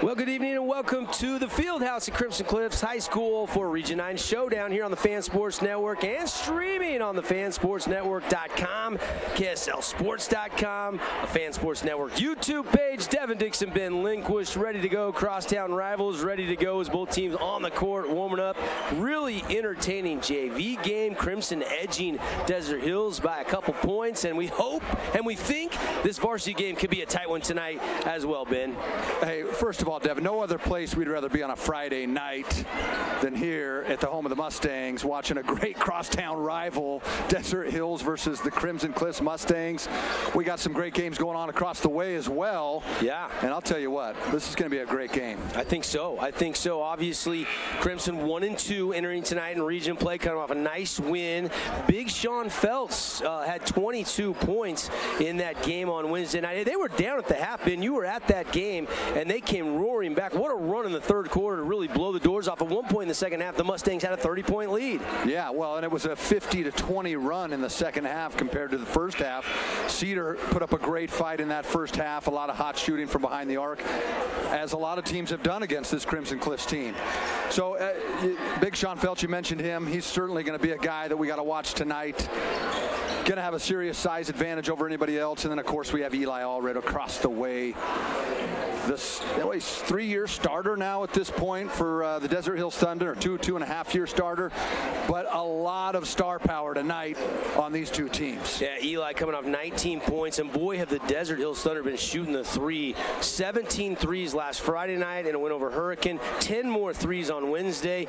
Well, good evening and welcome to the Fieldhouse at Crimson Cliffs High School for Region 9 Showdown here on the Fan Sports Network and streaming on the fansportsnetwork.com, KSLSports.com, a Fan Sports Network YouTube page. Devin Dixon, Ben Lindquist, ready to go. Crosstown rivals ready to go as both teams on the court warming up. Really entertaining JV game. Crimson edging Desert Hills by a couple points, and we hope and we think this varsity game could be a tight one tonight as well, Ben. Hey, first of all, Devin, no other place we'd rather be on a Friday night than here at the home of the Mustangs, watching a great crosstown rival, Desert Hills versus the Crimson Cliffs Mustangs. We got some great games going on across the way as well. Yeah. And I'll tell you what, this is going to be a great game. I think so. Obviously, Crimson 1-2 entering tonight in region play, coming off a nice win. Big Sean Phelps had 22 points in that game on Wednesday night. They were down at the half, Ben. You were at that game, and they came roaring back. What a run in the third quarter to really blow the doors off. At one point in the second half, the Mustangs had a 30-point lead. Yeah, well, and it was a 50-20 run in the second half compared to the first half. Cedar put up a great fight in that first half. A lot of hot shooting from behind the arc, as a lot of teams have done against this Crimson Cliffs team. So, Big Sean Phelps, you mentioned him. He's certainly going to be a guy that we got to watch tonight. Going to have a serious size advantage over anybody else. And then, of course, we have Eli Allred across the way. This he's 3-year starter now at this point for the Desert Hills Thunder, or 2.5-year starter, but a lot of star power tonight on these two teams. Yeah, Eli coming off 19 points, and boy, have the Desert Hills Thunder been shooting the three. 17 threes last Friday night in a win over Hurricane. 10 more threes on Wednesday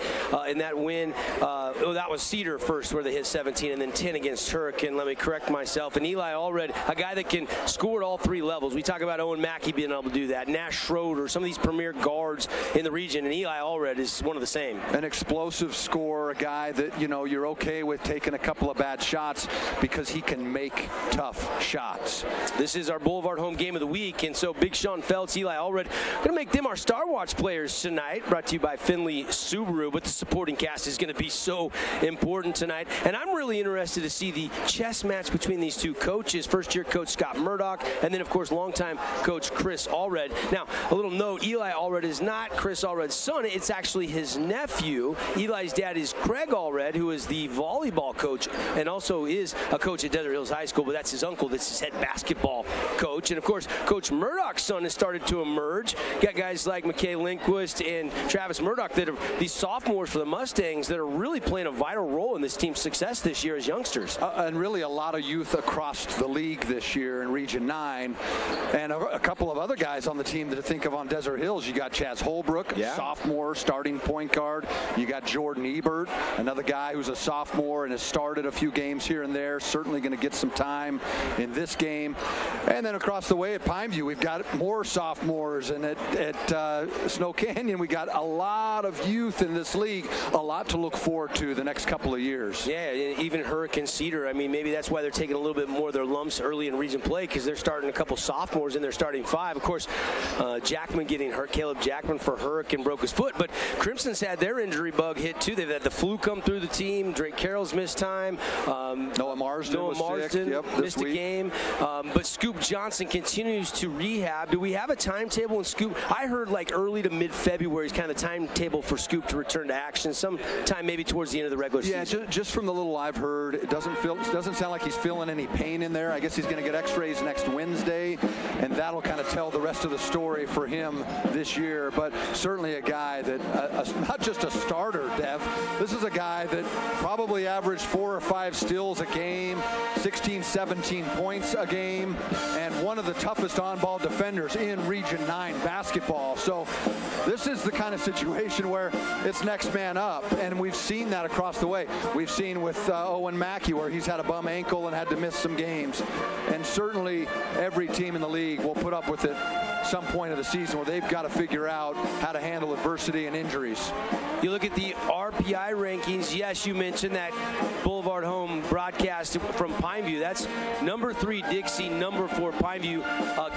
in that win. That was Cedar first, where they hit 17, and then 10 against Hurricane. Let me correct myself. And Eli Allred, a guy that can score at all three levels. We talk about Owen Mackey being able to do that. Nash Schroeder, some of these premier guards in the region, and Eli Allred is one of the same. An explosive scorer, a guy that, you know, you're okay with taking a couple of bad shots because he can make tough shots. This is our Boulevard home game of the week, and so Big Sean Phelps, Eli Allred, going to make them our Star Watch players tonight, brought to you by Finley Subaru, but the supporting cast is going to be so important tonight, and I'm really interested to see the chess match between these two coaches, first-year coach Scott Murdoch, and then, of course, longtime coach Chris Allred. Now, a little note, Eli Allred is not Chris Allred's son. It's actually his nephew. Eli's dad is Craig Allred, who is the volleyball coach and also is a coach at Desert Hills High School, but that's his uncle. That's his head basketball coach. And, of course, Coach Murdoch's son has started to emerge. Got guys like McKay Lindquist and Travis Murdoch that are these sophomores for the Mustangs that are really playing a vital role in this team's success this year as youngsters. And really a lot of youth across the league this year in Region 9. And a couple of other guys on the team to think of on Desert Hills. You got Chaz Holbrook, sophomore, starting point guard. You got Jordan Ebert, another guy who's a sophomore and has started a few games here and there. Certainly going to get some time in this game. And then across the way at Pineview, we've got more sophomores. And at Snow Canyon, we got a lot of youth in this league. A lot to look forward to the next couple of years. Yeah, even Hurricane Cedar. I mean, maybe that's why they're taking a little bit more of their lumps early in region play, because they're starting a couple sophomores in their starting five. Of course, Jackman getting hurt. Caleb Jackman for Hurricane broke his foot, but Crimson's had their injury bug hit too. They've had the flu come through the team. Drake Carroll's missed time. Noah Marsden missed a game. But Scoop Johnson continues to rehab. Do we have a timetable in Scoop? I heard like early to mid-February is kind of the timetable for Scoop to return to action. Sometime maybe towards the end of the regular season. Yeah, just from the little I've heard, it doesn't sound like he's feeling any pain in there. I guess he's going to get x-rays next Wednesday, and that'll kind of tell the rest of the story for him this year. But certainly a guy that, not just a starter, Dev. This is a guy that probably averaged 4 or 5 steals a game, 16, 17 points a game, and one of the toughest on-ball defenders in Region 9 basketball. So this is the kind of situation where it's next man up, and we've seen that across the way. We've seen with Owen Mackey where he's had a bum ankle and had to miss some games. And certainly every team in the league will put up with it some point of the season where they've got to figure out how to handle adversity and injuries. You look at the RPI rankings. Yes, you mentioned that Boulevard home broadcast from Pineview. That's number 3 Dixie, number 4 Pineview.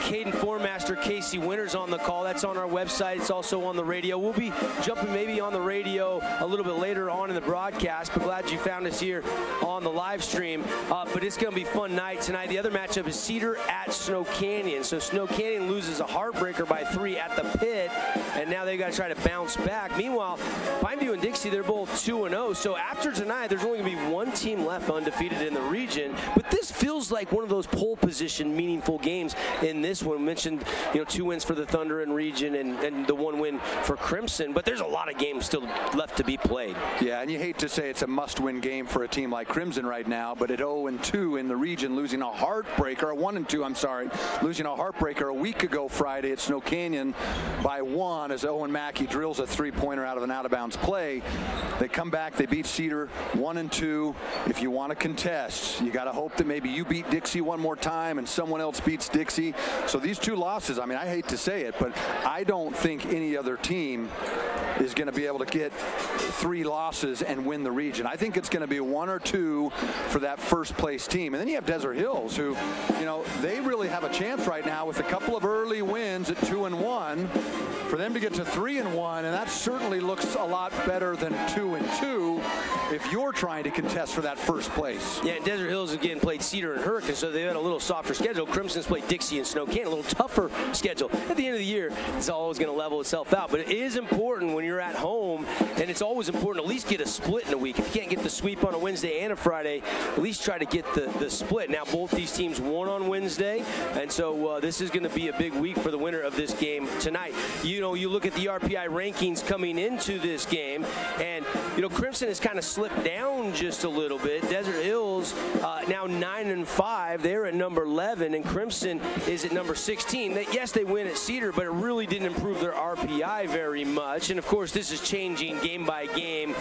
Caden Formaster, Casey Winters on the call. That's on our website. It's also on the radio. We'll be jumping maybe on the radio a little bit later on in the broadcast, but glad you found us here on the live stream. But it's going to be a fun night tonight. The other matchup is Cedar at Snow Canyon. So Snow Canyon loses a heartbreaker by 3 at the pit, and now they've got to try to bounce back. Meanwhile, Pineview and Dixie, they're both 2-0. So after tonight, there's only going to be one team left undefeated in the region. But this feels like one of those pole position meaningful games in this one. We mentioned, 2 wins for the Thunder in region and the 1 win for Crimson. But there's a lot of games still left to be played. Yeah, and you hate to say it's a must-win game for a team like Crimson right now, but at 0-2 in the region, losing a heartbreaker, 1-2, I'm sorry, losing a heartbreaker a week ago Friday at Snow Canyon by 1 as Owen Mackey drills a 3-pointer out of an out-of-bounds play. They come back, they beat Cedar 1-2. If you want to contest, you got to hope that maybe you beat Dixie one more time and someone else beats Dixie. So these 2 losses, I mean, I hate to say it, but I don't think any other team is going to be able to get 3 losses and win the region. I think it's going to be 1 or 2 for that first place team. And then you have Desert Hills, who, they really have a chance right now with a couple of early wins at 2-1 for them to get to 3-1, and that certainly looks a lot better than 2-2 if you're trying to contest for that first place. Yeah, and Desert Hills again played Cedar and Hurricane, so they had a little softer schedule. Crimson's played Dixie and Snow Canyon, a little tougher schedule. At the end of the year, it's always going to level itself out, but it is important when you're at home, and it's always important to at least get a split in a week. If you can't get the sweep on a Wednesday and a Friday, at least try to get the split. Now, both these teams won on Wednesday, and so this is going to be a big week for the winner of this game tonight. You look at the RPI rankings coming into this game, and Crimson has kind of slipped down just a little bit. Desert Hills now 9-5. They're at number 11, and Crimson is at number 16. Yes, they win at Cedar, but it really didn't improve their RPI very much. And of course, this is changing game by game,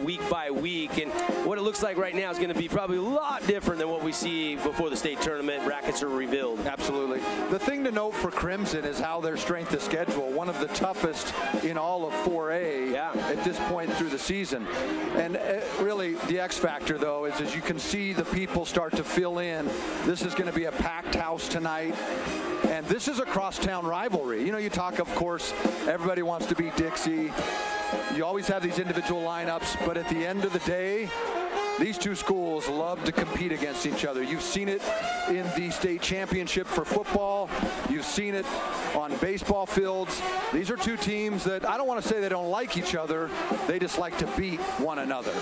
week by week. And what it looks like right now is going to be probably a lot different than what we see before the state tournament brackets are revealed. Absolutely. The thing to note for Crimson is how their strength of schedule, one of the toughest in all of 4A at this point through the season. And really, the X factor, though, is as you can see the people start to fill in. This is going to be a packed house tonight. And this is a crosstown rivalry. You talk, of course, everybody wants to beat Dixie. You always have these individual lineups, but at the end of the day, these 2 schools love to compete against each other. You've seen it in the state championship for football. You've seen it on baseball fields. These are 2 teams that I don't want to say they don't like each other. They just like to beat one another.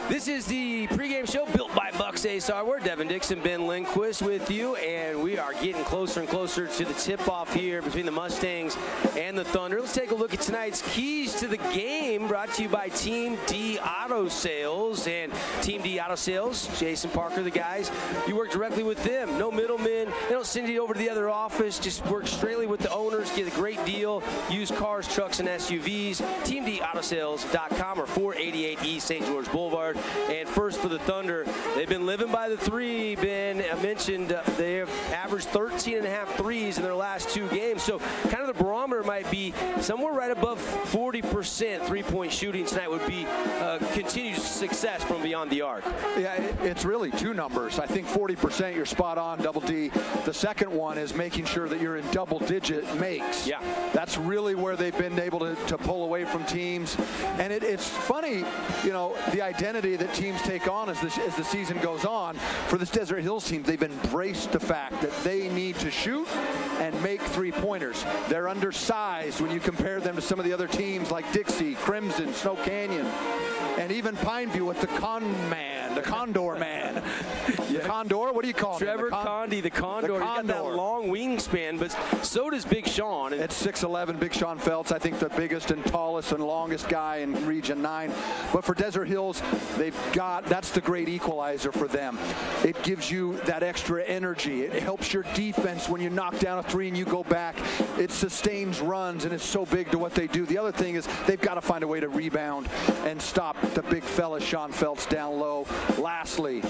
This is the pregame show built by Bucks Ace Hardware. Devin Dixon, Ben Lindquist with you, and we are getting closer and closer to the tip-off here between the Mustangs and the Thunder. Let's take a look at tonight's keys to the game, brought to you by Team D Auto Sales. And Team D Auto Sales, Jason Parker, the guys, you work directly with them. No middlemen. They don't send you over to the other office. Just work straightly with the owners, get a great deal. Used cars, trucks, and SUVs. TeamDAutoSales.com or 488 East St. George Boulevard. And first for the Thunder, they've been living by the 3. Ben mentioned they have averaged 13.5 threes in their last 2 games. So kind of the barometer might be somewhere right above 40% three-point shooting tonight would be continued success from beyond the arc. Yeah, it's really 2 numbers. I think 40%, you're spot on, double D. The second one is making sure that you're in double-digit makes. Yeah. That's really where they've been able to pull away from teams. And it's funny, the identity that teams take on as the season goes on. For this Desert Hills team, they've embraced the fact that they need to shoot and make 3-pointers. They're undersized when you compare them to some of the other teams like Dixie, Crimson, Snow Canyon, and even Pineview with the Condor Man. Yeah. Condor, what do you call him? Trevor Condi, the Condor. He's got that long wingspan, but so does Big Sean. At 6'11", Big Sean Feltz, I think the biggest and tallest and longest guy in Region 9. But for Desert Hills, that's the great equalizer for them. It gives you that extra energy. It helps your defense when you knock down a 3 and you go back. It sustains runs, and it's so big to what they do. The other thing is they've got to find a way to rebound and stop the big fella Sean Feltz down low. Lastly,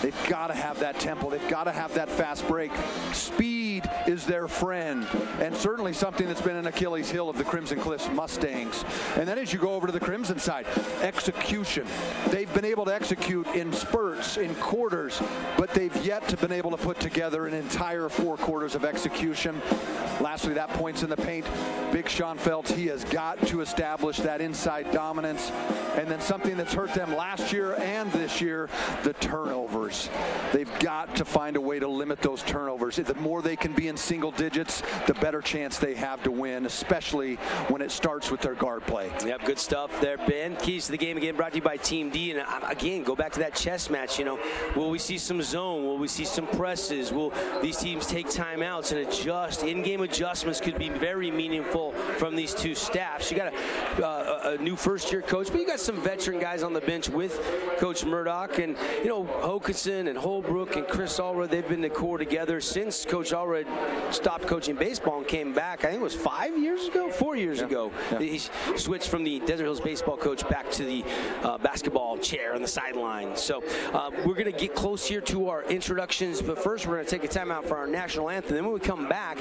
they've got to have that tempo. They've got to have that fast break. Speed is their friend, and certainly something that's been an Achilles heel of the Crimson Cliffs Mustangs. And then as you go over to the Crimson side, execution. They've been able to execute in spurts, in quarters, but they've yet to been able to put together an entire 4 quarters of execution. Lastly, that points in the paint. Big Sean Feltz, he has got to establish that inside dominance. And then something that's hurt them last year and this year, the turnovers. They've got to find a way to limit those turnovers. The more they can be in in single digits, the better chance they have to win, especially when it starts with their guard play. Yep, good stuff there, Ben. Keys to the game again brought to you by Team D. And again, go back to that chess match. Will we see some zone? Will we see some presses? Will these teams take timeouts and adjust? In-game adjustments could be very meaningful from these two staffs. You got a new first-year coach, but you got some veteran guys on the bench with Coach Murdoch. And, Hokanson and Holbrook and Chris Allred, they've been the core together since Coach Allred stopped coaching baseball and came back. I think it was 4 years ago. Yeah. He switched from the Desert Hills baseball coach back to the basketball chair on the sideline. So we're going to get close here to our introductions, but first we're going to take a timeout for our national anthem. Then when we come back,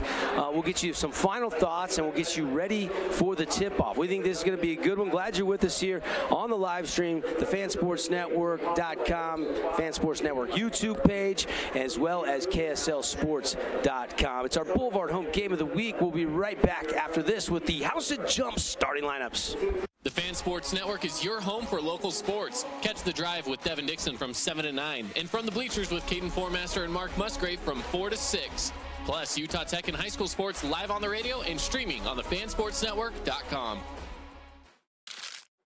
we'll get you some final thoughts and we'll get you ready for the tip-off. We think this is going to be a good one. Glad you're with us here on the live stream, the fansportsnetwork.com, Fansports Network YouTube page, as well as KSLSports.com. It's our Boulevard Home Game of the Week. We'll be right back after this with the House of Jumps starting lineups. The Fan Sports Network is your home for local sports. Catch The Drive with Devin Dixon from 7 to 9, and From the Bleachers with Caden Formaster and Mark Musgrave from 4 to 6. Plus, Utah Tech and high school sports live on the radio and streaming on the fansportsnetwork.com.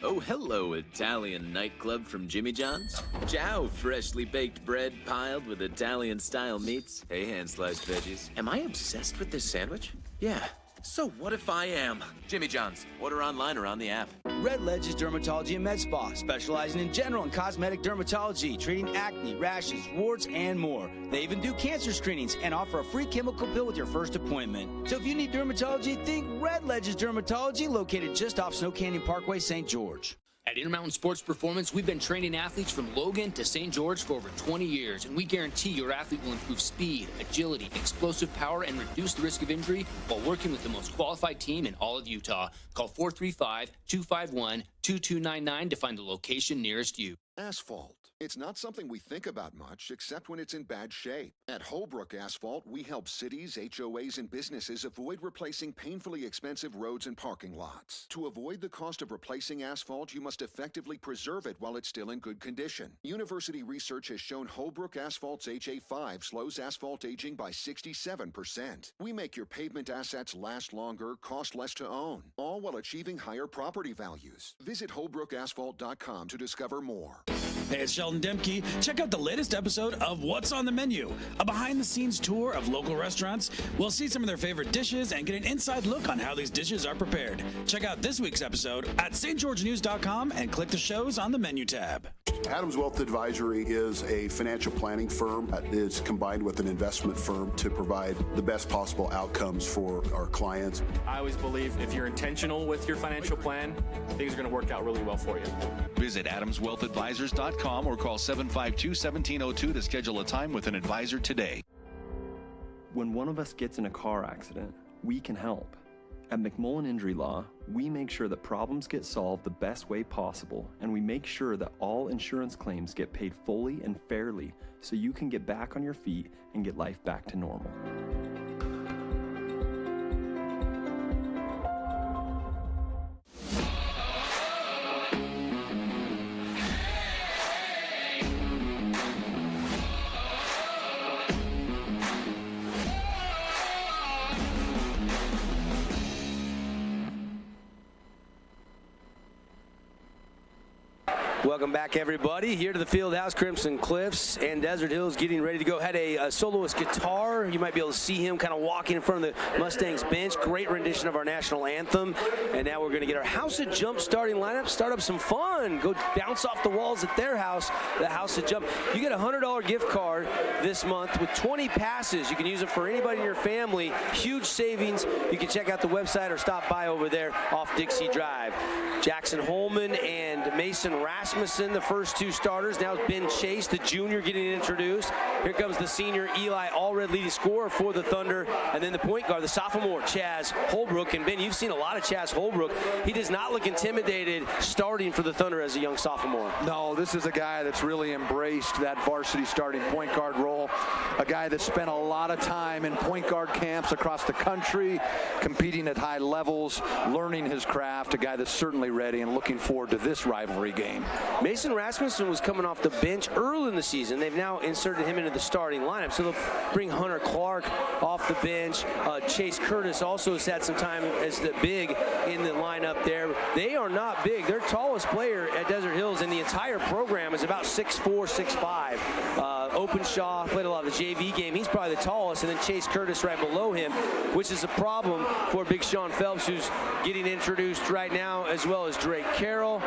Oh, hello, Italian nightclub from Jimmy John's. Ciao, freshly baked bread piled with Italian-style meats. Hey, hand-sliced veggies. Am I obsessed with this sandwich? Yeah. So what if I am? Jimmy John's. Order online or on the app. Red Ledge's Dermatology and Med Spa, specializing in general and cosmetic dermatology, treating acne, rashes, warts, and more. They even do cancer screenings and offer a free chemical pill with your first appointment. So if you need dermatology, think Red Ledge's Dermatology, located just off Snow Canyon Parkway, St. George. At Intermountain Sports Performance, we've been training athletes from Logan to St. George for over 20 years, and we guarantee your athlete will improve speed, agility, explosive power, and reduce the risk of injury while working with the most qualified team in all of Utah. Call 435-251-2299 to find the location nearest you. Asphalt. It's not something we think about much, except when it's in bad shape. At Holbrook Asphalt, we help cities, HOAs, and businesses avoid replacing painfully expensive roads and parking lots. To avoid the cost of replacing asphalt, you must effectively preserve it while it's still in good condition. University research has shown Holbrook Asphalt's HA5 slows asphalt aging by 67%. We make your pavement assets last longer, cost less to own, all while achieving higher property values. Visit holbrookasphalt.com to discover more. Hey, it's Sheldon Demke. Check out the latest episode of What's on the Menu, a behind-the-scenes tour of local restaurants. We'll see some of their favorite dishes and get an inside look on how these dishes are prepared. Check out this week's episode at stgeorgenews.com and click the shows on the menu tab. Adams Wealth Advisory is a financial planning firm that is combined with an investment firm to provide the best possible outcomes for our clients. I always believe if you're intentional with your financial plan, things are going to work out really well for you. Visit AdamsWealthAdvisors.com or call 752-1702 to schedule a time with an advisor today. When one of us gets in a car accident, we can help. At McMullen Injury Law, we make sure that problems get solved the best way possible, and we make sure that all insurance claims get paid fully and fairly so you can get back on your feet and get life back to normal. Welcome back, everybody, here to the field house. Crimson Cliffs and Desert Hills getting ready to go. Had a soloist guitar. You might be able to see him kind of walking in front of the Mustangs bench. Great rendition of our national anthem. And now we're going to get our House of Jump starting lineup. Start up some fun. Go bounce off the walls at their house, the House of Jump. You get a $100 gift card this month with 20 passes. You can use it for anybody in your family. Huge savings. You can check out the website or stop by over there off Dixie Drive. Jackson Holman and Mason Rasmussen, the first two starters. Now Ben Chase, the junior, getting introduced. Here comes the senior Eli Allred, leading scorer for the Thunder. And then the point guard, the sophomore Chaz Holbrook. And Ben, you've seen a lot of Chaz Holbrook. He does not look intimidated starting for the Thunder as a young sophomore. No, this is a guy that's really embraced that varsity starting point guard role. A guy that spent a lot of time in point guard camps across the country, competing at high levels, learning his craft. A guy that's certainly ready and looking forward to this rivalry game. Mason Rasmussen was coming off the bench early in the season. They've now inserted him into into the starting lineup. So they'll bring Hunter Clark off the bench. Chase Curtis also has had some time as the big in the lineup there. They are not big. Their tallest player at Desert Hills in the entire program is about 6'4", 6'5". Openshaw played a lot of the JV game. He's probably the tallest, and then Chase Curtis right below him, which is a problem for Big Sean Phelps, who's getting introduced right now, as well as Drake Carroll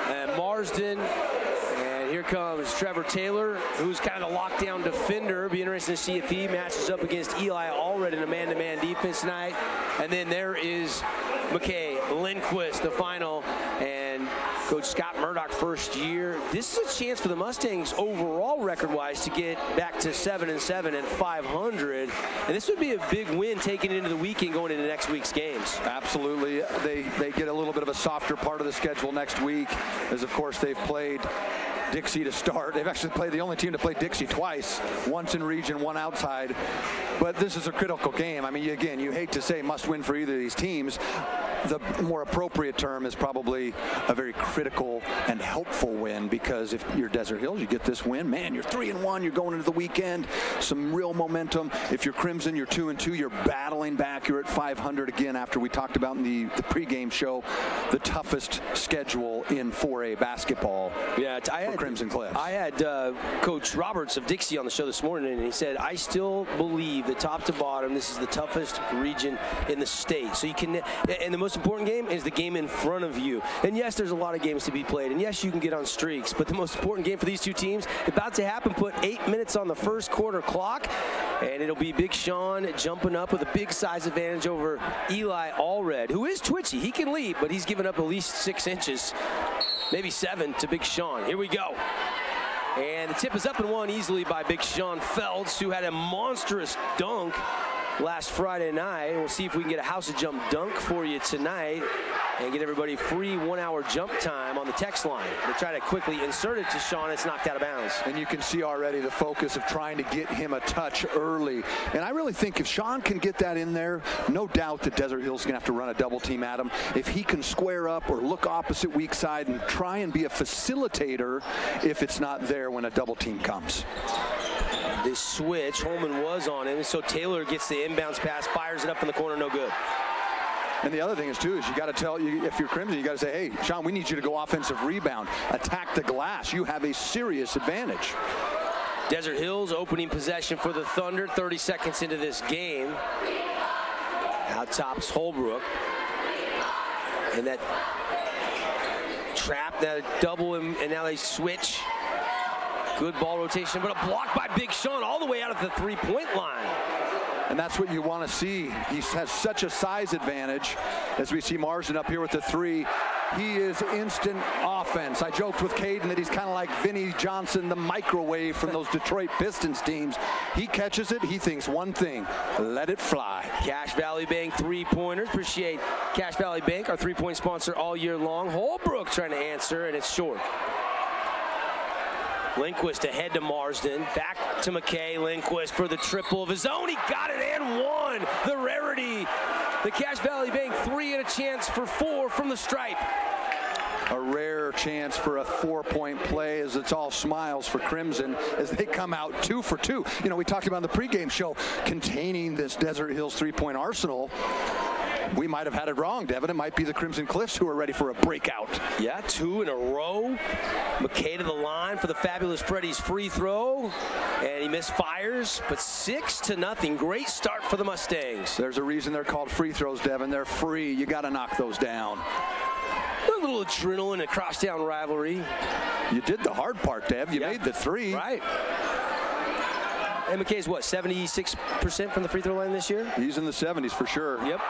and Marsden. And here comes Trevor Taylor, who's kind of a lockdown defender. Be interesting to see if he matches up against Eli Allred in a man-to-man defense tonight. And then there is McKay Lindquist, the final, and Coach Scott Murdoch, first year. This is a chance for the Mustangs overall record-wise to get back to 7-7 and 500. And this would be a big win taking it into the weekend going into next week's games. Absolutely. They get a little bit of a softer part of the schedule next week, as of course they've played Dixie to start. They've actually played the only team to play Dixie twice, once in region, one outside. But this is a critical game. I mean, again, you hate to say must win for either of these teams. The more appropriate term is probably a very critical and helpful win, because if you're Desert Hills, you get this win, man, you're 3-1, you're going into the weekend, some real momentum. If you're Crimson, you're 2-2, you're battling back, you're at 500 again after we talked about in the pregame show, the toughest schedule in 4A basketball. Yeah, for Crimson Cliffs. I had Coach Roberts of Dixie on the show this morning, and he said, I still believe that top to bottom, this is the toughest region in the state. So you can, and the most important game is the game in front of you. And yes, there's a lot of games to be played, and yes, you can get on streaks, but the most important game for these two teams about to happen. Put 8 minutes on the first quarter clock, and it'll be Big Sean jumping up with a big size advantage over Eli Allred, who is twitchy. He can leap, but he's given up at least 6 inches, maybe 7 to Big Sean. Here we go. And the tip is up and won easily by Big Sean Feltz, who had a monstrous dunk last Friday night. We'll see if we can get a house of jump dunk for you tonight and get everybody free 1 hour jump time on the text line. They try to quickly insert it to Sean. It's knocked out of bounds. And you can see already the focus of trying to get him a touch early. And I really think if Sean can get that in there, no doubt that Desert Hills is going to have to run a double team at him. If he can square up or look opposite weak side and try and be a facilitator if it's not there when a double team comes. This switch, Holman was on him, so Taylor gets the inbounds pass, fires it up in the corner, no good. And the other thing is, too, is you got to tell, if you're Crimson, you got to say, hey, Sean, we need you to go offensive rebound, attack the glass. You have a serious advantage. Desert Hills opening possession for the Thunder, 30 seconds into this game. Out tops Holbrook. And that trap, that double, and now they switch. Good ball rotation, but a block by Big Sean all the way out of the three-point line. And that's what you want to see. He has such a size advantage. As we see Marsden up here with the 3, he is instant offense. I joked with Caden that he's kind of like Vinnie Johnson, the microwave from those Detroit Pistons teams. He catches it, he thinks one thing, let it fly. Cache Valley Bank three-pointers. Appreciate Cache Valley Bank, our three-point sponsor all year long. Holbrook trying to answer, and it's short. Lindquist ahead to Marsden, back to McKay. Lindquist for the triple of his own. He got it and won. The rarity. The Cache Valley Bank 3 and a chance for 4 from the stripe. A rare chance for a 4-point play, as it's all smiles for Crimson as they come out 2 for 2. You know, we talked about in the pregame show containing this Desert Hills three-point arsenal. We might have had it wrong, Devin. It might be the Crimson Cliffs who are ready for a breakout. Yeah, 2 in a row. McKay to the line for the fabulous Freddy's free throw, and he misfires, but 6-0. Great start for the Mustangs. There's a reason they're called free throws, Devin. They're free. You got to knock those down. A little adrenaline, a crosstown rivalry. You did the hard part, Dev. You made the 3. Right. And McKay's what, 76% from the free throw line this year? He's in the 70s for sure. Yep.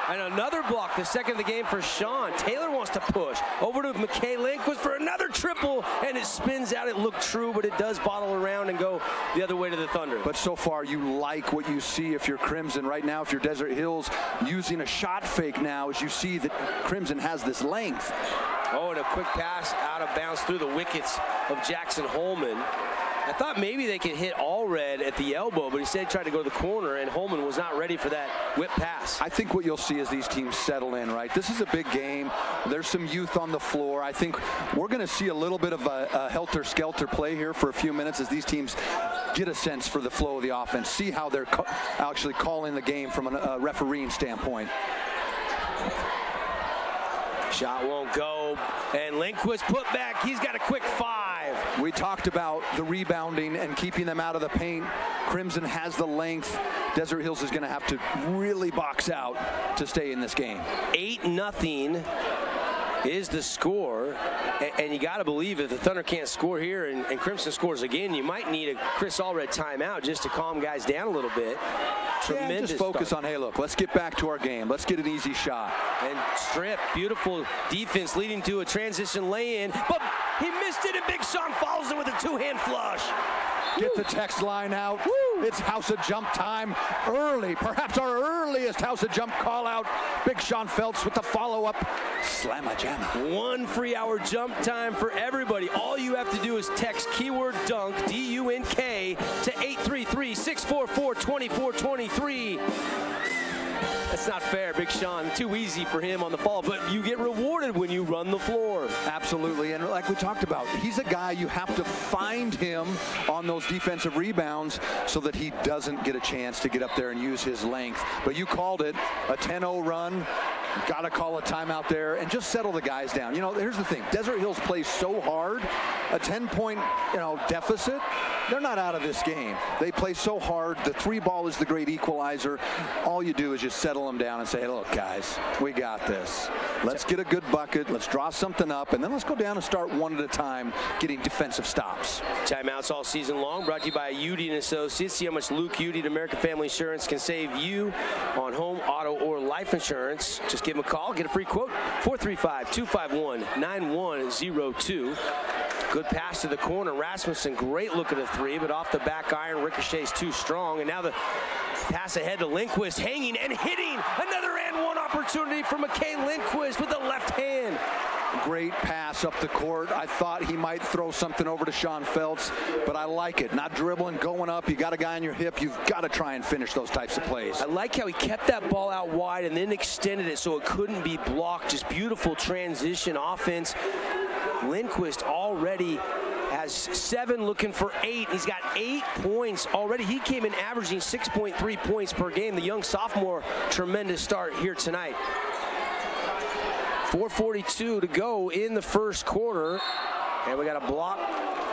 And another block, the second of the game for Sean. Taylor wants to push. Over to McKay Lindquist for another triple, and it spins out. It looked true, but it does bottle around and go the other way to the Thunder. But so far, you like what you see if you're Crimson. Right now, if you're Desert Hills, using a shot fake now, as you see that Crimson has this length. Oh, and a quick pass out of bounds through the wickets of Jackson Holman. I thought maybe they could hit Allred at the elbow, but instead tried to go to the corner, and Holman was not ready for that whip pass. I think what you'll see is these teams settle in, right? This is a big game. There's some youth on the floor. I think we're going to see a little bit of a helter-skelter play here for a few minutes as these teams get a sense for the flow of the offense, see how they're actually calling the game from a refereeing standpoint. Shot won't go, and Lindquist put back. He's got a quick 5. We talked about the rebounding and keeping them out of the paint. Crimson has the length. Desert Hills is going to have to really box out to stay in this game. 8-0 is the score, and you got to believe if the Thunder can't score here and Crimson scores again, you might need a Chris Allred timeout just to calm guys down a little bit. Tremendous just focus start. on, hey, look, let's get back to our game. Let's get an easy shot. And Strip, beautiful defense leading to a transition lay-in, but he missed it, and Big Sean follows it with a two-hand flush. Get the text line out. Woo. It's House of Jump time early, perhaps our earliest House of Jump call out. Big Sean Feltz with the follow-up slamma-jamma. 1 free hour jump time for everybody. All you have to do is text keyword dunk, D-U-N-K, to 833-644-2423. That's not fair, Big Sean. Too easy for him on the fall, but you get rewarded when you run the floor. Absolutely, and like we talked about, he's a guy you have to find him on those defensive rebounds so that he doesn't get a chance to get up there and use his length. But you called it a 10-0 run. Got to call a timeout there and just settle the guys down. You know, here's the thing. Desert Hills plays so hard. A 10-point, deficit, they're not out of this game. They play so hard. The 3-ball is the great equalizer. All you do is just settle them down and say, hey, look, guys, we got this. Let's get a good bucket. Let's draw something up, and then let's go down and start one at a time getting defensive stops. Timeouts all season long, brought to you by Udy & Associates. See how much Luke Udy at American Family Insurance can save you on home, auto, or life insurance. Just give him a call, get a free quote, 435-251-9102. Good pass to the corner. Rasmussen, great look at the 3, but off the back iron, ricochets too strong. And now the pass ahead to Lindquist, hanging and hitting. Another and one opportunity for McKay Lindquist with the left hand. Great pass up the court. I thought he might throw something over to Sean Feltz, but I like it. Not dribbling, going up. You got a guy on your hip. You've got to try and finish those types of plays. I like how he kept that ball out wide and then extended it so it couldn't be blocked. Just beautiful transition offense. Lindquist already has 7, looking for 8. He's got 8 points already. He came in averaging 6.3 points per game. The young sophomore, tremendous start here tonight. 4:42 to go in the first quarter, and we got a block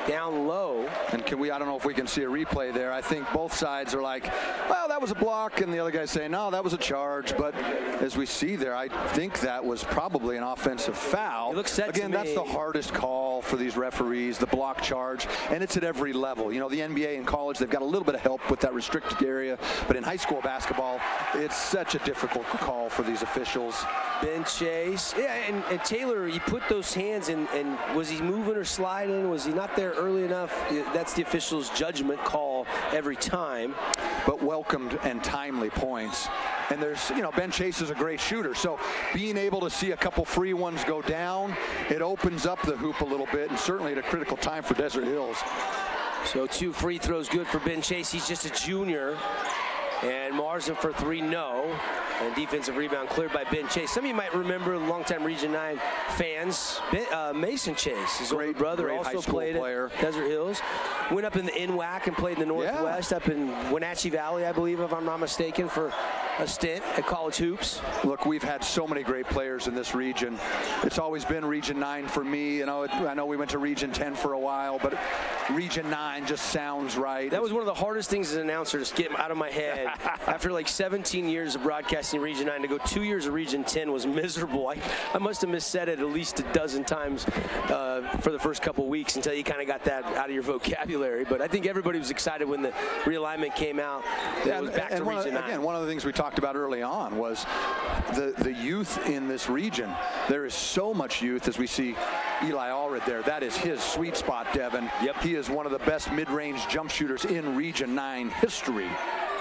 down low. And I don't know if we can see a replay there. I think both sides are like, well, that was a block, and the other guy's saying, no, that was a charge. But as we see there, I think that was probably an offensive foul. It looks set Again, to that's me. the hardest call for these referees, the block charge, and it's at every level. You know, the NBA and college, they've got a little bit of help with that restricted area, but in high school basketball, it's such a difficult call for these officials. Ben Chase, yeah, and Taylor, you put those hands in, and was he moving or sliding? Was he not there early enough? That's the official's judgment call every time. But welcomed and timely points. And there's, Ben Chase is a great shooter, so being able to see a couple free ones go down, it opens up the hoop a little bit, and certainly at a critical time for Desert Hills. So 2 free throws good for Ben Chase. He's just a junior. And Marsden for 3, no. And defensive rebound cleared by Ben Chase. Some of you might remember, longtime Region 9 fans, Mason Chase, his older brother, also played at Desert Hills. Went up in the NWAC and played in the Northwest, up in Wenatchee Valley, I believe, if I'm not mistaken, for a stint at college hoops. Look, we've had so many great players in this region. It's always been Region 9 for me. I know we went to Region 10 for a while, but Region 9 just sounds right. That was one of the hardest things as an announcer, just get out of my head. After like 17 years of broadcasting Region 9, to go 2 years of Region 10 was miserable. I must have missaid it at least a dozen times for the first couple weeks until you kind of got that out of your vocabulary. But I think everybody was excited when the realignment came out. It was back to Region 9. Again, one of the things we talked about early on was the youth in this region. There is so much youth as we see Eli Allred there. That is his sweet spot, Devin. Yep. He is one of the best mid-range jump shooters in Region 9 history.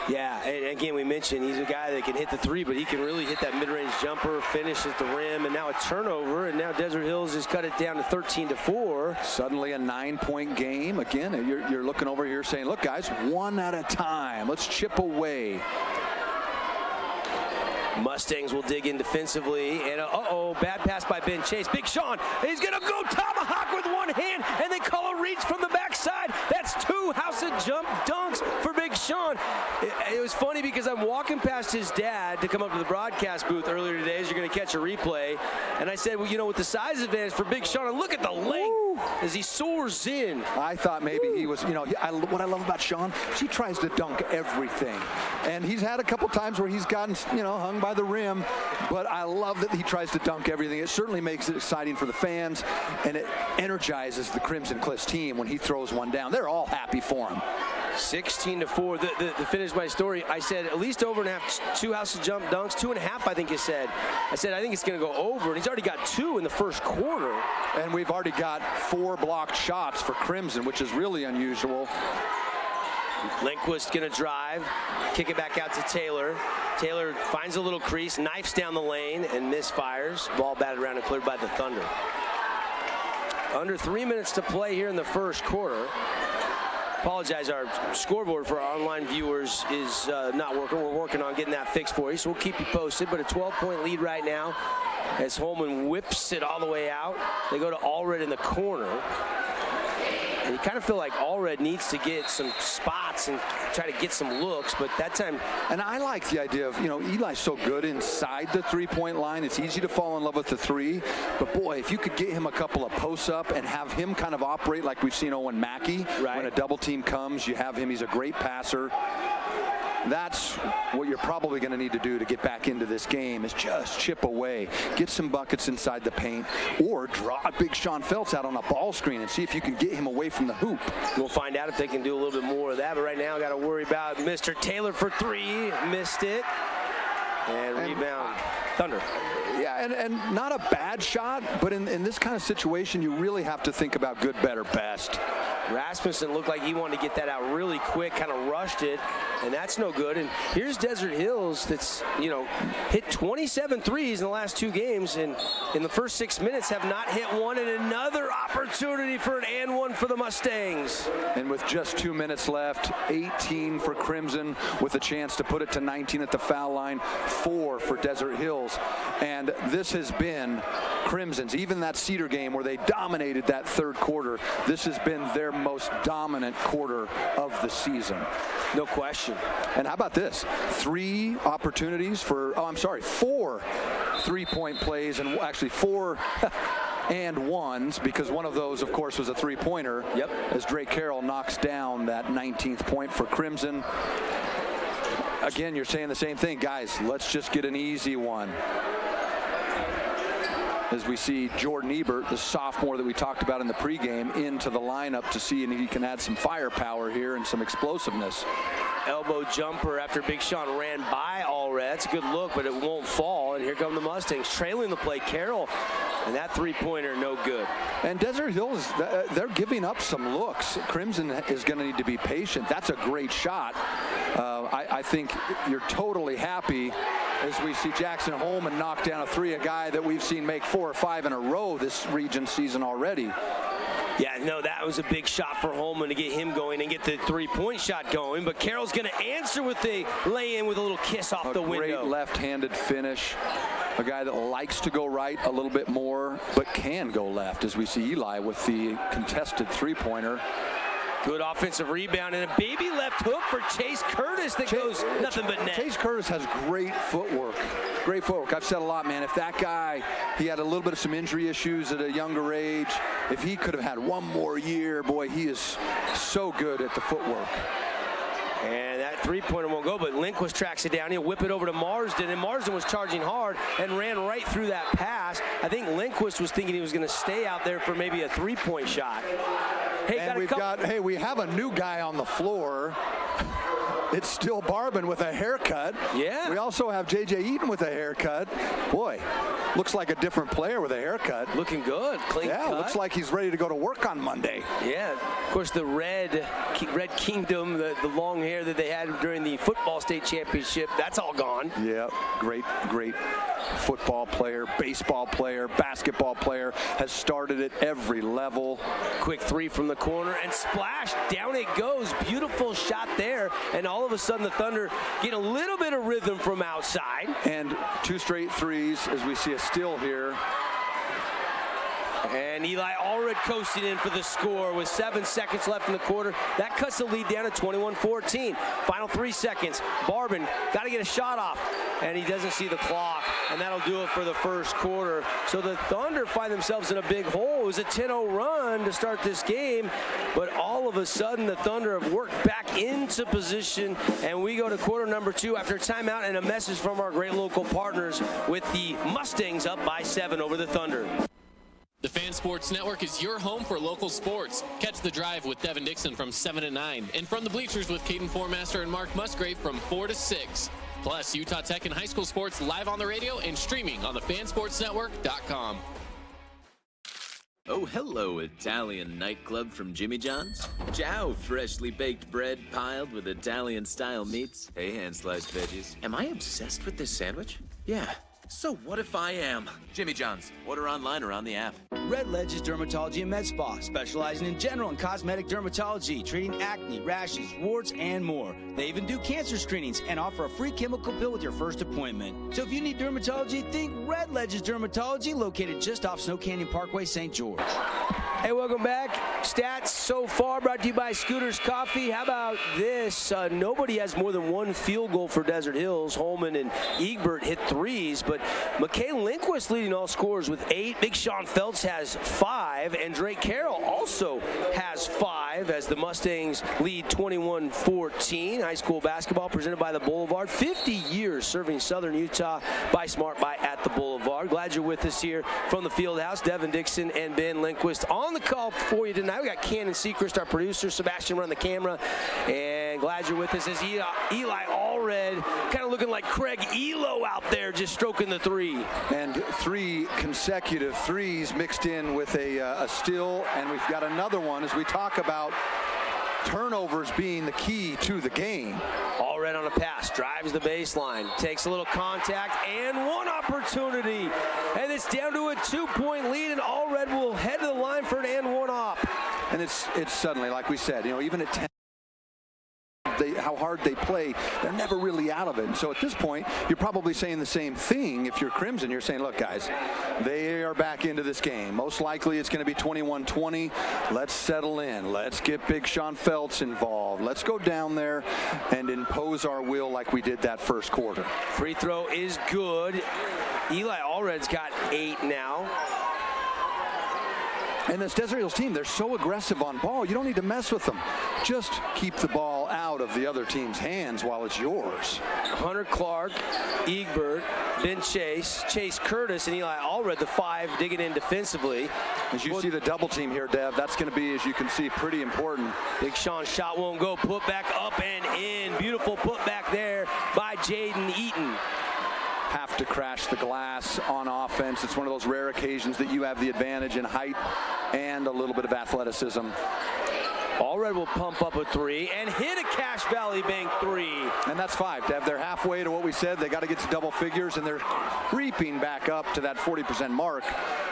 Yeah, and again, we mentioned he's a guy that can hit the three, but he can really hit that mid-range jumper, finish at the rim, and now a turnover, and now Desert Hills has cut it down to 13-4. Suddenly a 9-point game. Again, you're looking over here saying, look, guys, one at a time. Let's chip away. Mustangs will dig in defensively, and bad pass by Ben Chase. Big Sean, he's going to go tomahawk with one hand, and they call a reach from the backside. That's 2 house of jump dunks for Big Sean. It was funny because I'm walking past his dad to come up to the broadcast booth earlier today as you're going to catch a replay, and I said, well, with the size advantage for Big Sean, and look at the length as he soars in. I thought maybe he was, what I love about Sean is he tries to dunk everything. And he's had a couple times where he's gotten, hung by the rim, but I love that he tries to dunk everything. It certainly makes it exciting for the fans, and it energizes the Crimson Cliffs team when he throws one down. They're all happy for him. 16-4. To finish my story, I said at least over and a half, 2 house of jump dunks, 2.5, I think you said. I said, I think it's going to go over, and he's already got 2 in the first quarter. And we've already got 4 blocked shots for Crimson, which is really unusual. Lindquist going to drive, kick it back out to Taylor. Taylor finds a little crease, knifes down the lane, and misfires. Ball batted around and cleared by the Thunder. Under 3 minutes to play here in the first quarter. Apologize, our scoreboard for our online viewers is not working. We're working on getting that fixed for you, so we'll keep you posted. But a 12-point lead right now as Holman whips it all the way out. They go to Allred in the corner. And you kind of feel like Allred needs to get some spots and try to get some looks, but that time. And I like the idea of, Eli's so good inside the three-point line. It's easy to fall in love with the three. But, boy, if you could get him a couple of posts up and have him kind of operate like we've seen Owen Mackey. Right. When a double team comes, you have him. He's a great passer. That's what you're probably going to need to do to get back into this game is just chip away, get some buckets inside the paint, or draw Big Sean Feltz out on a ball screen and see if you can get him away from the hoop. We'll find out if they can do a little bit more of that, but right now I got to worry about Mr. Taylor for 3, missed it, and rebound Thunder. Yeah, and not a bad shot, but in this kind of situation, you really have to think about good, better, best. Rasmussen looked like he wanted to get that out really quick, kind of rushed it, and that's no good. And here's Desert Hills that's, hit 27 threes in the last 2 games, and in the first 6 minutes have not hit one, and another opportunity for an and one for the Mustangs. And with just 2 minutes left, 18 for Crimson with a chance to put it to 19 at the foul line, 4 for Desert Hills. And this has been Crimson's, even that Cedar game where they dominated that third quarter, this has been their most dominant quarter of the season. No question. And how about this? 4 3-point plays, and actually 4 and ones, because one of those, of course, was a 3-pointer. Yep. As Drake Carroll knocks down that 19th point for Crimson. Again, you're saying the same thing. Guys, let's just get an easy one. As we see Jordan Ebert, the sophomore that we talked about in the pregame, into the lineup to see if he can add some firepower here and some explosiveness. Elbow jumper after Big Sean ran by Allred. It's a good look, but it won't fall. And here come the Mustangs trailing the play. Carroll, and that 3-pointer, no good. And Desert Hills, they're giving up some looks. Crimson is going to need to be patient. That's a great shot. I think you're totally happy as we see Jackson Holman knock down a 3, a guy that we've seen make 4 or 5 in a row this region season already. Yeah, no, that was a big shot for Holman to get him going and get the 3-point shot going. But Carroll's going to answer with the lay-in with a little kiss off the window. Great left-handed finish. A guy that likes to go right a little bit more, but can go left, as we see Eli with the contested 3-pointer. Good offensive rebound and a baby left hook for Chase Curtis that goes nothing but net. Chase Curtis has great footwork. Great footwork. I've said a lot, man. If that guy, he had a little bit of some injury issues at a younger age, if he could have had one more year, boy, he is so good at the footwork. And that 3-pointer won't go, but Lindquist tracks it down. He'll whip it over to Marsden, and Marsden was charging hard and ran right through that pass. I think Lindquist was thinking he was going to stay out there for maybe a 3-point shot. Hey, and we have a new guy on the floor. It's still Barban with a haircut. Yeah. We also have J.J. Eaton with a haircut. Boy, looks like a different player with a haircut. Looking good. Clean cut. Looks like he's ready to go to work on Monday. Yeah. Of course, the Red Kingdom, the long hair that they had during the football state championship, that's all gone. Yeah, great football player, baseball player, basketball player, has started at every level. Quick three from the corner and splash, down it goes. Beautiful shot there, and all of a sudden the Thunder get a little bit of rhythm from outside. And 2 straight threes as we see a steal here. And Eli Allred coasting in for the score with 7 seconds left in the quarter. That cuts the lead down to 21-14. Final 3 seconds. Barban got to get a shot off, and he doesn't see the clock, and that'll do it for the first quarter. So the Thunder find themselves in a big hole. It was a 10-0 run to start this game, but all of a sudden the Thunder have worked back into position, and we go to quarter number 2 after a timeout and a message from our great local partners with the Mustangs up by 7 over the Thunder. The Fan Sports Network is your home for local sports. Catch The Drive with Devin Dixon from 7 to 9. And From the Bleachers with Caden Formaster and Mark Musgrave from 4 to 6. Plus, Utah Tech and high school sports live on the radio and streaming on the fansportsnetwork.com. Oh, hello, Italian nightclub from Jimmy John's. Ciao, freshly baked bread piled with Italian-style meats. Hey, hand-sliced veggies. Am I obsessed with this sandwich? Yeah. So what if I am? Jimmy John's. Order online or on the app. Red Ledges Dermatology and Med Spa, specializing in general and cosmetic dermatology, treating acne, rashes, warts, and more. They even do cancer screenings and offer a free chemical pill with your first appointment. So if you need dermatology, think Red Ledges Dermatology, located just off Snow Canyon Parkway, St. George. Hey, welcome back. Stats so far brought to you by Scooters Coffee. How about this? Nobody has more than 1 field goal for Desert Hills. Holman and Egbert hit threes, but McKay Lindquist leading all scorers with 8. Big Sean Feltz has 5, and Drake Carroll also has 5 as the Mustangs lead 21-14. High school basketball presented by the Boulevard. 50 years serving Southern Utah by Smart Buy at the Boulevard. Glad you're with us here from the field house. Devin Dixon and Ben Lindquist on the call for you tonight. We got Cannon Sechrist, our producer, Sebastian run the camera, and glad you're with us as Eli Allred kind of looking like Craig Elo out there just stroking the 3. And 3 consecutive threes mixed in with a steal, and we've got another one as we talk about turnovers being the key to the game. Allred on a pass, drives the baseline, takes a little contact, and one opportunity. And it's down to a 2-point lead, and Allred will head to the line for an and one op. And it's suddenly, like we said, even at 10, how hard they play, they're never really out of it. And so at this point, you're probably saying the same thing. If you're Crimson, you're saying, look, guys, they are back into this game. Most likely it's going to be 21-20. Let's settle in. Let's get Big Sean Feltz involved. Let's go down there and impose our will like we did that first quarter. Free throw is good. Eli Allred's got 8 now. And this Desert Hills team, they're so aggressive on ball, you don't need to mess with them. Just keep the ball out of the other team's hands while it's yours. Hunter Clark, Egbert, Ben Chase Curtis, and Eli Allred, the 5 digging in defensively. As you see the double team here, Dev, that's going to be, as you can see, pretty important. Big Sean shot won't go. Put back up and in. Beautiful put back there by Jaden Eaton. Have to crash the glass on offense. It's one of those rare occasions that you have the advantage in height and a little bit of athleticism. Allred will pump up a 3 and hit a Cache Valley Bank 3. And that's 5, Dev. They're halfway to what we said. They got to get to double figures, and they're creeping back up to that 40% mark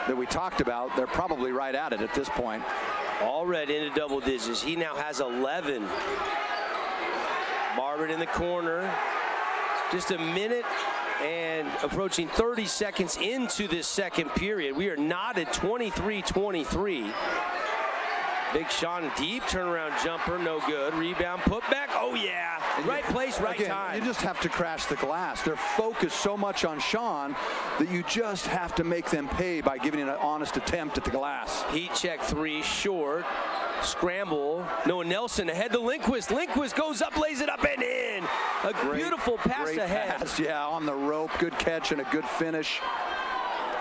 that we talked about. They're probably right at it at this point. Allred into double digits. He now has 11. Barber in the corner. Just a minute and approaching 30 seconds into this second period. We are knotted 23-23. Big Sean deep turnaround jumper, no good. Rebound, put back, oh yeah. Right place, right time. You just have to crash the glass. They're focused so much on Sean that you just have to make them pay by giving an honest attempt at the glass. Heat check 3, short. Scramble. Noah Nelson ahead to Lindquist. Lindquist goes up, lays it up and in. Beautiful pass ahead. Pass, yeah, on the rope. Good catch and a good finish.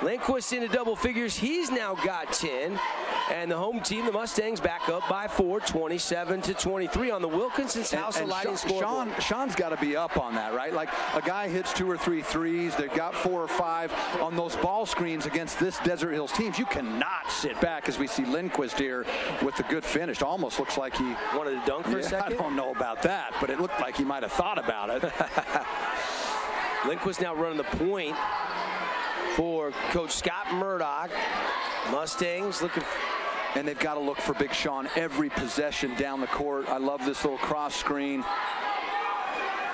Lindquist into double figures. He's now got 10. And the home team, the Mustangs, back up by 4, 27-23 on the Wilkinson's House of Lighting scoreboard. Sean's got to be up on that, right? Like a guy hits 2 or 3 threes. They've got 4 or 5 on those ball screens against this Desert Hills teams. You cannot sit back as we see Lindquist here with the good finish. Almost looks like he wanted to dunk for a second. I don't know about that, but it looked like he might have thought about it. Lindquist now running the point for Coach Scott Murdoch. Mustangs looking. And they've got to look for Big Sean every possession down the court. I love this little cross screen.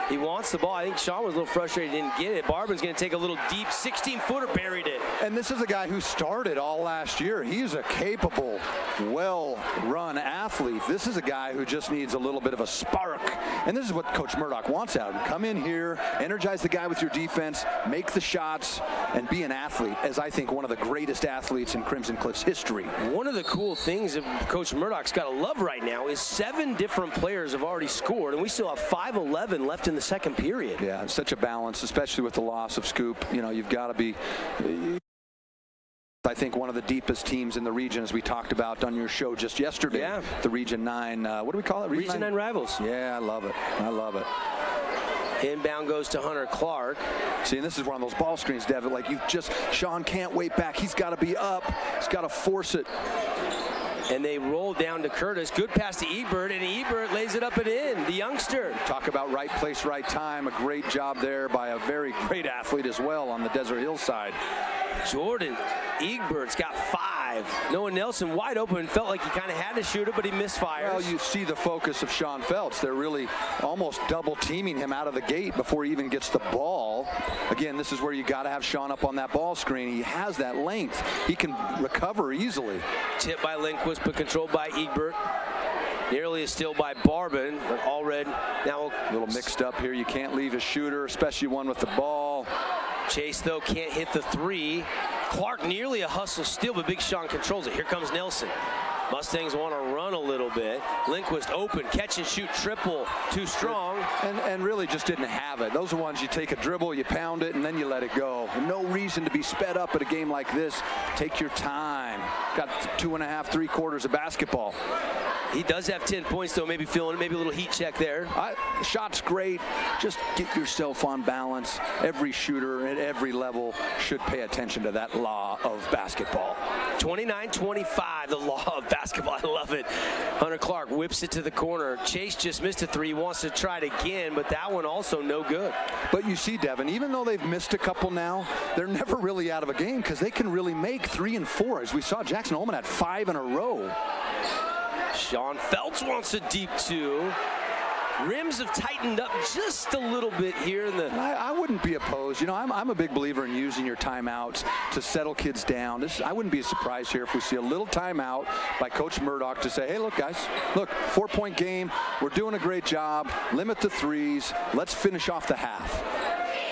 He wants the ball. I think Sean was a little frustrated, didn't get it. Barban's going to take a little deep 16-footer, buried it. And this is a guy who started all last year. He's a capable, well-run athlete. This is a guy who just needs a little bit of a spark. And this is what Coach Murdoch wants out of him. Come in here, energize the guy with your defense, make the shots, and be an athlete, as I think one of the greatest athletes in Crimson Cliff's history. One of the cool things that Coach Murdoch's got to love right now is 7 different players have already scored, and we still have 5:11 left in the second period. Yeah, it's such a balance, especially with the loss of Scoop. You know, you've got to be, I think, one of the deepest teams in the region, as we talked about on your show just yesterday. Yeah. The Region 9, what do we call it? Region 9 rivals. Yeah, I love it. I love it. Inbound goes to Hunter Clark. See, and this is one of those ball screens, Devin, like Sean can't wait back. He's got to be up. He's got to force it. And they roll down to Curtis. Good pass to Ebert, and Ebert lays it up and in. The youngster. Talk about right place, right time. A great job there by a very great athlete as well on the Desert Hills side. Jordan Egbert's got 5. Noah Nelson wide open. Felt like he kind of had to shoot it, but he misfires. Well, you see the focus of Sean Feltz. They're really almost double teaming him out of the gate before he even gets the ball. Again, this is where you got to have Sean up on that ball screen. He has that length. He can recover easily. Tip by Lindquist, but controlled by Egbert. Nearly a steal by Barban, but Allred now a little mixed up here. You can't leave a shooter, especially one with the ball. Chase, though, can't hit the 3. Clark nearly a hustle steal, but Big Sean controls it. Here comes Nelson. Mustangs want to run a little bit. Lindquist open, catch and shoot triple, too strong. And really just didn't have it. Those are ones you take a dribble, you pound it, and then you let it go. No reason to be sped up at a game like this. Take your time. Got 2.5, 3 quarters of basketball. He does have 10 points, though. Maybe feeling maybe a little heat check there. Shot's great. Just get yourself on balance. Every shooter at every level should pay attention to that law of basketball. 29-25, the law of basketball. I love it. Hunter Clark whips it to the corner. Chase just missed a 3. He wants to try it again, but that one also no good. But you see, Devin, even though they've missed a couple now, they're never really out of a game because they can really make 3 and 4. As we saw, Jackson Holman had 5 in a row. Sean Feltz wants a deep 2. Rims have tightened up just a little bit here in the. I wouldn't be opposed. You know, I'm a big believer in using your timeouts to settle kids down. I wouldn't be surprised here if we see a little timeout by Coach Murdoch to say, hey, look, guys, look, 4-point game. We're doing a great job. Limit the 3s. Let's finish off the half.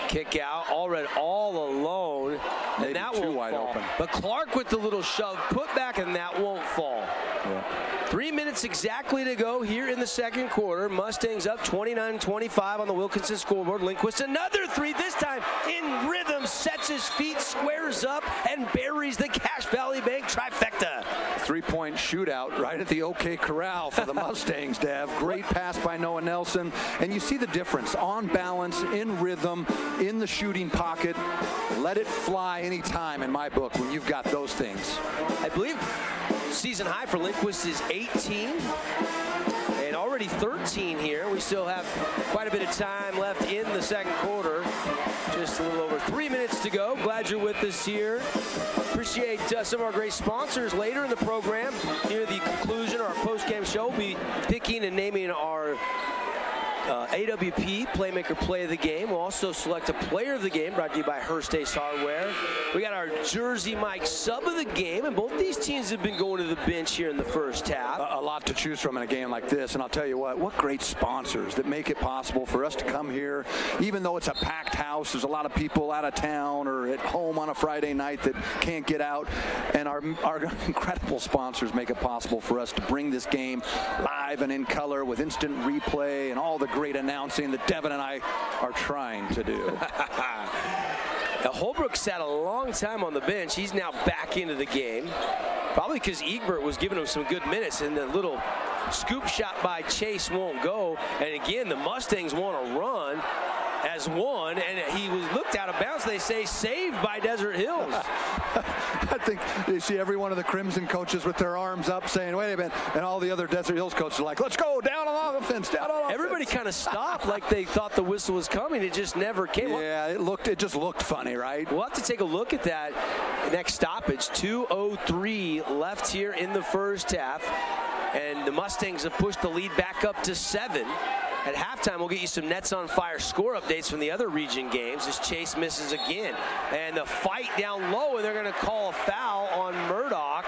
Kick out, Allred all alone, and Maybe that too won't wide fall. open. But Clark with the little shove, put back, and that won't fall. Yeah. 3 minutes exactly to go here in the second quarter. Mustangs up 29-25 on the Wilkinson scoreboard. Lindquist another 3, this time in rhythm, sets his feet, squares up, and buries the Cache Valley Bank trifecta. 3-point shootout right at the OK Corral for the Mustangs, Dev. Great pass by Noah Nelson. And you see the difference. On balance, in rhythm, in the shooting pocket. Let it fly anytime in my book when you've got those things. I believe season high for Lindquist is 18. And already 13 here. We still have quite a bit of time left in the second quarter. Just a little over 3 minutes to go. Glad you're with us here. Appreciate some of our great sponsors later in the program. Near the conclusion of our post-game show, we'll be picking and naming our AWP Playmaker Play of the Game. We'll also select a Player of the Game, brought to you by Hearst Ace Hardware. We got our Jersey Mike Sub of the Game, and both these teams have been going to the bench here in the first half. A lot to choose from in a game like this, and I'll tell you what great sponsors that make it possible for us to come here. Even though it's a packed house, there's a lot of people out of town or at home on a Friday night that can't get out, and our incredible sponsors make it possible for us to bring this game live and in color with instant replay and all the great announcing that Devin and I are trying to do. A Holbrook sat a long time on the bench. He's now back into the game. Probably because Egbert was giving him some good minutes, and the little scoop shot by Chase won't go. And again, the Mustangs want to run as one, and he was looked out of bounds. They say saved by Desert Hills. I think you see every one of the Crimson coaches with their arms up saying, wait a minute, and all the other Desert Hills coaches are like, let's go, down on offense, down on offense. Everybody kind of stopped like they thought the whistle was coming. It just never came. Yeah, it just looked funny, right? We'll have to take a look at that next stoppage. 2:03 left here in the first half, and the Mustangs have pushed the lead back up to 7. At halftime, we'll get you some Nets on Fire score updates from the other region games as Chase misses again. And the fight down low, and they're going to call a foul on Murdoch.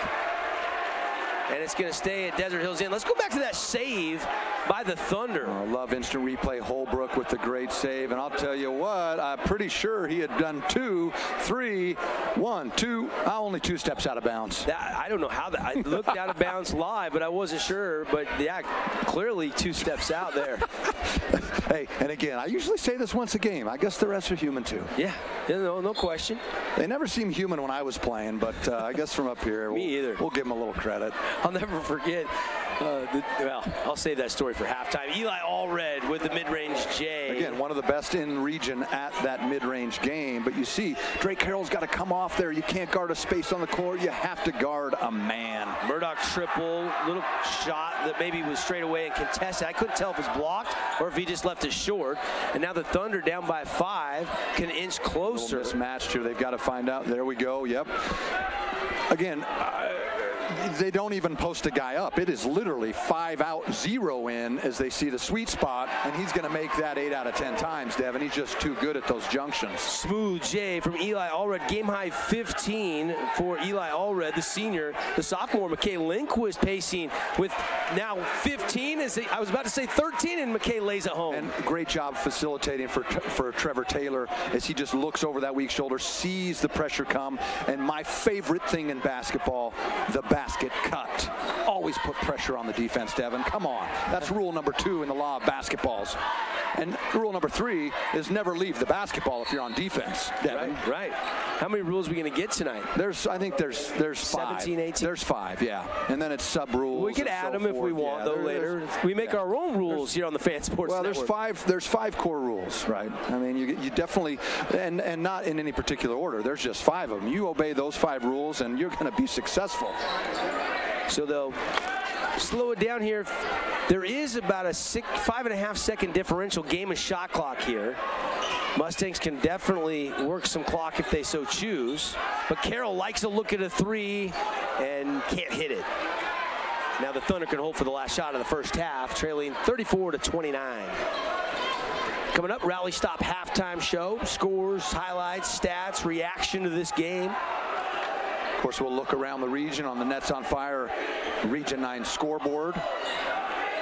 And it's going to stay at Desert Hills Inn. Let's go back to that save by the Thunder. I love instant replay. Holbrook with the great save. And I'll tell you what, I'm pretty sure he had done 2, 3, 1, 2, only 2 steps out of bounds. I don't know how that. I looked out of bounds live, but I wasn't sure. But yeah, clearly 2 steps out there. Hey, and again, I usually say this once a game. I guess the rest are human too. Yeah, no question. They never seemed human when I was playing, but I guess from up here, Me either. We'll give them a little credit. I'll never forget. Well, I'll save that story for halftime. Eli Allred with the mid-range J. Again, one of the best in region at that mid-range game. But you see, Drake Carroll's got to come off there. You can't guard a space on the court. You have to guard a man. Murdoch triple, little shot that maybe was straight away and contested. I couldn't tell if it was blocked or if he just left it short. And now the Thunder down by 5 can inch closer. Mismatched here. They've got to find out. There we go. Yep. Again, they don't even post a guy up. It is literally 5 out, 0 in as they see the sweet spot, and he's going to make that 8 out of 10 times, Devin. He's just too good at those junctions. Smooth J from Eli Allred. Game high 15 for Eli Allred, the senior. The sophomore, McKay Lindquist, pacing with now 15. I was about to say 13, and McKay lays it home. And great job facilitating for Trevor Taylor as he just looks over that weak shoulder, sees the pressure come, and my favorite thing in basketball, the basket cut. Always put pressure on the defense, Devin. Come on. That's rule number 2 in the law of basketballs. And rule number 3 is never leave the basketball if you're on defense, Devin. Right. How many rules are we going to get tonight? I think there's 5. 17, 18? There's 5, yeah. And then it's sub rules. We could add them if we want, though, later. We make our own rules here on the Fan Sports Network. There's 5 core rules, right? I mean, you definitely, and not in any particular order. There's just 5 of them. You obey those 5 rules, and you're going to be successful. So they'll slow it down here. There is about a 5.5 second differential game and shot clock here. Mustangs can definitely work some clock if they so choose. But Carroll likes to look at a 3 and can't hit it. Now the Thunder can hold for the last shot of the first half, trailing 34-29. Coming up, Rally Stop halftime show. Scores, highlights, stats, reaction to this game. Of course, we'll look around the region on the Nets on Fire Region 9 scoreboard.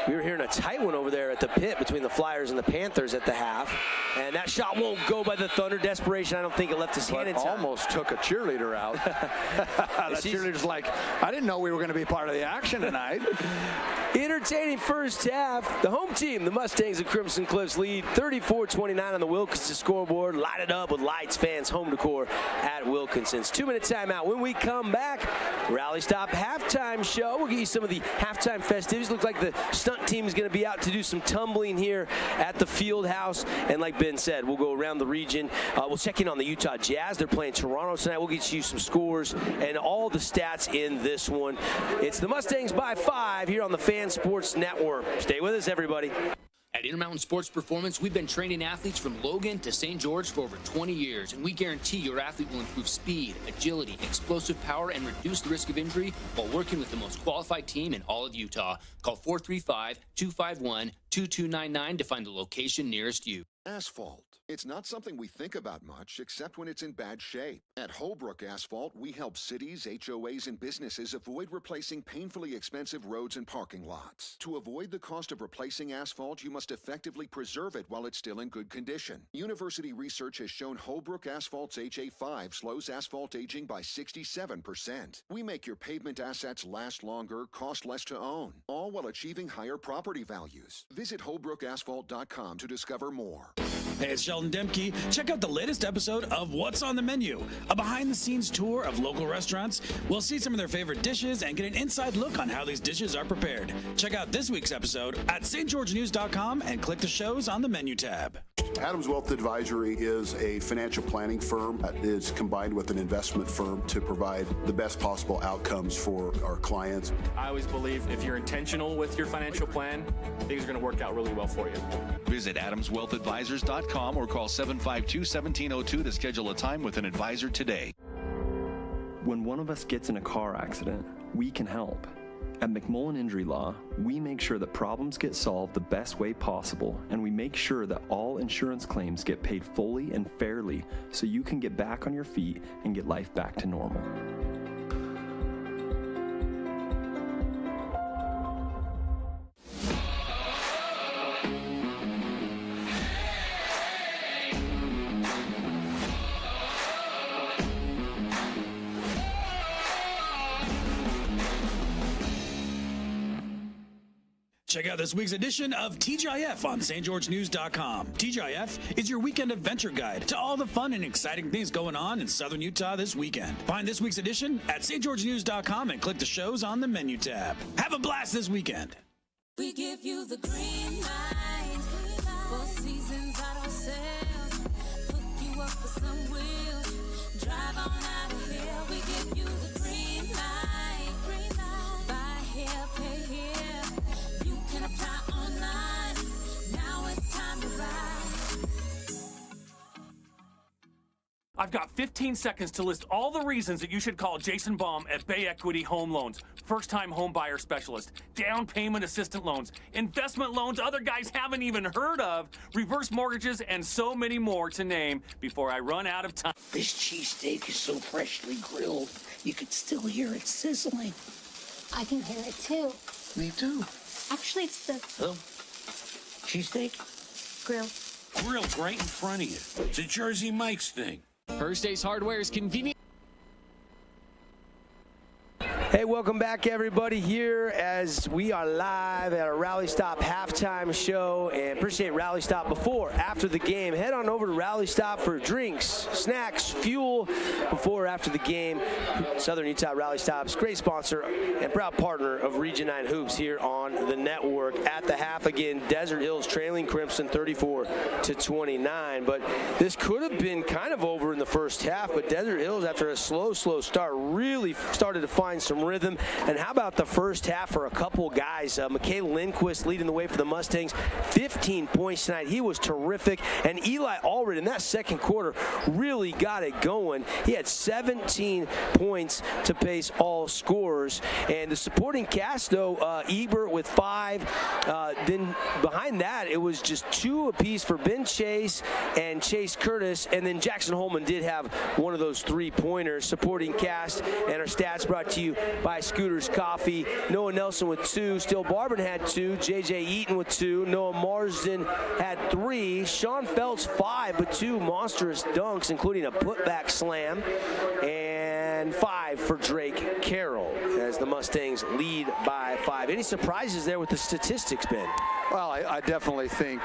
We were hearing a tight one over there at the pit between the Flyers and the Panthers at the half. And that shot won't go by the Thunder. Desperation, I don't think it left his hand in time. Almost took a cheerleader out. That cheerleader's like, I didn't know we were going to be part of the action tonight. Entertaining first half. The home team, the Mustangs of Crimson Cliffs, lead 34-29 on the Wilkinson scoreboard. Light it up with lights, fans, home decor at Wilkinson's. 2-minute timeout. When we come back, Rally Stop halftime show. We'll get you some of the halftime festivities. Looks like the stunt team is going to be out to do some tumbling here at the field house. And like Ben said, we'll go around the region. We'll check in on the Utah Jazz. They're playing Toronto tonight. We'll get you some scores and all the stats in this one. It's the Mustangs by 5 here on the Fan Sports Network. Stay with us, everybody. At Intermountain Sports Performance, we've been training athletes from Logan to St. George for over 20 years, and we guarantee your athlete will improve speed, agility, explosive power, and reduce the risk of injury while working with the most qualified team in all of Utah. Call 435-251-2299 to find the location nearest you. Asphalt. It's not something we think about much, except when it's in bad shape. At Holbrook Asphalt, we help cities, HOAs, and businesses avoid replacing painfully expensive roads and parking lots. To avoid the cost of replacing asphalt, you must effectively preserve it while it's still in good condition. University research has shown Holbrook Asphalt's HA5 slows asphalt aging by 67%. We make your pavement assets last longer, cost less to own, all while achieving higher property values. Visit HolbrookAsphalt.com to discover more. Hey, it's Sheldon Demke. Check out the latest episode of What's on the Menu, a behind-the-scenes tour of local restaurants. We'll see some of their favorite dishes and get an inside look on how these dishes are prepared. Check out this week's episode at stgeorgenews.com and click the shows on the menu tab. Adams Wealth Advisory is a financial planning firm that is combined with an investment firm to provide the best possible outcomes for our clients. I always believe if you're intentional with your financial plan, things are going to work out really well for you. Visit adamswealthadvisors.com or call 752-1702 to schedule a time with an advisor today. When one of us gets in a car accident, we can help. At McMullen Injury Law, we make sure that problems get solved the best way possible, and we make sure that all insurance claims get paid fully and fairly so you can get back on your feet and get life back to normal. Check out this week's edition of TGIF on stgeorgenews.com. TGIF is your weekend adventure guide to all the fun and exciting things going on in southern Utah this weekend. Find this week's edition at stgeorgenews.com and click the shows on the menu tab. Have a blast this weekend. We give you the green light. 4 Seasons Auto Sales. Hook you up with some wheels. Drive on out of here. We give you the green light. Buy here, pay here. Can apply online. Now it's time to ride. I've got 15 seconds to list all the reasons that you should call Jason Baum at Bay Equity Home Loans. First-time home buyer specialist, down payment assistant loans, investment loans other guys haven't even heard of, reverse mortgages, and so many more to name before I run out of time. This cheesesteak is so freshly grilled, you could still hear it sizzling. I can hear it too. Me too. Actually, it's the Cheesesteak? grill. Grilled right in front of you. It's a Jersey Mike's thing. First Ace Hardware is convenient. Hey, welcome back, everybody, here as we are live at a Rally Stop halftime show, and appreciate Rally Stop before, after the game. Head on over to Rally Stop for drinks, snacks, fuel before or after the game. Southern Utah Rally Stop's great sponsor and proud partner of Region 9 Hoops here on the network. At the half, again, Desert Hills trailing Crimson 34-29, but this could have been kind of over in the first half, but Desert Hills, after a slow start, really started to find some rhythm. And how about the first half for a couple guys? Mikhail Lindquist leading the way for the Mustangs, 15 points tonight. He was terrific. And Eli Allred in that second quarter really got it going. He had 17 points to pace all scorers. And the supporting cast, though, Ebert with 5. Then behind that, it was just 2 apiece for Ben Chase and Chase Curtis. And then Jackson Holman did have one of those 3-pointers. Supporting cast and our stats brought to you by Scooters Coffee. Noah Nelson with 2. Still Barban had 2. J.J. Eaton with 2. Noah Marsden had 3. Sean Phelps 5, but 2 monstrous dunks, including a putback slam. And 5 for Drake Carroll as the Mustangs lead by 5. Any surprises there with the statistics, Ben? Well, I definitely think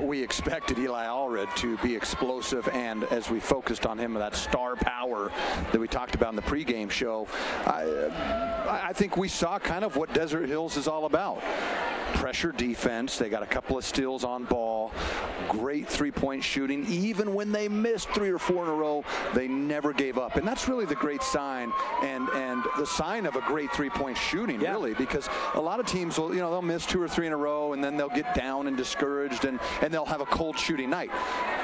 we expected Eli Allred to be explosive, and as we focused on him, that star power that we talked about in the pregame show, I think we saw kind of what Desert Hills is all about. Pressure defense. They got a couple of steals on ball. Great 3-point shooting. Even when they missed 3 or 4 in a row, they never gave up. And that's really the great sign and the sign of a great 3-point shooting, really, because a lot of teams will, they'll miss 2 or 3 in a row and then they'll get down and discouraged and they'll have a cold shooting night.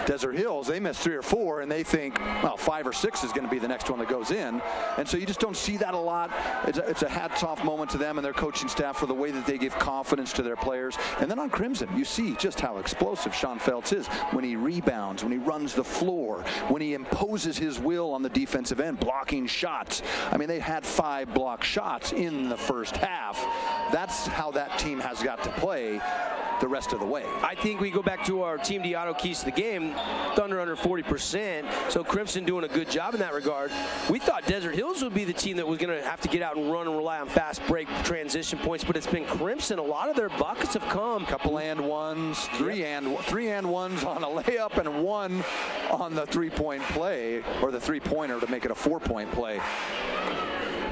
Desert Hills, they miss 3 or 4 and they think, well, 5 or 6 is going to be the next one that goes in. And so you just don't see that a lot. It's a hats off moment to them and their coaching staff for the way that they give confidence to their players. And then on Crimson, you see just how explosive Sean Phelps is when he rebounds, when he runs the floor, when he imposes his will on the defensive end, blocking shots. I mean, they had 5 block shots in the first half. That's how that team has got to play. the rest of the way. I think we go back to our Team D auto keys to the game. Thunder under 40%, so Crimson doing a good job in that regard. We thought Desert Hills would be the team that was going to have to get out and run and rely on fast break transition points, but it's been Crimson. A lot of their buckets have come. Couple and ones, three and ones on a layup, and one on the three-point play, or the three-pointer to make it a 4-point play.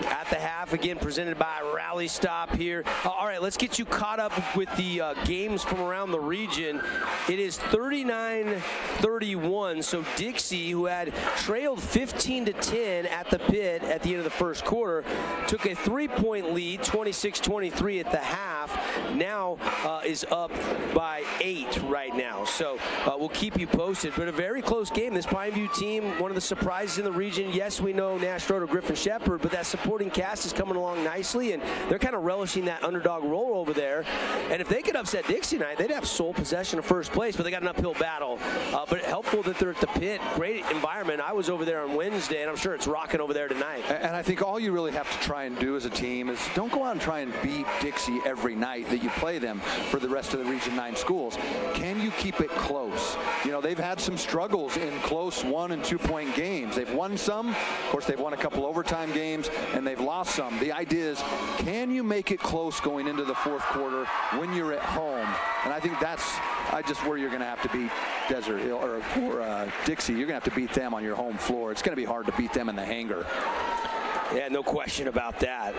At the half, again, presented by Rally Stop here. All right, let's get you caught up with the games from around the region. It is 39-31, so Dixie, who had trailed 15-10 at the pit at the end of the first quarter, took a 3-point lead, 26-23 at the half. Now is up by 8 right now. So we'll keep you posted, but a very close game. This Pineview team, one of the surprises in the region. Yes, we know Nash Road or Griffin Shepherd, but that supporting cast is coming along nicely, and they're kind of relishing that underdog role over there. And if they could upset Dixie tonight, they'd have sole possession of first place, but they got an uphill battle. But helpful that they're at the pit. Great environment. I was over there on Wednesday, and I'm sure it's rocking over there tonight. And I think all you really have to try and do as a team is don't go out and try and beat Dixie every night that you play them for the rest of the Region 9 schools. Can you keep it close? You know, they've had some struggles in close 1- and 2-point games. They've won some. Of course, they've won a couple overtime games, and they've lost some. The idea is, can you make it close going into the fourth quarter when you're at home? And I think that's just where you're going to have to beat Desert Hill or Dixie. You're going to have to beat them on your home floor. It's going to be hard to beat them in the hangar. Yeah, no question about that.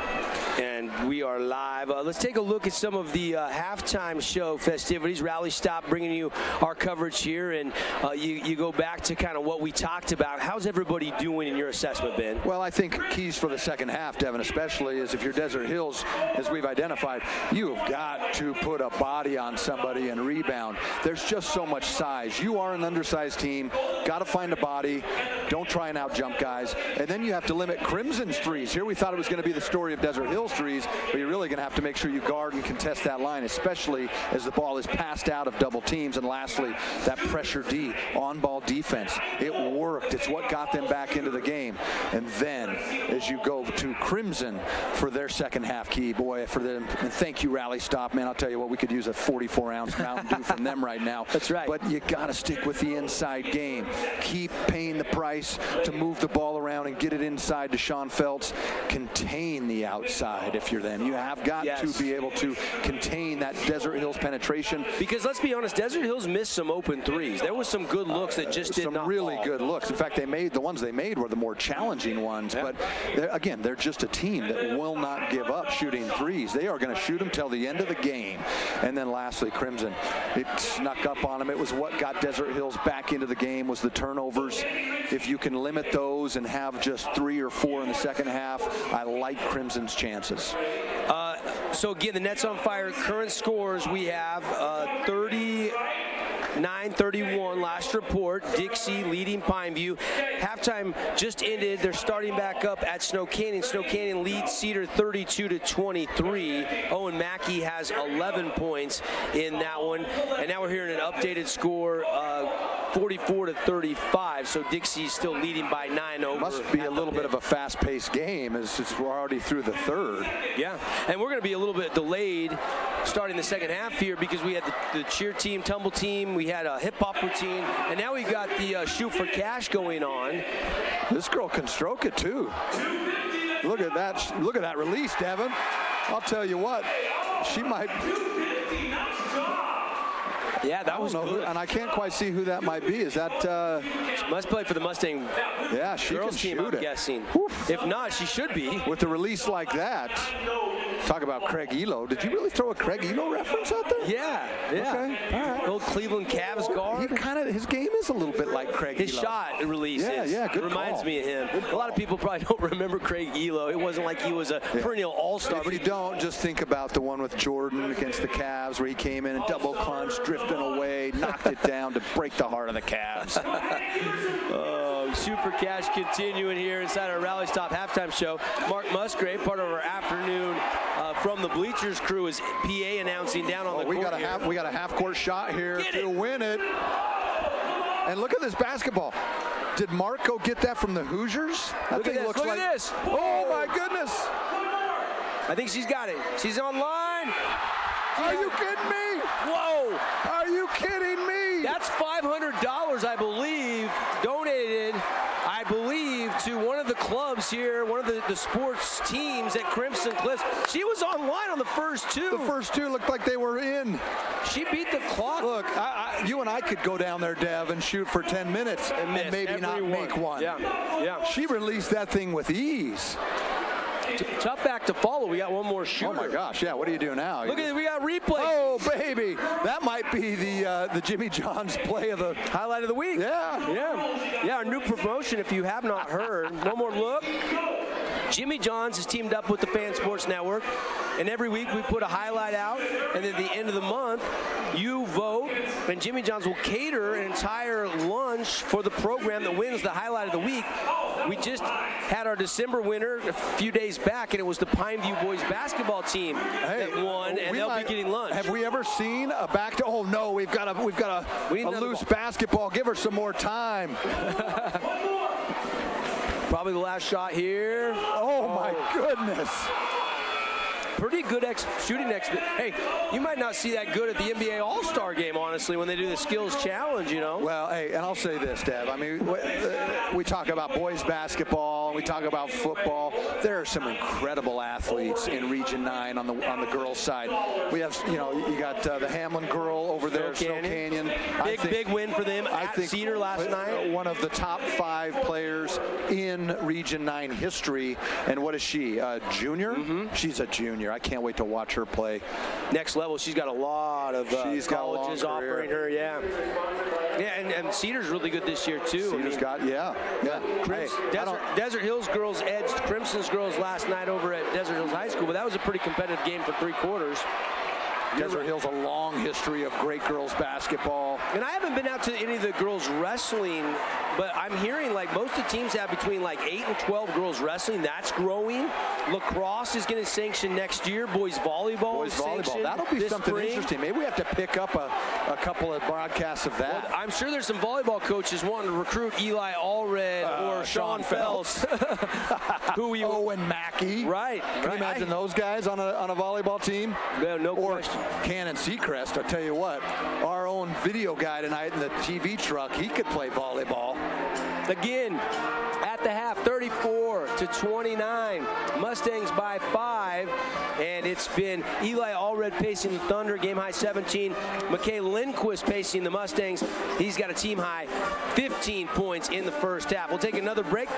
And we are live. Let's take a look at some of the halftime show festivities. Rally Stop bringing you our coverage here, and you go back to kind of what we talked about. How's everybody doing in your assessment, Ben? Well, I think keys for the second half, Devin, especially, is if you're Desert Hills, as we've identified, you have got to put a body on somebody and rebound. There's just so much size. You are an undersized team. Got to find a body. Don't try and out-jump guys. And then you have to limit Crimson's threes. Here we thought it was going to be the story of Desert Hills threes, but you're really going to have to make sure you guard and contest that line, especially as the ball is passed out of double teams. And lastly, that pressure D, on-ball defense. It worked. It's what got them back into the game. And then as you go to Crimson for their second half key, boy, for them, and thank you, Rally Stop, man. I'll tell you what, we could use a 44-ounce Mountain Dew from them right now. That's right. But you got to stick with the inside game. Keep paying the price to move the ball around and get it inside to Sean Feltz. Contain the outside if you're them. You have got to be able to contain that Desert Hills penetration. Because let's be honest, Desert Hills missed some open threes. There was some good looks that just did not Some really fall. good looks. In fact, the ones they made were the more challenging ones. Yeah. But again, they're just a team that will not give up shooting threes. They are going to shoot them till the end of the game. And then lastly, Crimson, it snuck up on them. It was what got Desert Hills back into the game, was the turnovers. If you can limit those and have just 3 or 4 in the second half, I like Crimson's chances. So again, the Nets on fire. Current scores, we have 39-31 last report. Dixie leading Pineview. Halftime just ended. They're starting back up at Snow Canyon. Snow Canyon leads Cedar 32-23. Owen Mackey has 11 points in that one. And now we're hearing an updated score, 44-35. So Dixie's still leading by 9 over. Must be a little bit of a fast-paced game as we're already through the third. Yeah, and we're going to be a little bit delayed starting the second half here because we had the cheer team, tumble team, we had a hip-hop routine, and now we've got the shoot for cash going on. This girl can stroke it too. Look at that release, Devin. I'll tell you what, she might. Yeah, that was good. And I can't quite see who that might be. Is that? She must play for the Mustang. Yeah, she girls can team, shoot I'm guessing. If not, she should be. With a release like that. Talk about Craig Elo. Did you really throw a Craig Elo reference out there? Yeah. Okay. All right. Old Cleveland Cavs guard. His game is a little bit like Craig His Elo. shot release good reminds call. me of him. A lot of people probably don't remember Craig Elo. It wasn't like he was a perennial all-star. If you don't, just think about the one with Jordan against the Cavs where he came in and double clutch, drifting away, knocked it down to break the heart of the Cavs. Super Cash continuing here inside our Rally Stop halftime show. Mark Musgrave, part of our afternoon from the bleachers crew, is PA announcing down on the court. We got a half-court shot here to win it. And look at this basketball. Did Marco get that from the Hoosiers? Look at this. Oh my goodness. I think she's got it. She's online. Are you kidding me? Whoa! Are you kidding me? That's $500, I believe, donated, I believe, to one of the clubs here, one of the sports teams at Crimson Cliffs. She was online on the first two. The first two looked like they were in. She beat the clock. Look, you and I could go down there, Dev, and shoot for 10 minutes and maybe not make one. Yeah. She released that thing with ease. Tough act to follow. We got one more shooter. Oh my gosh, yeah. What do you do now? Look at it. We got replay. Oh baby, that might be the Jimmy John's play of the highlight of the week. Yeah. Our new promotion. If you have not heard, one more look. Jimmy John's has teamed up with the Fan Sports Network, and every week we put a highlight out, and at the end of the month, you vote, and Jimmy John's will cater an entire lunch for the program that wins the highlight of the week. We just had our December winner a few days back, and it was the Pineview boys basketball team that won, and they'll be getting lunch. Have we ever seen a back to? Oh no, we've got a loose basketball. Give her some more time. Probably the last shot here. Oh my goodness. Pretty good shooting expert. Hey, you might not see that good at the NBA All-Star game, honestly, when they do the skills challenge, you know. Well, hey, and I'll say this, Dev. I mean, we talk about boys basketball, we talk about football. There are some incredible athletes in Region 9 on the girls' side. We have, you got the Hamlin girl over there, Snow Canyon. Big win for them at Cedar last night. One of the top 5 players in Region 9 history. And what is she? A junior? Mm-hmm. She's a junior. I can't wait to watch her play. Next level. She's got a lot of colleges offering her. Yeah, and Cedar's really good this year too. Cedar's Desert Hills girls edged Crimson's girls last night over at Desert Hills High School, but that was a pretty competitive game for 3 quarters. Desert Hills a long history of great girls basketball. And I haven't been out to any of the girls wrestling, but I'm hearing like most of the teams have between like 8 and 12 girls wrestling. That's growing. Lacrosse is going to sanction next year. Boys volleyball. That'll be something spring. Interesting. Maybe we have to pick up a couple of broadcasts of that. Well, I'm sure there's some volleyball coaches wanting to recruit Eli Allred or Sean Phelps. Owen Mackey. Right. Can you imagine those guys on a volleyball team? No question. Cannon Seacrest, I'll tell you what, our own video guy tonight in the TV truck, he could play volleyball. Again, at the half, 34-29. Mustangs by 5, and it's been Eli Allred pacing the Thunder, game high 17. McKay Lindquist pacing the Mustangs. He's got a team high 15 points in the first half. We'll take another break.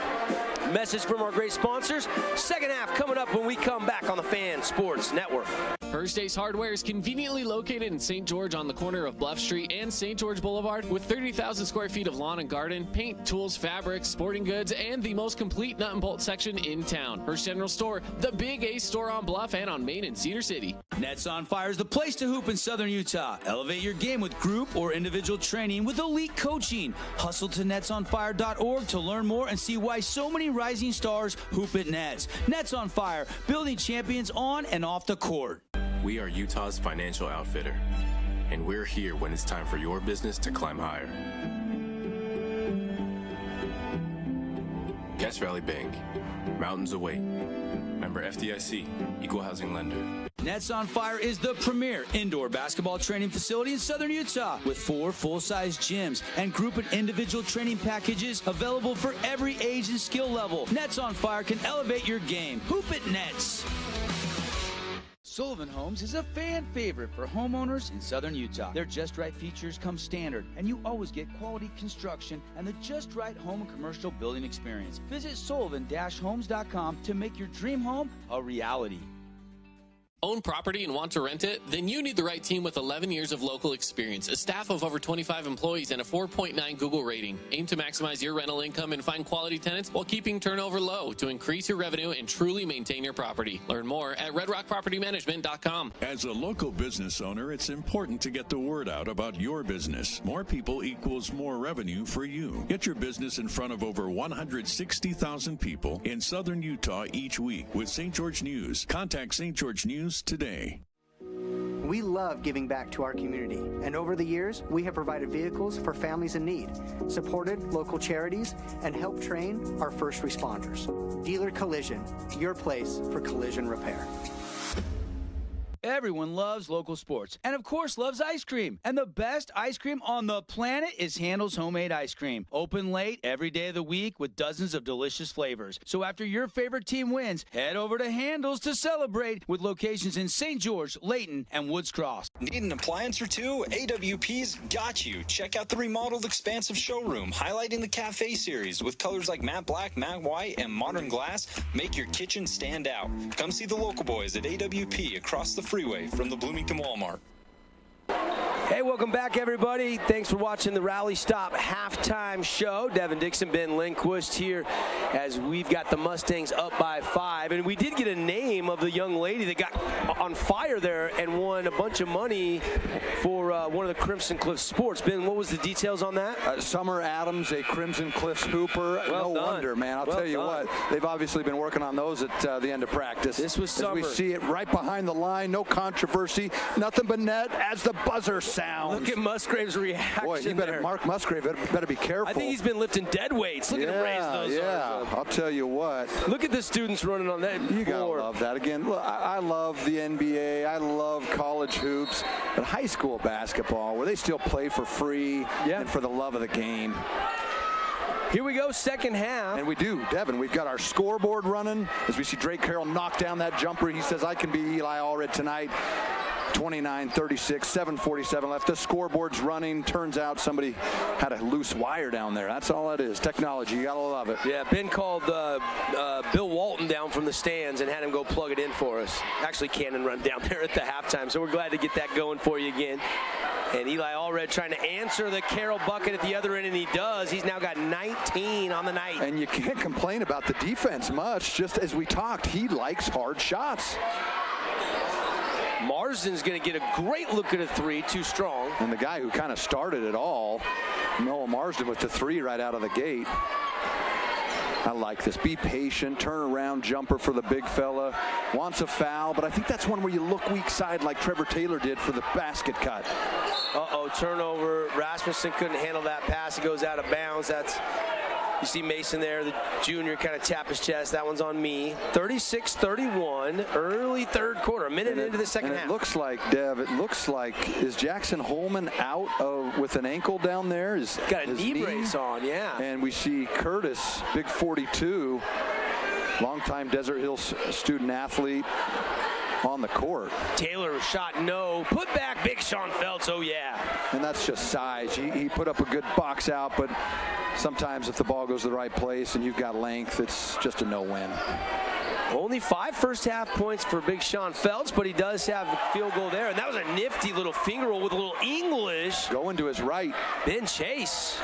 Message from our great sponsors. Second half coming up when we come back on the Fan Sports Network. First Ace Hardware is conveniently located in St. George on the corner of Bluff Street and St. George Boulevard with 30,000 square feet of lawn and garden, paint, tools, fabrics, sporting goods, and the most complete nut and bolt section in town. First General Store, the Big Ace store on Bluff and on Main in Cedar City. Nets on Fire is the place to hoop in Southern Utah. Elevate your game with group or individual training with elite coaching. Hustle to netsonfire.org to learn more and see why so many rising stars hoop at Nets. Nets on Fire, building champions on and off the court. We are Utah's financial outfitter, and we're here when it's time for your business to climb higher. Cache Valley Bank, mountains await. Member FDIC, equal housing lender. Nets on Fire is the premier indoor basketball training facility in Southern Utah with 4 full-size gyms and group and individual training packages available for every age and skill level. Nets on Fire can elevate your game. Hoop it, Nets. Sullivan Homes is a fan favorite for homeowners in Southern Utah. Their Just Right features come standard, and you always get quality construction and the Just Right home and commercial building experience. Visit sullivan-homes.com to make your dream home a reality. Own property and want to rent it? Then you need the right team with 11 years of local experience, a staff of over 25 employees, and a 4.9 Google rating. Aim to maximize your rental income and find quality tenants while keeping turnover low to increase your revenue and truly maintain your property. Learn more at redrockpropertymanagement.com. As a local business owner, it's important to get the word out about your business. More people equals more revenue for you. Get your business in front of over 160,000 people in Southern Utah each week with St. George News. Contact St. George News today. We love giving back to our community, and over the years, we have provided vehicles for families in need, supported local charities, and helped train our first responders. Dealer Collision, your place for collision repair. Everyone loves local sports and, of course, loves ice cream. And the best ice cream on the planet is Handel's Homemade Ice Cream. Open late every day of the week with dozens of delicious flavors. So after your favorite team wins, head over to Handel's to celebrate with locations in St. George, Layton, and Woods Cross. Need an appliance or two? AWP's got you. Check out the remodeled expansive showroom highlighting the Cafe series with colors like matte black, matte white, and modern glass. Make your kitchen stand out. Come see the local boys at AWP across the freeway from the Bloomington Walmart. Hey, welcome back, everybody. Thanks for watching the Rally Stop halftime show. Devin Dixon, Ben Lindquist here as we've got the Mustangs up by 5. And we did get a name of the young lady that got on fire there and won a bunch of money for one of the Crimson Cliffs sports. Ben, what was the details on that? Summer Adams, a Crimson Cliffs hooper. Well no done. wonder, man. I'll Well tell you done. what. They've obviously been working on those at the end of practice. This was As we summer. see it right behind the line, no controversy, nothing but net as the buzzer sounds. Look at Musgrave's reaction. Boy, he better, there. Mark Musgrave better be careful. I think he's been lifting dead weights. Look at him raise those arms up. I'll tell you what. Look at the students running on that You gotta floor. love that. Again, look, I love the NBA. I love college hoops. But high school basketball, where they still play for free and for the love of the game. Here we go, second half. And we do, Devin. We've got our scoreboard running as we see Drake Carroll knock down that jumper. He says, I can be Eli Allred tonight. 29-36, 7:47 left. The scoreboard's running. Turns out somebody had a loose wire down there. That's all it is. Technology. You gotta love it. Yeah, Ben called Bill Walton down from the stands and had him go plug it in for us. Actually, Cannon run down there at the halftime, so we're glad to get that going for you again. And Eli Allred trying to answer the Carroll bucket at the other end, and he does. He's now got 19 on the night. And you can't complain about the defense much. Just as we talked, he likes hard shots. Marsden's going to get a great look at a three, too strong. And the guy who kind of started it all, Noah Marsden with the three right out of the gate. I like this. Be patient, turn around jumper for the big fella. Wants a foul, but I think that's one where you look weak side like Trevor Taylor did for the basket cut. Uh-oh, turnover. Rasmussen couldn't handle that pass. It goes out of bounds. You see Mason there, the junior, kind of tap his chest. That one's on me. 36-31, early third quarter, a minute into the second half. It looks like, Dev, is Jackson Holman out with an ankle down there? Got a knee brace on, yeah. And we see Curtis, big 42, longtime Desert Hills student athlete, on the court. Taylor shot no. Put back Big Sean Feltz, oh yeah. And that's just size. He put up a good box out, but sometimes if the ball goes to the right place and you've got length, it's just a no-win. Only 5 first half points for Big Sean Feltz, but he does have a field goal there. And that was a nifty little finger roll with a little English. Going to his right. Ben Chase.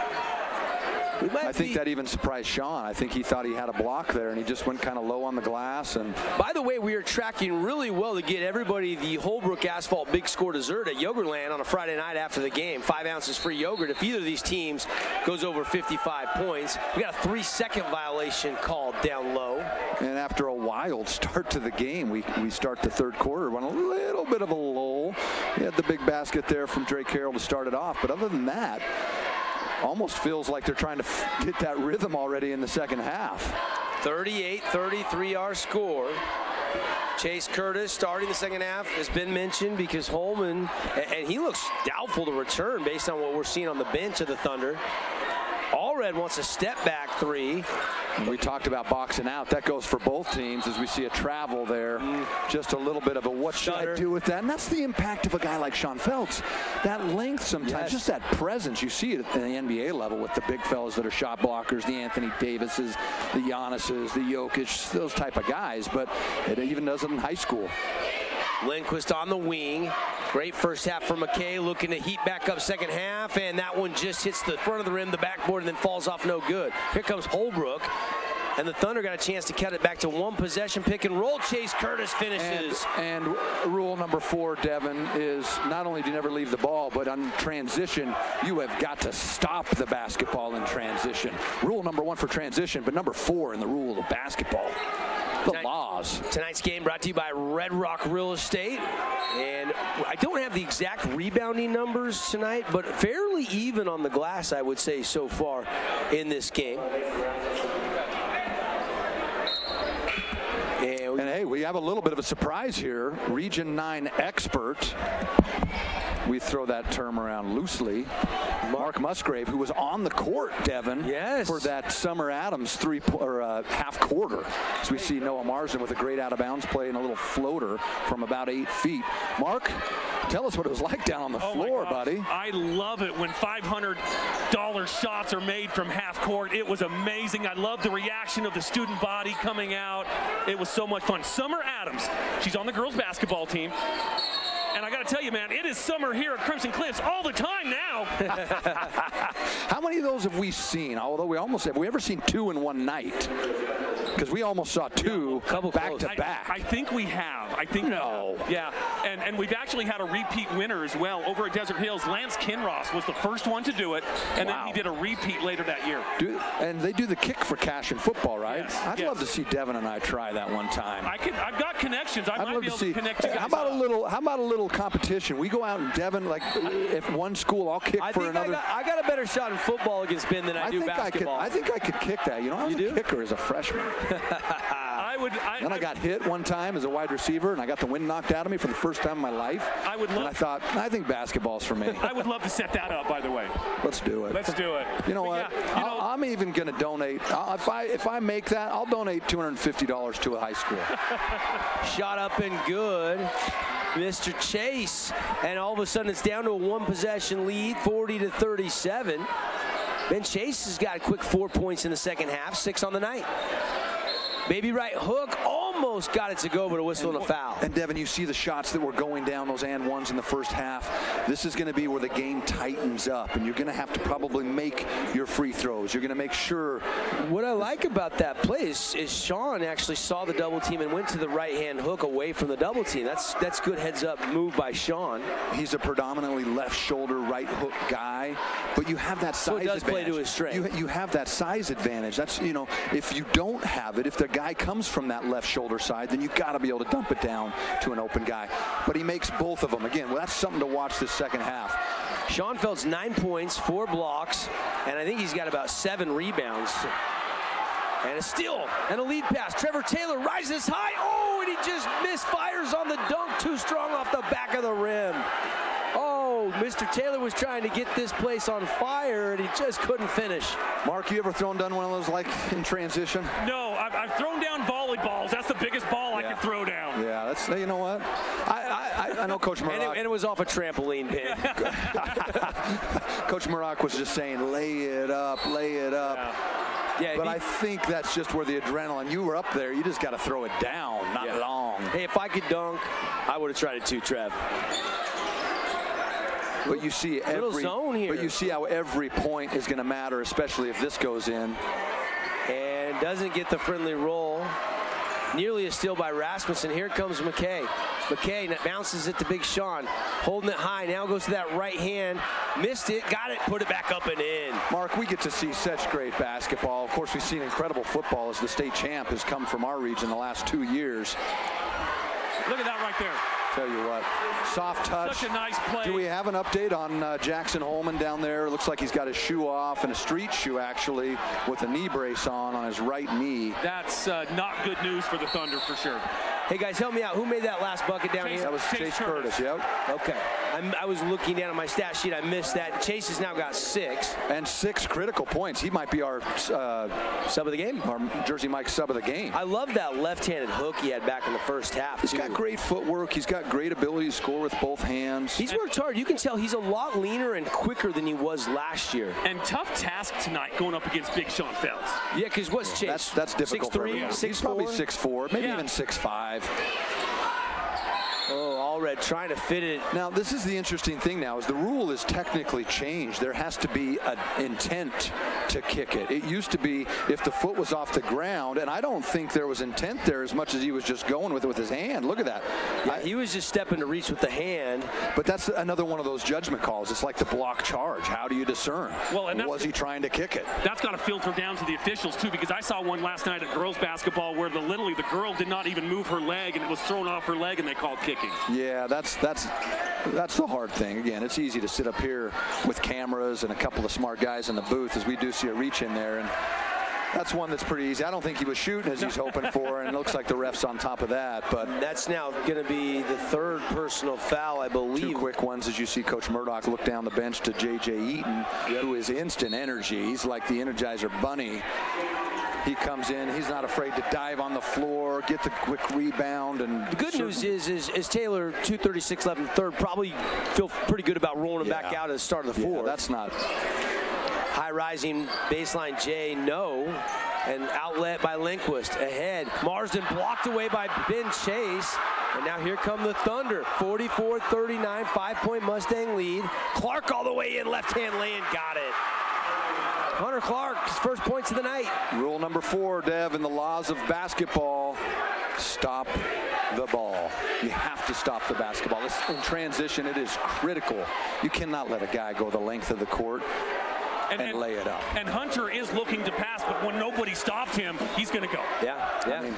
I think that even surprised Sean. I think he thought he had a block there, and he just went kind of low on the glass. And by the way, we are tracking really well to get everybody the Holbrook Asphalt Big Score dessert at Yogurtland on a Friday night after the game. 5 ounces free yogurt if either of these teams goes over 55 points. We got a 3-second violation called down low. And after a wild start to the game, we start the third quarter on a little bit of a lull. We had the big basket there from Drake Carroll to start it off, but other than that, almost feels like they're trying to get that rhythm already in the second half. 38-33 our score. Chase Curtis starting the second half has been mentioned because Holman, and he looks doubtful to return based on what we're seeing on the bench of the Thunder. Allred wants a step back three. We talked about boxing out. That goes for both teams as we see a travel there. Just a little bit of a what should I do with that? And that's the impact of a guy like Sean Feltz. That length sometimes, just that presence. You see it at the NBA level with the big fellas that are shot blockers, the Anthony Davises, the Giannis's, the Jokic, those type of guys. But it even does it in high school. Lindquist on the wing. Great first half for McKay, looking to heat back up second half, and that one just hits the front of the rim, the backboard, and then falls off no good. Here comes Holbrook, and the Thunder got a chance to cut it back to one possession, pick and roll. Chase Curtis finishes. And rule number 4, Devin, is not only do you never leave the ball, but on transition, you have got to stop the basketball in transition. Rule number 1 for transition, but number 4 in the rule of basketball. The laws. Tonight's game brought to you by Red Rock Real Estate. And I don't have the exact rebounding numbers tonight, but fairly even on the glass, I would say, so far in this game. And hey, we have a little bit of a surprise here. Region 9 expert, we throw that term around loosely, Mark Musgrave, who was on the court, Devin, for that Summer Adams half quarter. So we see Noah Marsden with a great out-of-bounds play and a little floater from about 8 feet. Mark, tell us what it was like down on the floor, buddy. I love it when $500 shots are made from half court. It was amazing. I love the reaction of the student body coming out. It was so much fun. Summer Adams, she's on the girls basketball team. And I got to tell you, man, it is summer here at Crimson Cliffs all the time now. How many of those have we seen? Although have we ever seen 2 in one night? Because we almost saw 2 back to back. I think we have. Yeah, and we've actually had a repeat winner as well over at Desert Hills. Lance Kinross was the first one to do it, and then he did a repeat later that year. And they do the kick for cash in football, right? Yes, I'd love to see Devin and I try that one time. I've got connections. I might be able to connect you guys. How about a little competition? We go out and Devin, like if one school, I'll kick for another. I got a better shot in football against Ben than I do basketball. I think I could kick that. You know, I was a kicker as a freshman. Then I got hit one time as a wide receiver, and I got the wind knocked out of me for the first time in my life. And I thought, I think basketball's for me. I would love to set that up, by the way. Let's do it. Let's do it. You know what? I'm even going to donate. If I make that, I'll donate $250 to a high school. Shot up and good. Mr. Chase, and all of a sudden it's down to a 1-possession lead, 40-37. Ben Chase has got a quick 4 points in the second half, 6 on the night. Baby right hook almost got it to go, but a whistle and a foul. And Devin, you see the shots that were going down, those and ones in the first half. This is going to be where the game tightens up, and you're going to have to probably make your free throws. You're going to make sure. What I like about that play is Sean actually saw the double team and went to the right-hand hook away from the double team. That's good heads-up move by Sean. He's a predominantly left shoulder, right hook guy, but you have that size advantage. So it does play to his strength. You have that size advantage. That's, if you don't have it, if the guy comes from that left shoulder side, then you got to be able to dump it down to an open guy. But he makes both of them. Again, well, that's something to watch this second half. Sean Feltz, 9 points, 4 blocks, and I think he's got about 7 rebounds. And a steal and a lead pass. Trevor Taylor rises high. Oh, and he just misfires on the dunk. Too strong off the back of the rim. Oh, Mr. Taylor was trying to get this place on fire, and he just couldn't finish. Mark, you ever done one of those like in transition? No, I've thrown down volleyballs. That's the biggest ball I can throw down. Yeah, that's, you know what? I know Coach Murdoch. And it was off a trampoline pin. Coach Murdoch was just saying, lay it up, lay it up. Yeah, but I think that's just where the adrenaline, you were up there, you just got to throw it down, not long. Hey, if I could dunk, I would have tried it too, Trev. But you see zone here. But you see how every point is going to matter, especially if this goes in. And doesn't get the friendly roll. Nearly a steal by Rasmussen. Here comes McKay. McKay bounces it to Big Sean. Holding it high. Now goes to that right hand. Missed it. Got it. Put it back up and in. Mark, we get to see such great basketball. Of course, we've seen incredible football as the state champ has come from our region the last 2 years. Look at that right there. Tell you what, soft touch. Such a nice play. Do we have an update on Jackson Holman down there? It looks like he's got his shoe off, and a street shoe actually, with a knee brace on his right knee. That's not good news for the Thunder for sure. Hey guys, help me out. Who made that last bucket down here? That was Chase Curtis, yep. Okay. I was looking down at my stat sheet. I missed that. Chase has now got 6. And 6 critical points. He might be our sub of the game. Our Jersey Mike sub of the game. I love that left-handed hook he had back in the first half. He's got great footwork. He's got great ability to score with both hands. He's worked hard. You can tell he's a lot leaner and quicker than he was last year. And tough task tonight going up against Big Sean Feltz. Yeah, because what's Chase? That's difficult 6'3", for everyone. 6'4"? He's probably 6'4", maybe even 6'5". Oh, Allred trying to fit it. Now, this is the interesting thing now, is the rule is technically changed. There has to be an intent to kick it. It used to be if the foot was off the ground, and I don't think there was intent there as much as he was just going with it with his hand. Look at that. Yeah, he was just stepping to reach with the hand. But that's another one of those judgment calls. It's like the block charge. How do you discern? Well, and was he trying to kick it? That's got to filter down to the officials, too, because I saw one last night at girls basketball where literally the girl did not even move her leg, and it was thrown off her leg, and they called kicking. Yeah, that's the hard thing. Again, it's easy to sit up here with cameras and a couple of smart guys in the booth, as we do see a reach in there. And That's one that's pretty easy. I don't think he was shooting as he's hoping for, and it looks like the ref's on top of that. But that's now going to be the third personal foul, I believe. Two quick ones as you see Coach Murdoch look down the bench to J.J. Eaton, who is instant energy. He's like the Energizer Bunny. He comes in. He's not afraid to dive on the floor, get the quick rebound. And the good news is Taylor, 2:36 left in the third, probably feel pretty good about rolling him back out at the start of the fourth. That's not... High rising baseline J, no. And outlet by Lindquist. Ahead. Marsden blocked away by Ben Chase. And now here come the Thunder. 44-39, 5-point Mustang lead. Clark all the way in, left-hand lane, got it. Hunter Clark, his first points of the night. Rule number 4, Dev, in the laws of basketball, stop the ball. You have to stop the basketball. In transition, it is critical. You cannot let a guy go the length of the court and lay it up. And Hunter is looking to pass, but when nobody stopped him, he's going to go. Yeah. I mean,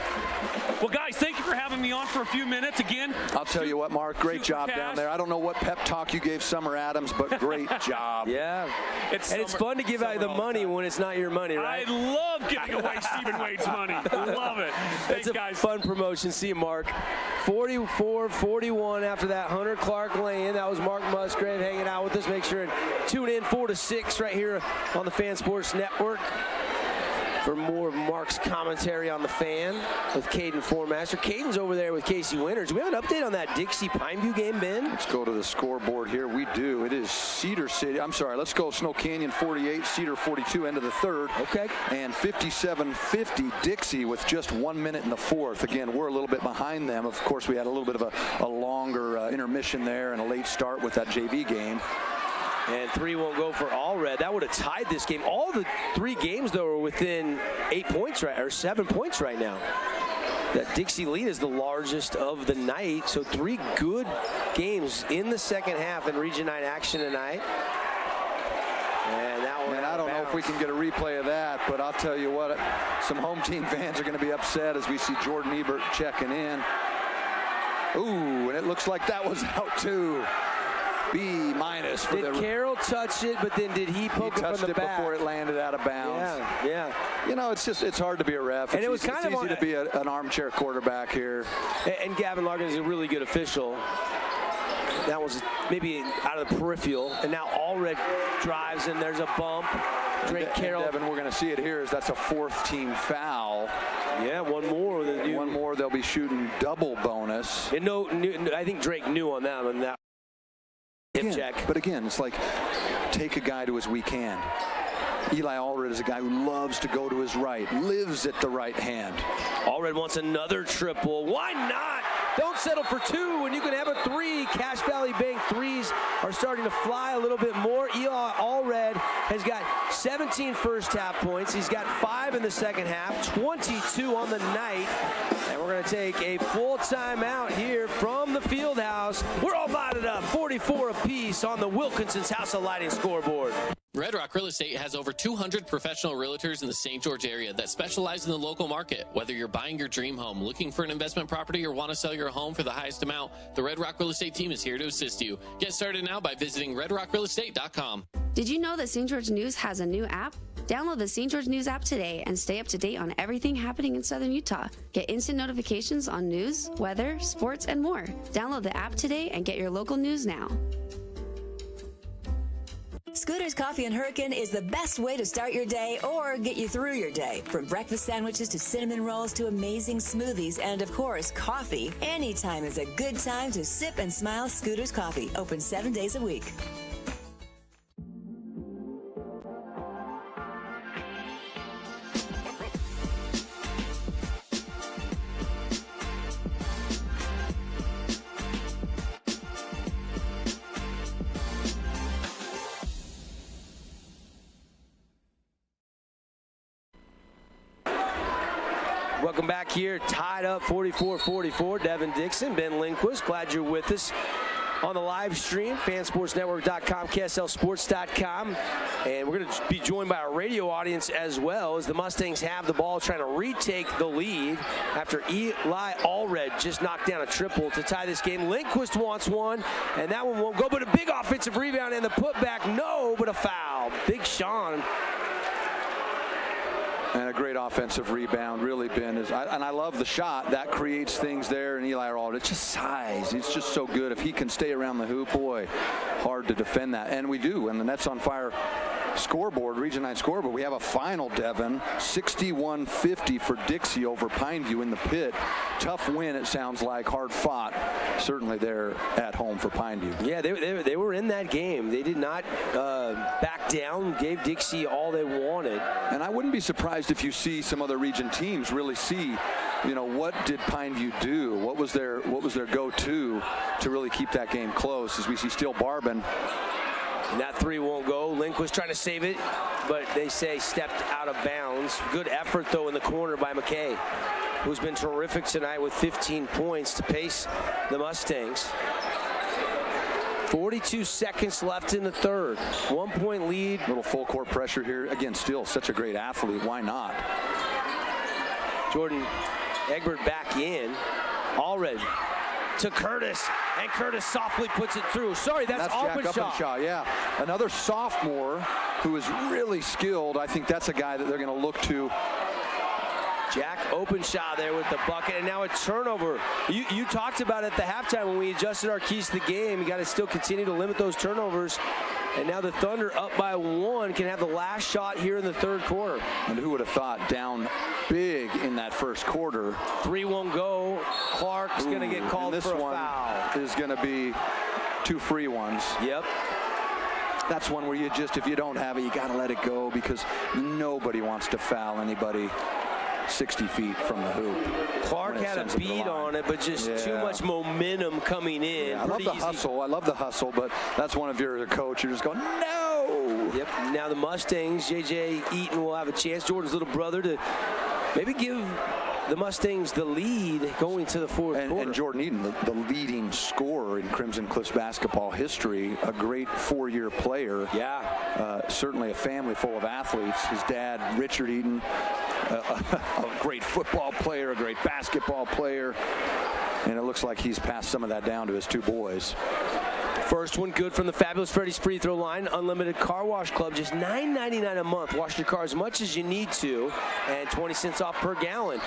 well, guys, thank you for having me on for a few minutes again. I'll tell you what, Mark, great job down there. I don't know what pep talk you gave Summer Adams, but great job. Yeah. It's fun to give out the money when it's not your money, right? I love giving away Stephen Wade's money. I love it. It's a fun promotion. See you, Mark. 44-41 after that Hunter Clark lay-in. That was Mark Musgrave hanging out with us. Make sure and tune in 4 to 6 right here on the Fan Sports Network for more of Mark's commentary on the Fan with Caden Formaster. Caden's over there with Casey Winters. Do we have an update on that Dixie Pineview game, Ben? Let's go to the scoreboard here. We do. It is Cedar City. I'm sorry. Let's go Snow Canyon 48, Cedar 42, end of the third. Okay. And 57-50 Dixie with just 1 minute in the fourth. Again, we're a little bit behind them. Of course, we had a little bit of a longer intermission there and a late start with that JV game. And 3 won't go for Allred. That would have tied this game. All the 3 games, though, are within 8 points or 7 points right now. That Dixie lead is the largest of the night. So 3 good games in the second half in Region 9 action tonight. And that one, I don't know if we can get a replay of that, but I'll tell you what, some home team fans are going to be upset as we see Jordan Ebert checking in. Ooh, and it looks like that was out too. B- for did Carroll touch it, but then did he poke it from the back? He touched it before it landed out of bounds. Yeah. You know, it's hard to be a ref. And it was kind of easy to be an armchair quarterback here. And Gavin Larkin is a really good official. That was maybe out of the peripheral, and now Allred drives, and there's a bump. Drake Carroll. Devin, we're going to see it here. That's a 4th team foul. Yeah, one more. One more. They'll be shooting double bonus. And I think Drake knew on that one. But again, it's like, take a guy to his weak hand. Eli Allred is a guy who loves to go to his right, lives at the right hand. Allred wants another triple. Why not? Don't settle for 2 when you can have a 3. Cache Valley Bank 3s are starting to fly a little bit more. Eli Allred has got 17 first half points. He's got 5 in the second half, 22 on the night. And we're going to take a full timeout here from the field house. We're all botted up, 44 apiece on the Wilkinson's House of Lighting scoreboard. Red Rock Real Estate has over 200 professional realtors in the St. George area that specialize in the local market. Whether you're buying your dream home, looking for an investment property, or want to sell your home for the highest amount, the Red Rock Real Estate team is here to assist you. Get started now by visiting redrockrealestate.com. Did you know that St. George News has a new app? Download the St. George News app today and stay up to date on everything happening in Southern Utah. Get instant notifications on news, weather, sports, and more. Download the app today and get your local news now. Scooter's Coffee and Hurricane is the best way to start your day or get you through your day. From breakfast sandwiches to cinnamon rolls to amazing smoothies and, of course, coffee. Anytime is a good time to sip and smile Scooter's Coffee. Open 7 days a week. Welcome back here, tied up 44-44. Devin Dixon, Ben Lindquist, glad you're with us on the live stream, fansportsnetwork.com, KSLsports.com. And we're going to be joined by our radio audience as well as the Mustangs have the ball trying to retake the lead after Eli Allred just knocked down a triple to tie this game. Lindquist wants one, and that one won't go, but a big offensive rebound and the putback, no, but a foul. Big Sean. And a great offensive rebound, really been. And I love the shot. That creates things there. And Eli Allred, it's just size. He's just so good. If he can stay around the hoop, boy, hard to defend that. And we do. And the Nets on Fire scoreboard, Region 9 scoreboard, we have a final, Devin. 61-50 for Dixie over Pineview in the pit. Tough win, it sounds like. Hard fought, certainly there at home for Pineview. Yeah, they were in that game. They did not back down, gave Dixie all they wanted. And I wouldn't be surprised if you see some other region teams really see, you know, what did Pineview do? What was their go-to to really keep that game close, as we see Steele Barbin. And that three won't go. Link was trying to save it, but they say stepped out of bounds. Good effort, though, in the corner by McKay, who's been terrific tonight with 15 points to pace the Mustangs. 42 seconds left in the third. 1 point lead. Little full court pressure here. Again, Steele, such a great athlete. Why not? Jordan Egbert back in. Allred to Curtis, and Curtis softly puts it through. Sorry, that's Jack Uppenshaw, yeah. Another sophomore who is really skilled. I think that's a guy that they're going to look to. Jack Openshaw there with the bucket, and now a turnover. You talked about it at the halftime when we adjusted our keys to the game. You got to still continue to limit those turnovers. And now the Thunder up by 1 can have the last shot here in the third quarter. And who would have thought down big in that first quarter. 3-1 go. Clark's going to get called for a foul. This one is going to be 2 free ones. Yep. That's one where you just, if you don't have it, you got to let it go, because nobody wants to foul anybody 60 feet from the hoop. Clark had a beat on it, but just too much momentum coming in. Yeah, I love the hustle. I love the hustle, but that's one of your coach. You're just going, no. Yep. Now the Mustangs, J.J. Eaton will have a chance, Jordan's little brother, to maybe give the Mustangs the lead going to the fourth quarter. And Jordan Eaton, the leading scorer in Crimson Cliffs basketball history, a great 4-year player. Yeah. Certainly a family full of athletes. His dad, Richard Eaton, a great football player, a great basketball player. And it looks like he's passed some of that down to his 2 boys. First one good from the Fabulous Freddy's free throw line. Unlimited Car Wash Club, just $9.99 a month. Wash your car as much as you need to, and 20 cents off per gallon.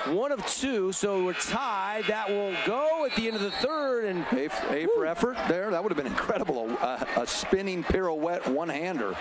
1 of 2, so we're tied. That won't go at the end of the third. And A for effort there. That would have been incredible. A spinning pirouette one-hander.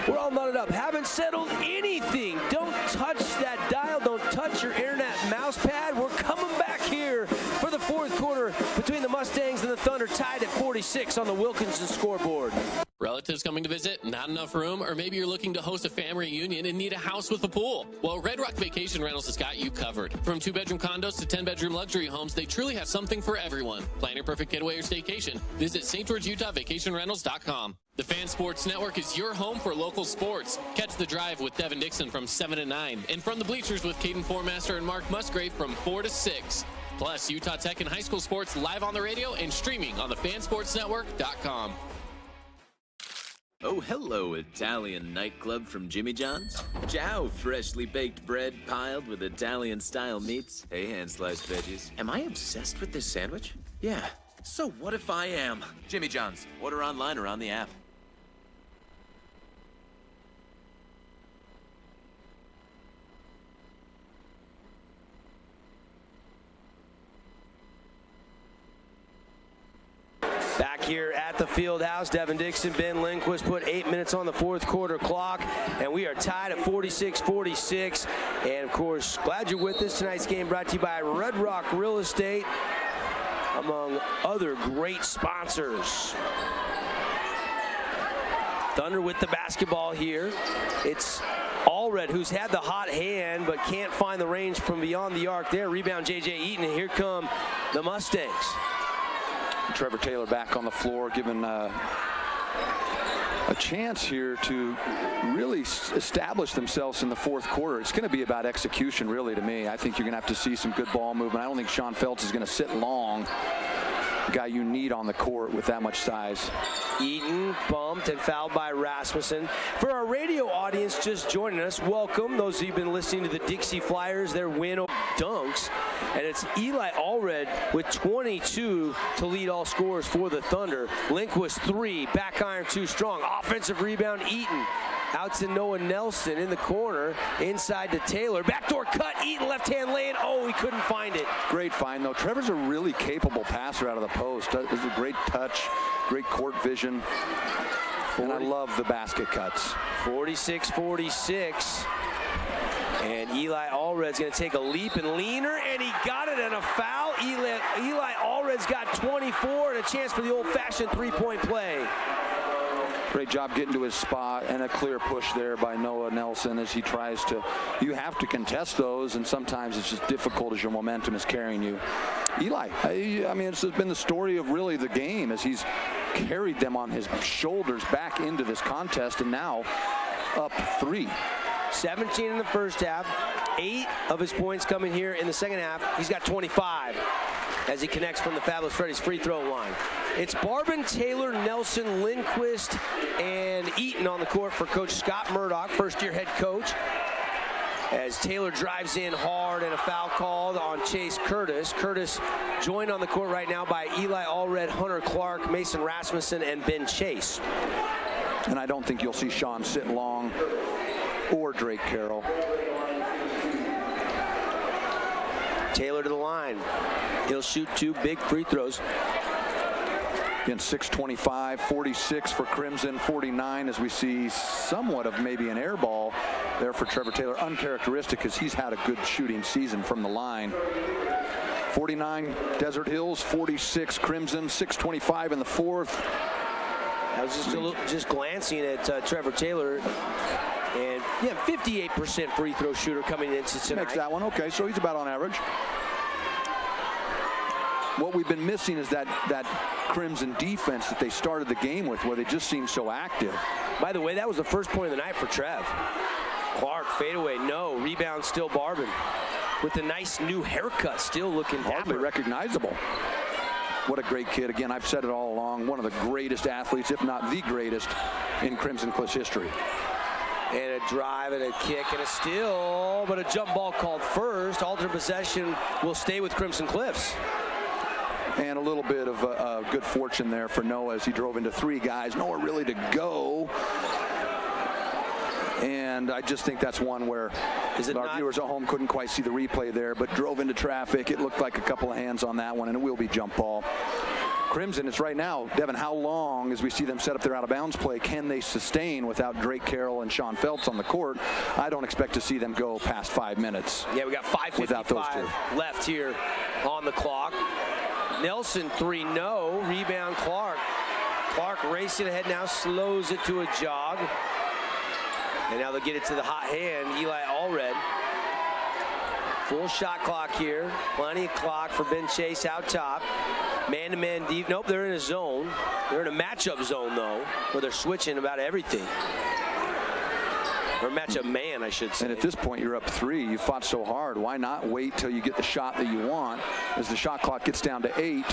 We're all knotted up. Haven't settled anything. Don't touch that dial. Don't touch your internet mouse pad. We're coming back here for the fourth quarter between the Mustangs and the Thunder, tied at 46 on the Wilkinson scoreboard. Relatives coming to visit, not enough room, or maybe you're looking to host a family reunion and need a house with a pool. Well, Red Rock Vacation Rentals has got you covered. From 2-bedroom condos to 10-bedroom luxury homes, they truly have something for everyone. Plan your perfect getaway or staycation. Visit St. George, Utah, vacationrentals.com. The Fan Sports Network is your home for local sports. Catch The Drive with Devin Dixon from 7 to 9, and From the Bleachers with Caden Formaster and Mark Musgrave from 4 to 6. Plus, Utah Tech and high school sports live on the radio and streaming on the fansportsnetwork.com. Oh, hello, Italian nightclub from Jimmy John's. Ciao, freshly baked bread piled with Italian-style meats. Hey, hand-sliced veggies. Am I obsessed with this sandwich? Yeah. So what if I am? Jimmy John's. Order online or on the app. Back here at the field house, Devin Dixon, Ben Lindquist put 8 minutes on the fourth quarter clock, and we are tied at 46-46. And of course, glad you're with us. Tonight's game brought to you by Red Rock Real Estate, among other great sponsors. Thunder with the basketball here. It's Allred who's had the hot hand but can't find the range from beyond the arc there. Rebound J.J. Eaton, and here come the Mustangs. Trevor Taylor back on the floor, given a chance here to really establish themselves in the fourth quarter. It's going to be about execution, really, to me. I think you're going to have to see some good ball movement. I don't think Sean Feltz is going to sit long. The guy you need on the court with that much size. Eaton bumped and fouled by Rasmussen. For our radio audience just joining us, welcome. Those of you who've been listening to the Dixie Flyers, their win over Dunks. And it's Eli Allred with 22 to lead all scorers for the Thunder. Lindquist 3, back iron 2 strong. Offensive rebound, Eaton. Out to Noah Nelson in the corner, inside to Taylor. Backdoor cut, Eaton left-hand lane. Oh, he couldn't find it. Great find, though. Trevor's a really capable passer out of the post. This is a great touch, great court vision. And I love the basket cuts. 46-46. And Eli Allred's going to take a leap and leaner, and he got it, and a foul. Eli Allred's got 24 and a chance for the old-fashioned three-point play. Great job getting to his spot, and a clear push there by Noah Nelson as he tries to. You have to contest those, and sometimes it's just difficult as your momentum is carrying you. Eli, I mean, this has been the story of really the game as he's carried them on his shoulders back into this contest, and now up 3. 17 in the first half, 8 of his points coming here in the second half. He's got 25 as he connects from the Fabulous Freddy's free throw line. It's Barbin, Taylor, Nelson, Lindquist, and Eaton on the court for Coach Scott Murdoch, first-year head coach. As Taylor drives in hard and a foul called on Chase Curtis. Curtis joined on the court right now by Eli Allred, Hunter Clark, Mason Rasmussen, and Ben Chase. And I don't think you'll see Sean sit long or Drake Carroll. Taylor to the line. He'll shoot 2 big free throws. Again, 6:25, 46 for Crimson, 49 as we see somewhat of maybe an air ball there for Trevor Taylor. Uncharacteristic because he's had a good shooting season from the line. 49 Desert Hills, 46 Crimson, 6:25 in the fourth. I was just glancing at Trevor Taylor. And yeah, 58% free throw shooter coming into tonight. Makes that one okay, so he's about on average. What we've been missing is that Crimson defense that they started the game with, where they just seem so active. By the way, that was the first point of the night for Trev. Clark, fadeaway, no. Rebound still Barbin. With a nice new haircut, still looking hardly recognizable. What a great kid. Again, I've said it all along, one of the greatest athletes, if not the greatest, in Crimson Cliffs history. And a drive and a kick and a steal, but a jump ball called first. Alternate possession will stay with Crimson Cliffs. And a little bit of good fortune there for Noah as he drove into 3 guys. Nowhere really to go. And I just think that's one where our viewers at home couldn't quite see the replay there, but drove into traffic. It looked like a couple of hands on that one, and it will be jump ball. Crimson, it's right now. Devin, how long, as we see them set up their out-of-bounds play, can they sustain without Drake Carroll and Sean Feltz on the court? I don't expect to see them go past 5 minutes. Yeah, we got 5:55 left here on the clock. Nelson 3, no. Rebound Clark. Clark racing ahead now, slows it to a jog. And now they'll get it to the hot hand, Eli Allred. Full shot clock here. Plenty of clock for Ben Chase out top. Man-to-man deep. Nope, they're in a zone. They're in a matchup zone, though, where they're switching about everything. Or matchup man, I should say. And at this point, you're up 3. You fought so hard. Why not wait till you get the shot that you want? As the shot clock gets down to 8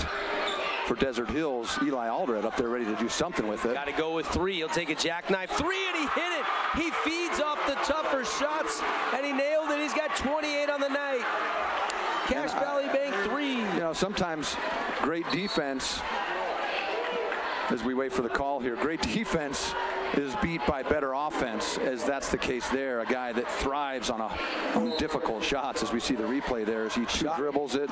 for Desert Hills, Eli Allred up there ready to do something with it. Got to go with 3. He'll take a jackknife 3, and he hit it. He feeds off the tougher shots, and he nailed it. He's got 28 on the night. Cache Valley Bank 3. You know, sometimes great defense, as we wait for the call here, great defense is beat by better offense, as that's the case there. A guy that thrives on difficult shots, as we see the replay there, as he dribbles it,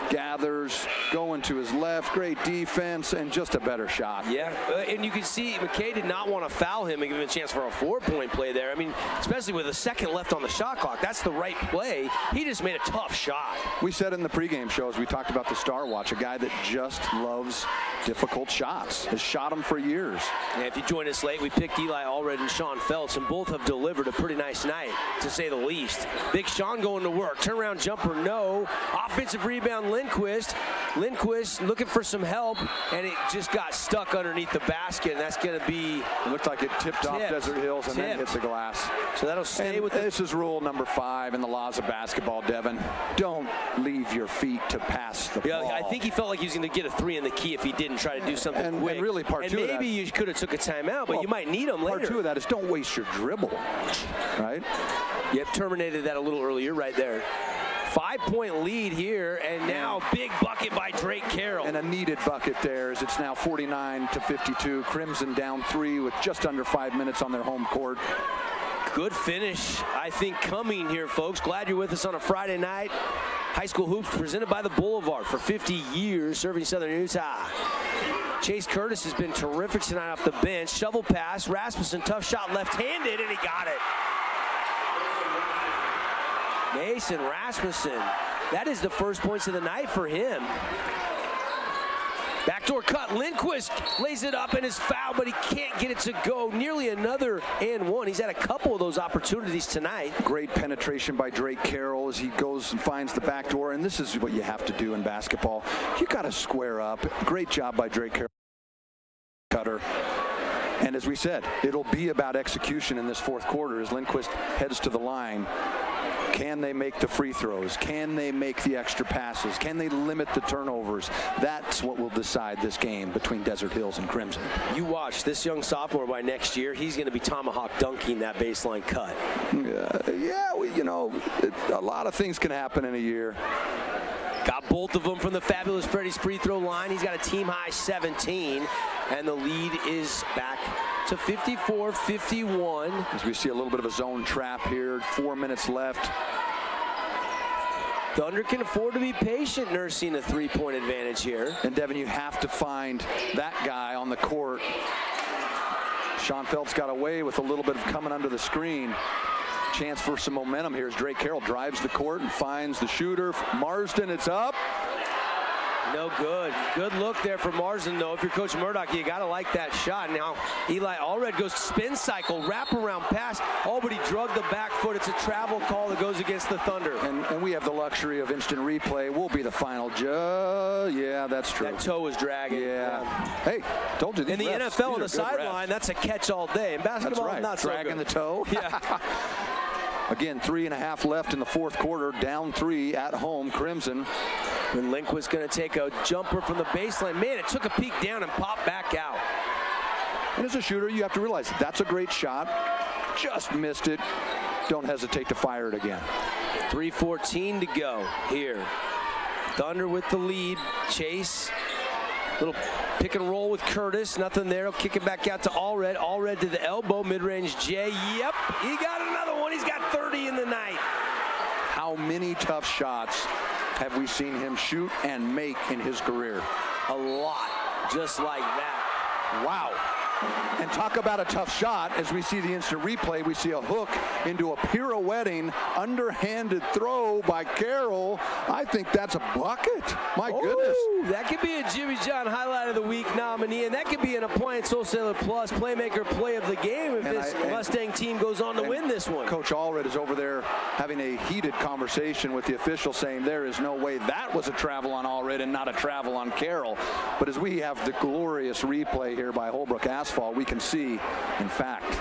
gathers, going to his left, great defense, and just a better shot. Yeah, and you can see McKay did not want to foul him and give him a chance for a 4-point play there. I mean, especially with a second left on the shot clock, that's the right play. He just made a tough shot. We said in the pregame show, as we talked about the Star Watch, a guy that just loves difficult shots, has shot them for years. Yeah, if you joined us late, we picked Eli Allred and Sean Feltz, and both have delivered a pretty nice night, to say the least. Big Sean going to work. Turnaround jumper, no. Offensive rebound, Lindquist. Lindquist looking for some help, and it just got stuck underneath the basket, and that's going to be... It looked like it tipped off Desert Hills and then hit the glass. So that'll stay with this is rule number 5 in the laws of basketball, Devin. Don't leave your feet to pass the ball. I think he felt like he was going to get a 3 in the key if he didn't try to do something quick. And really part 2 of that. Maybe you could have took a timeout, but you might need them later. Part 2 of that is don't waste your dribble, right? Yep, terminated that a little earlier right there. 5-point lead here, and now big bucket by Drake Carroll. And a needed bucket there as it's now 49-52. Crimson down 3 with just under 5 minutes on their home court. Good finish, I think, coming here, folks. Glad you're with us on a Friday night. High School Hoops presented by the Boulevard for 50 years, serving Southern Utah. Chase Curtis has been terrific tonight off the bench. Shovel pass, Rasmussen, tough shot, left-handed, and he got it. Mason Rasmussen, that is the first points of the night for him. Backdoor cut, Lindquist lays it up and is fouled, but he can't get it to go. Nearly another and one. He's had a couple of those opportunities tonight. Great penetration by Drake Carroll as he goes and finds the back door. And this is what you have to do in basketball. You got to square up. Great job by Drake Carroll. Cutter. And as we said, it'll be about execution in this fourth quarter as Lindquist heads to the line. Can they make the free throws? Can they make the extra passes? Can they limit the turnovers? That's what will decide this game between Desert Hills and Crimson. You watch this young sophomore. By next year, he's going to be tomahawk dunking that baseline cut. A lot of things can happen in a year. Got both of them from the fabulous Freddie's free throw line. He's got a team-high 17, and the lead is back to 54-51. As we see a little bit of a zone trap here, 4 minutes left. Thunder can afford to be patient, nursing a three-point advantage here. And Devin, you have to find that guy on the court. Sean Phelps got away with a little bit of coming under the screen. Chance for some momentum here as Drake Carroll drives the court and finds the shooter. Marsden, it's up. No good. Good look there for Marsden, though. If you're Coach Murdoch, you got to like that shot. Now, Eli Allred goes spin cycle, wraparound pass. Oh, but he drugged the back foot. It's a travel call that goes against the Thunder. And we have the luxury of instant replay. We'll be the final judge. Yeah, that's true. That toe was dragging. Yeah. Hey, told you. In the NFL on the sideline, that's a catch all day. In basketball, that's right. Not so dragging good. The toe. Yeah. Again, 3.5 left in the fourth quarter. Down 3 at home, Crimson. And Lindquist going to take a jumper from the baseline. Man, it took a peek down and popped back out. And as a shooter, you have to realize that's a great shot. Just missed it. Don't hesitate to fire it again. 3:14 to go here. Thunder with the lead. Chase. Little pick and roll with Curtis. Nothing there. He'll kick it back out to Allred. Allred to the elbow. Mid-range J. Yep. He got another one. He's got 30 in the night. How many tough shots have we seen him shoot and make in his career? A lot. Just like that. Wow. And talk about a tough shot. As we see the instant replay, we see a hook into a pirouetting, underhanded throw by Carroll. I think that's a bucket. My goodness. That could be a Jimmy John Highlight of the Week nominee, and that could be an Appliance Wholesaler Plus Playmaker Play of the Game if this Mustang team goes on to win this one. Coach Allred is over there having a heated conversation with the official saying there is no way that was a travel on Allred and not a travel on Carroll. But as we have the glorious replay here by Holbrook Asphalt, we can see, in fact,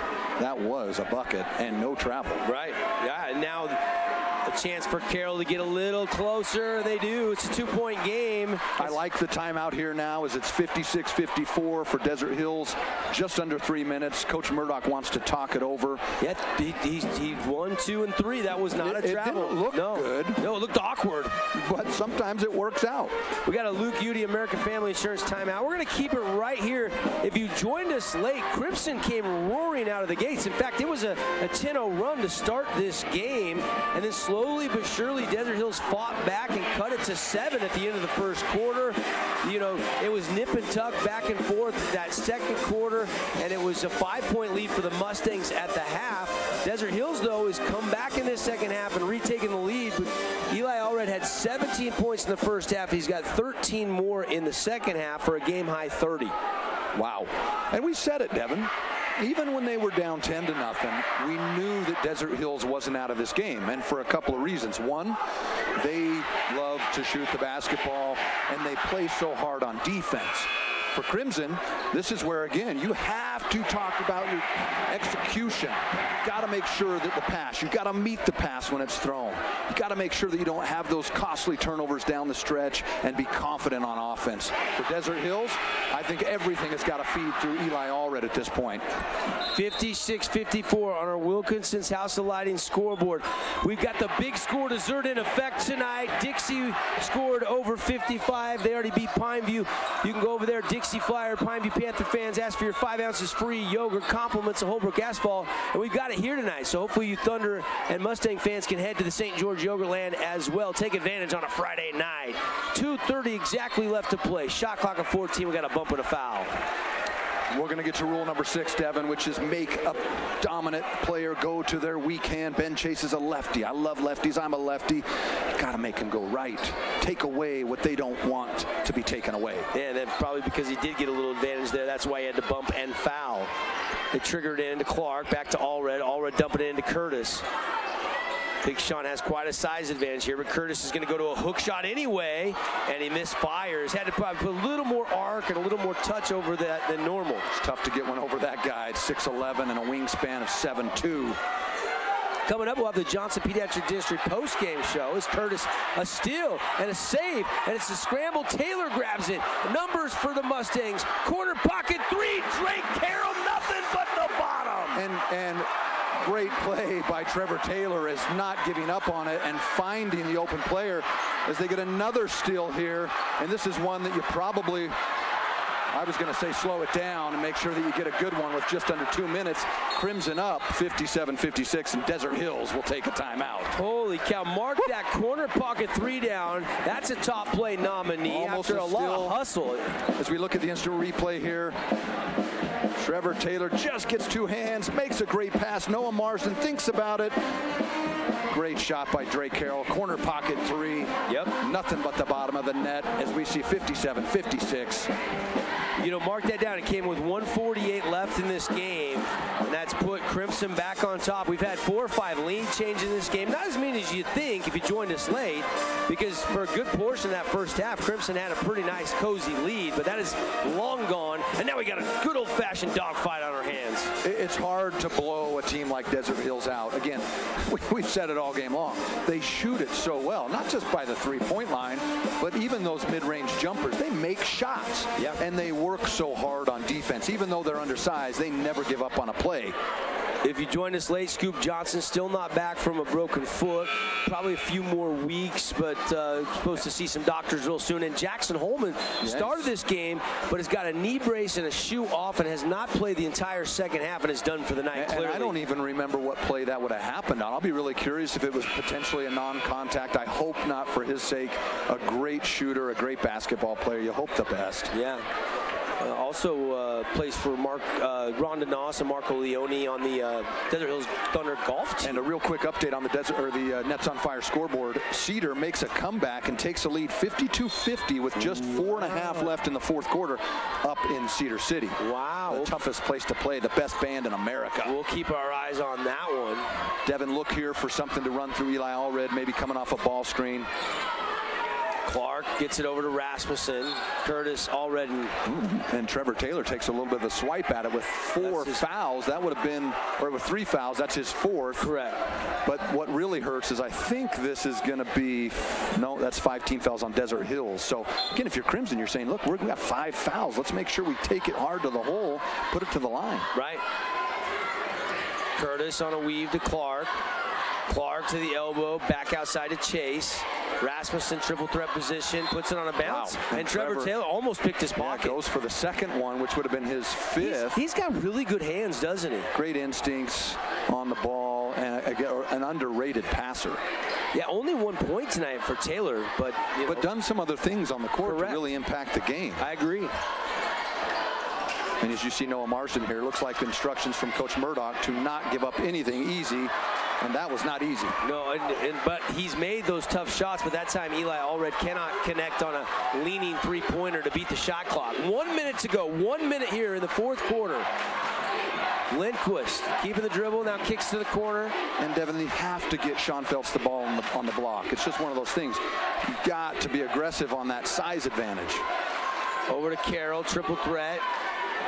that was a bucket and no travel. Right. Yeah, and now a chance for Carroll to get a little closer. They do. It's a 2-point game. I like the timeout here now as it's 56-54 for Desert Hills. Just under 3 minutes. Coach Murdoch wants to talk it over. Yeah, he 1, 2, and 3. That was not a travel. It didn't look good. No, it looked awkward. But sometimes it works out. We got a Luke Udy American Family Insurance timeout. We're going to keep it right here. If you joined us late, Crimson came roaring out of the gates. In fact, it was a 10-0 run to start this game, and then slowly but surely Desert Hills fought back and cut it to 7 at the end of the first quarter. You know, it was nip and tuck back and forth that second quarter, and it was a 5-point lead for the Mustangs at the half. Desert Hills, though, has come back in this second half and retaken the lead. But Eli Allred had 17 points in the first half. He's got 13 more in the second half for a game-high 30. Wow. And we said it, Devin. Even when they were down 10-0, we knew that Desert Hills wasn't out of this game, and for a couple of reasons. One, they love to shoot the basketball, and they play so hard on defense. for Crimson, this is where, again, you have to talk about your execution. Got to make sure that the pass, you got to meet the pass when it's thrown. You got to make sure that you don't have those costly turnovers down the stretch and be confident on offense. For Desert Hills, I think everything has got to feed through Eli Allred at this point. 56-54 on our Wilkinson's House of Lighting scoreboard. We've got the big score dessert in effect tonight. Dixie scored over 55. They already beat Pineview. You can go over there, Dixie Flyer, Pineview Panther fans. Ask for your 5 ounces free yogurt compliments of Holbrook Asphalt. And we've got it here tonight. So hopefully you Thunder and Mustang fans can head to the St. George Yogurtland as well. Take advantage on a Friday night. 2:30 exactly left to play. Shot clock at 14. We got a bump and a foul. We're going to get to rule number 6, Devin, which is make a dominant player go to their weak hand. Ben Chase is a lefty. I love lefties. I'm a lefty. You got to make him go right. Take away what they don't want to be taken away. Yeah, and then probably because he did get a little advantage there, that's why he had to bump and foul. They triggered it into Clark, back to Allred. Allred dumping it into Curtis. Big Sean has quite a size advantage here, but Curtis is going to go to a hook shot anyway, and he misfires. Had to probably put a little more arc and a little more touch over that than normal. It's tough to get one over that guy at 6'11" and a wingspan of 7'2". Coming up, we'll have the Johnson Pediatric District post-game show. Is Curtis a steal and a save, and it's a scramble. Taylor grabs it. Numbers for the Mustangs. Corner pocket 3. Drake Carroll, nothing but the bottom. And great play by Trevor Taylor is not giving up on it and finding the open player as they get another steal here. And this is one that you probably, I was going to say slow it down and make sure that you get a good one with just under 2 minutes. Crimson up 57-56, and Desert Hills will take a timeout. Holy cow, mark that corner pocket 3 down. That's a top play nominee Almost after a lot of hustle. As we look at the instant replay here, Trevor Taylor just gets 2 hands, makes a great pass. Noah Marsden thinks about it. Great shot by Drake Carroll. Corner pocket 3. Yep. Nothing but the bottom of the net as we see 57-56. You know, mark that down. It came with 1:48 left in this game, and that's put Crimson back on top. We've had 4 or 5 lead changes in this game. Not as many as you'd think if you joined us late, because for a good portion of that first half, Crimson had a pretty nice, cozy lead, but that is long gone, and now we got a good old-fashioned dogfight on our hands. It's hard to blow a team like Desert Hills out. Again, we've said it all game long. They shoot it so well, not just by the 3-point line, but even those mid-range jumpers. They make shots, and they work so hard on defense. Even though they're undersized, they never give up on a play. If you joined us late, Scoop Johnson still not back from a broken foot. Probably a few more weeks, but supposed to see some doctors real soon. And Jackson Holman started this game, but has got a knee brace and a shoe off and has not played the entire second half and is done for the night. And I don't even remember what play that would have happened on. I'll be really curious if it was potentially a non-contact. I hope not for his sake. A great shooter, a great basketball player. You hope the best. Yeah. Also plays for Ron DeNoss and Marco Leone on the Desert Hills Thunder golf team. And a real quick update on the Nets on Fire scoreboard. Cedar makes a comeback and takes a lead 52-50 with just 4.5 left in the fourth quarter up in Cedar City. Wow. The toughest place to play, the best band in America. We'll keep our eyes on that one. Devin, look here for something to run through Eli Allred, maybe coming off a ball screen. Clark gets it over to Rasmussen. Curtis already. And Trevor Taylor takes a little bit of a swipe at it with 4 fouls. That would have been, or with 3 fouls, that's his 4th. Correct. But what really hurts is I think this is going to be, no, that's 5 team fouls on Desert Hills. So, again, if you're Crimson, you're saying, look, we've got 5 fouls. Let's make sure we take it hard to the hole, put it to the line. Right. Curtis on a weave to Clark. Clark to the elbow, back outside to Chase. Rasmussen triple threat position, puts it on a bounce. Wow. And Trevor Taylor almost picked his pocket. Goes for the second one, which would have been his 5th. He's got really good hands, doesn't he? Great instincts on the ball, and an underrated passer. Yeah, only 1 point tonight for Taylor, but done some other things on the court to really impact the game. I agree. And as you see Noah Marsden here, looks like instructions from Coach Murdoch to not give up anything easy, and that was not easy. No, but he's made those tough shots, but that time Eli Allred cannot connect on a leaning 3-pointer to beat the shot clock. 1 minute to go, 1 minute here in the fourth quarter. Lindquist keeping the dribble, now kicks to the corner. And Devin, they have to get Sean Phelps the ball on the block. It's just one of those things. You've got to be aggressive on that size advantage. Over to Carroll, triple threat.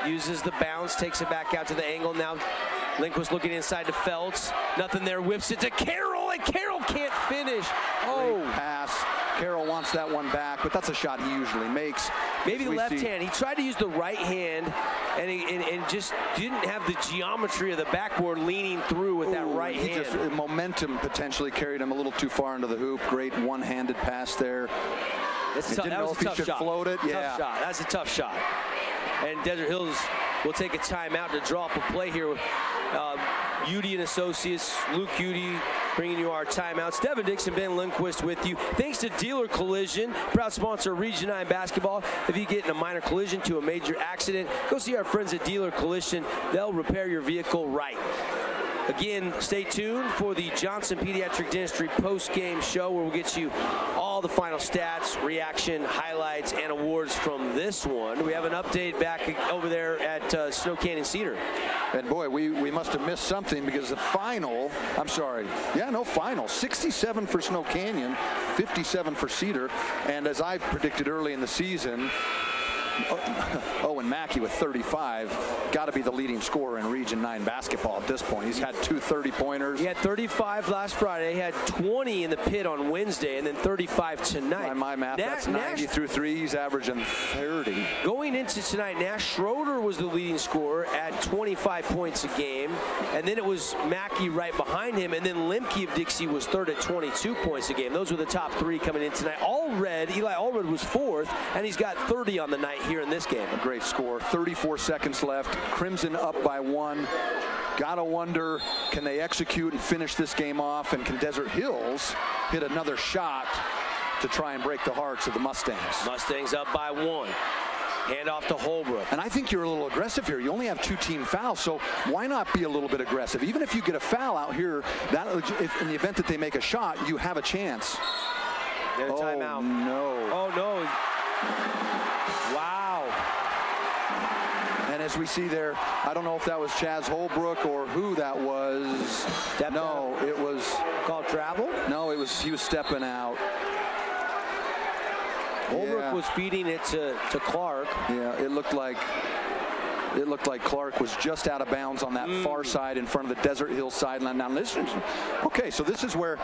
Uses the bounce, takes it back out to the angle. Now Lindquist looking inside to Feltz. Nothing there, whips it to Carroll, and Carroll can't finish. Great pass. Carroll wants that one back, but that's a shot he usually makes. Maybe the left hand. He tried to use the right hand and just didn't have the geometry of the backboard leaning through with that right hand. Momentum potentially carried him a little too far into the hoop. Great one-handed pass there. That was a tough shot. Float it. Yeah. Tough shot. That's a tough shot. And Desert Hills will take a timeout to draw up a play here. Udy and Associates, Luke Udy bringing you our timeouts. Devin Dixon, Ben Lindquist with you. Thanks to Dealer Collision, proud sponsor of Region 9 basketball. If you get in a minor collision to a major accident, go see our friends at Dealer Collision. They'll repair your vehicle right. Again, stay tuned for the Johnson Pediatric Dentistry post-game show where we'll get you all the final stats, reaction, highlights, and awards from this one. We have an update back over there at Snow Canyon Cedar. And boy, we must have missed something because the final, final, 67 for Snow Canyon, 57 for Cedar. And as I predicted early in the season, Owen Mackey with 35, got to be the leading scorer in Region 9 basketball at this point. He's had 2 30-pointers. He had 35 last Friday. He had 20 in the pit on Wednesday, and then 35 tonight. By my math, that's 90 through 3. He's averaging 30. Going into tonight, Nash Schroeder was the leading scorer at 25 points a game, and then it was Mackey right behind him, and then Lemke of Dixie was third at 22 points a game. Those were the top 3 coming in tonight. Eli Allred was 4th, and he's got 30 on the night here in this game. A great score. 34 seconds left. Crimson up by 1. Gotta wonder, can they execute and finish this game off? And can Desert Hills hit another shot to try and break the hearts of the Mustangs? Mustangs up by 1. Hand off to Holbrook. And I think you're a little aggressive here. You only have 2 team fouls, so why not be a little bit aggressive? Even if you get a foul out here, if in the event that they make a shot, you have a chance. Get a timeout. No. Oh, no. Wow. And as we see there, I don't know if that was Chaz Holbrook or who that was. It was called travel? No, he was stepping out. Holbrook was feeding it to Clark. Yeah, it looked like Clark was just out of bounds on that far side in front of the Desert Hills sideline. Now listen, okay, so this is where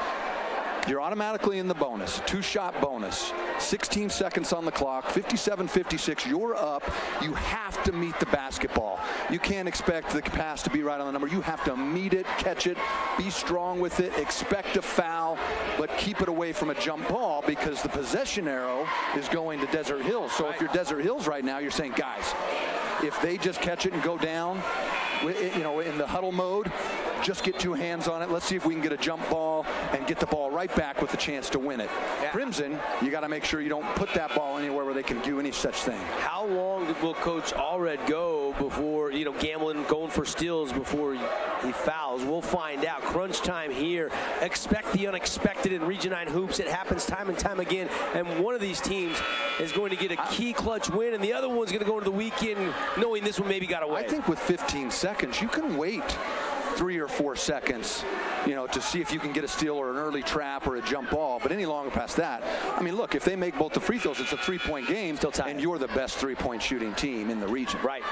you're automatically in the bonus, 2-shot bonus, 16 seconds on the clock, 57-56, you're up. You have to meet the basketball. You can't expect the pass to be right on the number. You have to meet it, catch it, be strong with it, expect a foul, but keep it away from a jump ball because the possession arrow is going to Desert Hills. So if you're Desert Hills right now, you're saying, guys, if they just catch it and go down, in the huddle mode, just get 2 hands on it. Let's see if we can get a jump ball and get the ball right back with a chance to win it. Yeah. Crimson, you got to make sure you don't put that ball anywhere where they can do any such thing. How long will Coach Allred go before, gambling, going for steals before he fouls? We'll find out. Crunch time here. Expect the unexpected in Region 9 hoops. It happens time and time again. And one of these teams is going to get a key clutch win, and the other one's going to go into the weekend knowing this one maybe got away. I think with 15 seconds, you can wait 3 or 4 seconds, to see if you can get a steal or an early trap or a jump ball. But any longer past that, look, if they make both the free throws, it's a 3-point game, and you're the best 3-point shooting team in the region. Right.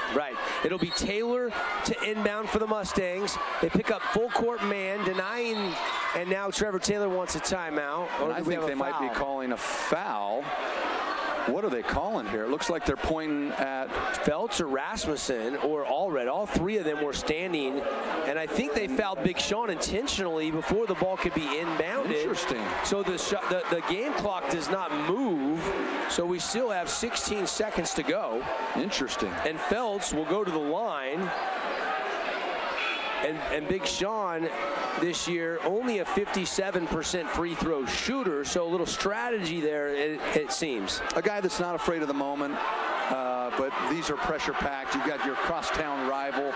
It'll be Taylor to inbound for the Mustangs. They pick up full court man, denying, and now Trevor Taylor wants a timeout. And I think they might be calling a foul. What are they calling here? It looks like they're pointing at Feltz or Rasmussen or Allred. All 3 of them were standing, and I think they fouled Big Sean intentionally before the ball could be inbounded. Interesting. So the game clock does not move, so we still have 16 seconds to go. Interesting. And Feltz will go to the line. And Big Sean this year only a 57% free throw shooter, so a little strategy there, it seems. A guy that's not afraid of the moment, but these are pressure packed. You've got your crosstown rival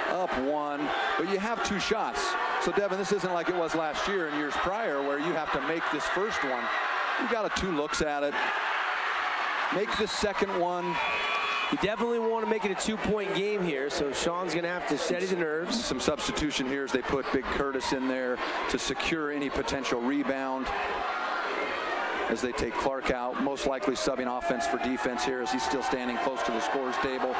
up 1, but you have 2 shots. So Devin, this isn't like it was last year and years prior where you have to make this first one. You got 2 looks at it. Make this second one. You definitely want to make it a 2-point game here, so Sean's going to have to steady the nerves. Some substitution here as they put Big Curtis in there to secure any potential rebound. as they take Clark out, most likely subbing offense for defense here as he's still standing close to the scores table.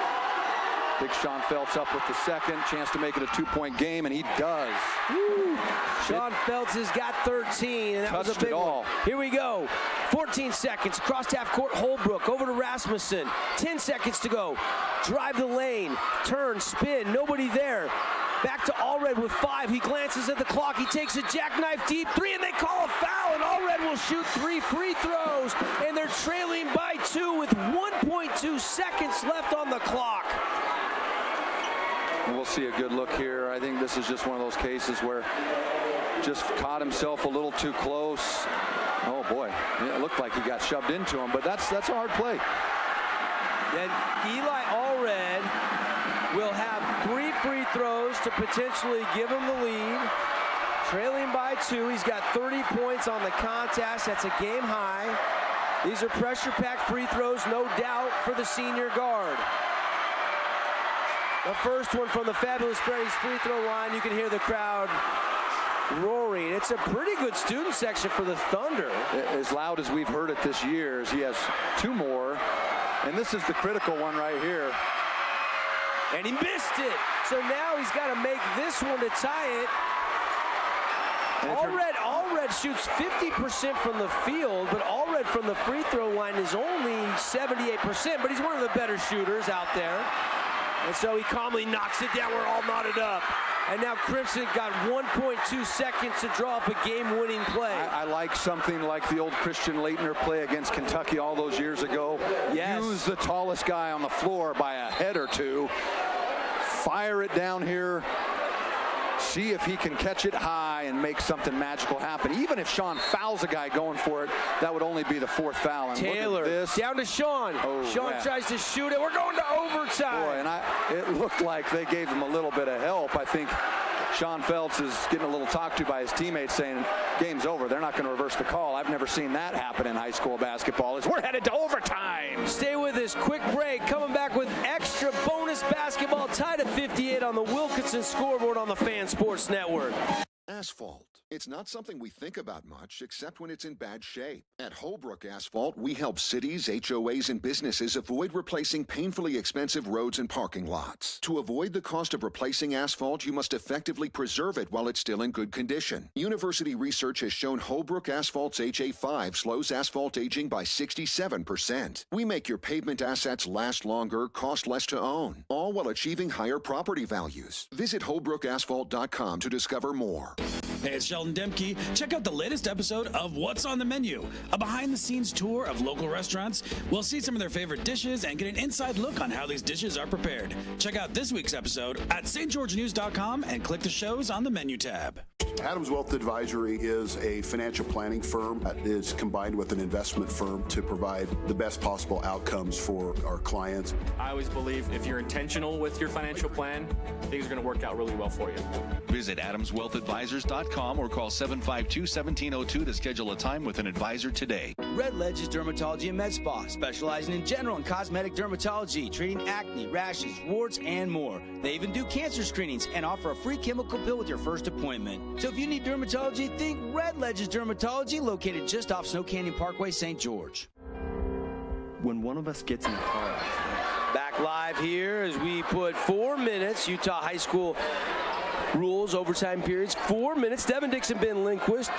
Big Sean Phelps up with the second, chance to make it a 2-point game, and he does. Woo. Sean Phelps has got 13, and that was a big one. Here we go. 14 seconds, cross half court, Holbrook over to Rasmussen. 10 seconds to go. Drive the lane, turn, spin, nobody there. Back to Allred with 5. He glances at the clock. He takes a jackknife deep 3, and they call a foul, and Allred will shoot 3 free throws, and they're trailing by 2 with 1.2 seconds left on the clock. We'll see a good look here. I think this is just one of those cases where just caught himself a little too close. Oh boy, it looked like he got shoved into him, but that's a hard play. And Eli Allred will have 3 free throws to potentially give him the lead. Trailing by 2, he's got 30 points on the contest. That's a game high. These are pressure-packed free throws, no doubt, for the senior guard. The first one from the Fabulous Freddy's free throw line. You can hear the crowd roaring. It's a pretty good student section for the Thunder. As loud as we've heard it this year, as he has 2 more. And this is the critical one right here. And he missed it. So now he's got to make this one to tie it. Allred shoots 50% from the field, but Allred from the free throw line is only 78%, but he's one of the better shooters out there. And so he calmly knocks it down. We're all knotted up. And now Crimson got 1.2 seconds to draw up a game-winning play. I like something like the old Christian Leitner play against Kentucky all those years ago. Yes. Use the tallest guy on the floor by a head or 2. Fire it down here. See if he can catch it high and make something magical happen. Even if Sean fouls a guy going for it, that would only be the 4th foul. And Taylor, look at this. Down to Sean. Oh, Sean yeah. tries to shoot it. We're going to overtime. Boy, and it looked like they gave him a little bit of help. I think Sean Phelps is getting a little talked to by his teammates saying, game's over. They're not going to reverse the call. I've never seen that happen in high school basketball. We're headed to overtime. Stay with us. Quick break. Coming back with extra bonus basketball. Tied at 58 on the Wilkinson scoreboard on the Fan Sports Network. Asphalt. It's not something we think about much, except when it's in bad shape. At Holbrook Asphalt, we help cities, HOAs, and businesses avoid replacing painfully expensive roads and parking lots. To avoid the cost of replacing asphalt, you must effectively preserve it while it's still in good condition. University research has shown Holbrook Asphalt's HA5 slows asphalt aging by 67%. We make your pavement assets last longer, cost less to own, all while achieving higher property values. Visit holbrookasphalt.com to discover more. Hey, it's Sheldon Demke. Check out the latest episode of What's on the Menu, a behind-the-scenes tour of local restaurants. We'll see some of their favorite dishes and get an inside look on how these dishes are prepared. Check out this week's episode at stgeorgenews.com and click the shows on the menu tab. Adams Wealth Advisory is a financial planning firm that is combined with an investment firm to provide the best possible outcomes for our clients. I always believe if you're intentional with your financial plan, things are going to work out really well for you. Visit AdamsWealthAdvisors.com or call 752-1702 to schedule a time with an advisor today. Red Ledges Dermatology and Med Spa, specializing in general and cosmetic dermatology, treating acne, rashes, warts, and more. They even do cancer screenings and offer a free chemical pill with your first appointment. So if you need dermatology, think Red Ledges Dermatology, located just off Snow Canyon Parkway, St. George. When one of us gets in a car accident. Back live here as we put 4 minutes, Utah High School rules, overtime periods, 4 minutes. Devin Dixon, Ben Lindquist,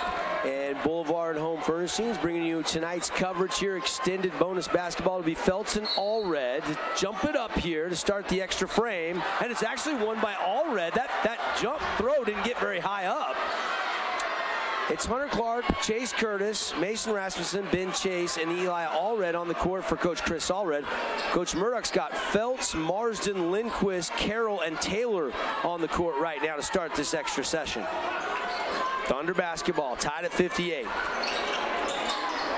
and Boulevard Home Furnishings bringing you tonight's coverage here. Extended bonus basketball to be Feltz and Allred to jump it up here to start the extra frame. And it's actually won by Allred. That jump throw didn't get very high up. It's Hunter Clark, Chase Curtis, Mason Rasmussen, Ben Chase, and Eli Allred on the court for Coach Chris Allred. Coach Murdoch's got Feltz, Marsden, Lindquist, Carroll, and Taylor on the court right now to start this extra session. Thunder basketball tied at 58.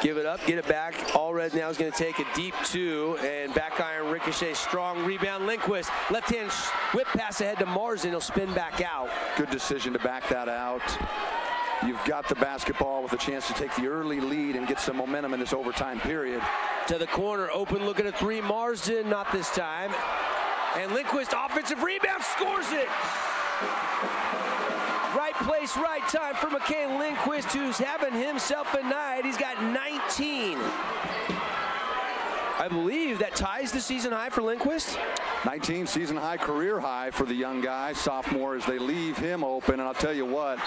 Give it up, get it back. Allred now is going to take a deep 2, and back iron ricochet, strong rebound. Lindquist, left hand whip pass ahead to Marsden. He'll spin back out. Good decision to back that out. You've got the basketball with a chance to take the early lead and get some momentum in this overtime period. To the corner, open look at a 3. Marsden, not this time. And Lindquist, offensive rebound, scores it. Right place, right time for McCain Lindquist, who's having himself a night. He's got 19. I believe that ties the season high for Lindquist. 19 season high, career high for the young guy, sophomore, as they leave him open. And I'll tell you what,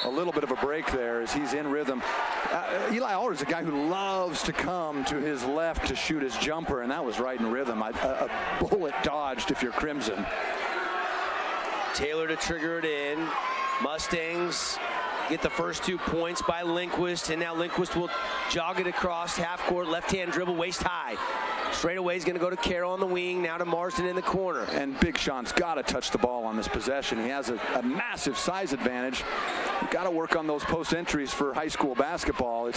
a little bit of a break there as he's in rhythm. Eli Allred's a guy who loves to come to his left to shoot his jumper, and that was right in rhythm. A bullet dodged if you're Crimson. Taylor to trigger it in. Mustangs get the first 2 points by Lindquist, and now Lindquist will jog it across half court, left-hand dribble, waist high. Straight away is going to go to Carroll on the wing, now to Marsden in the corner. And Big Sean's got to touch the ball on this possession. He has a massive size advantage. You've got to work on those post entries for high school basketball.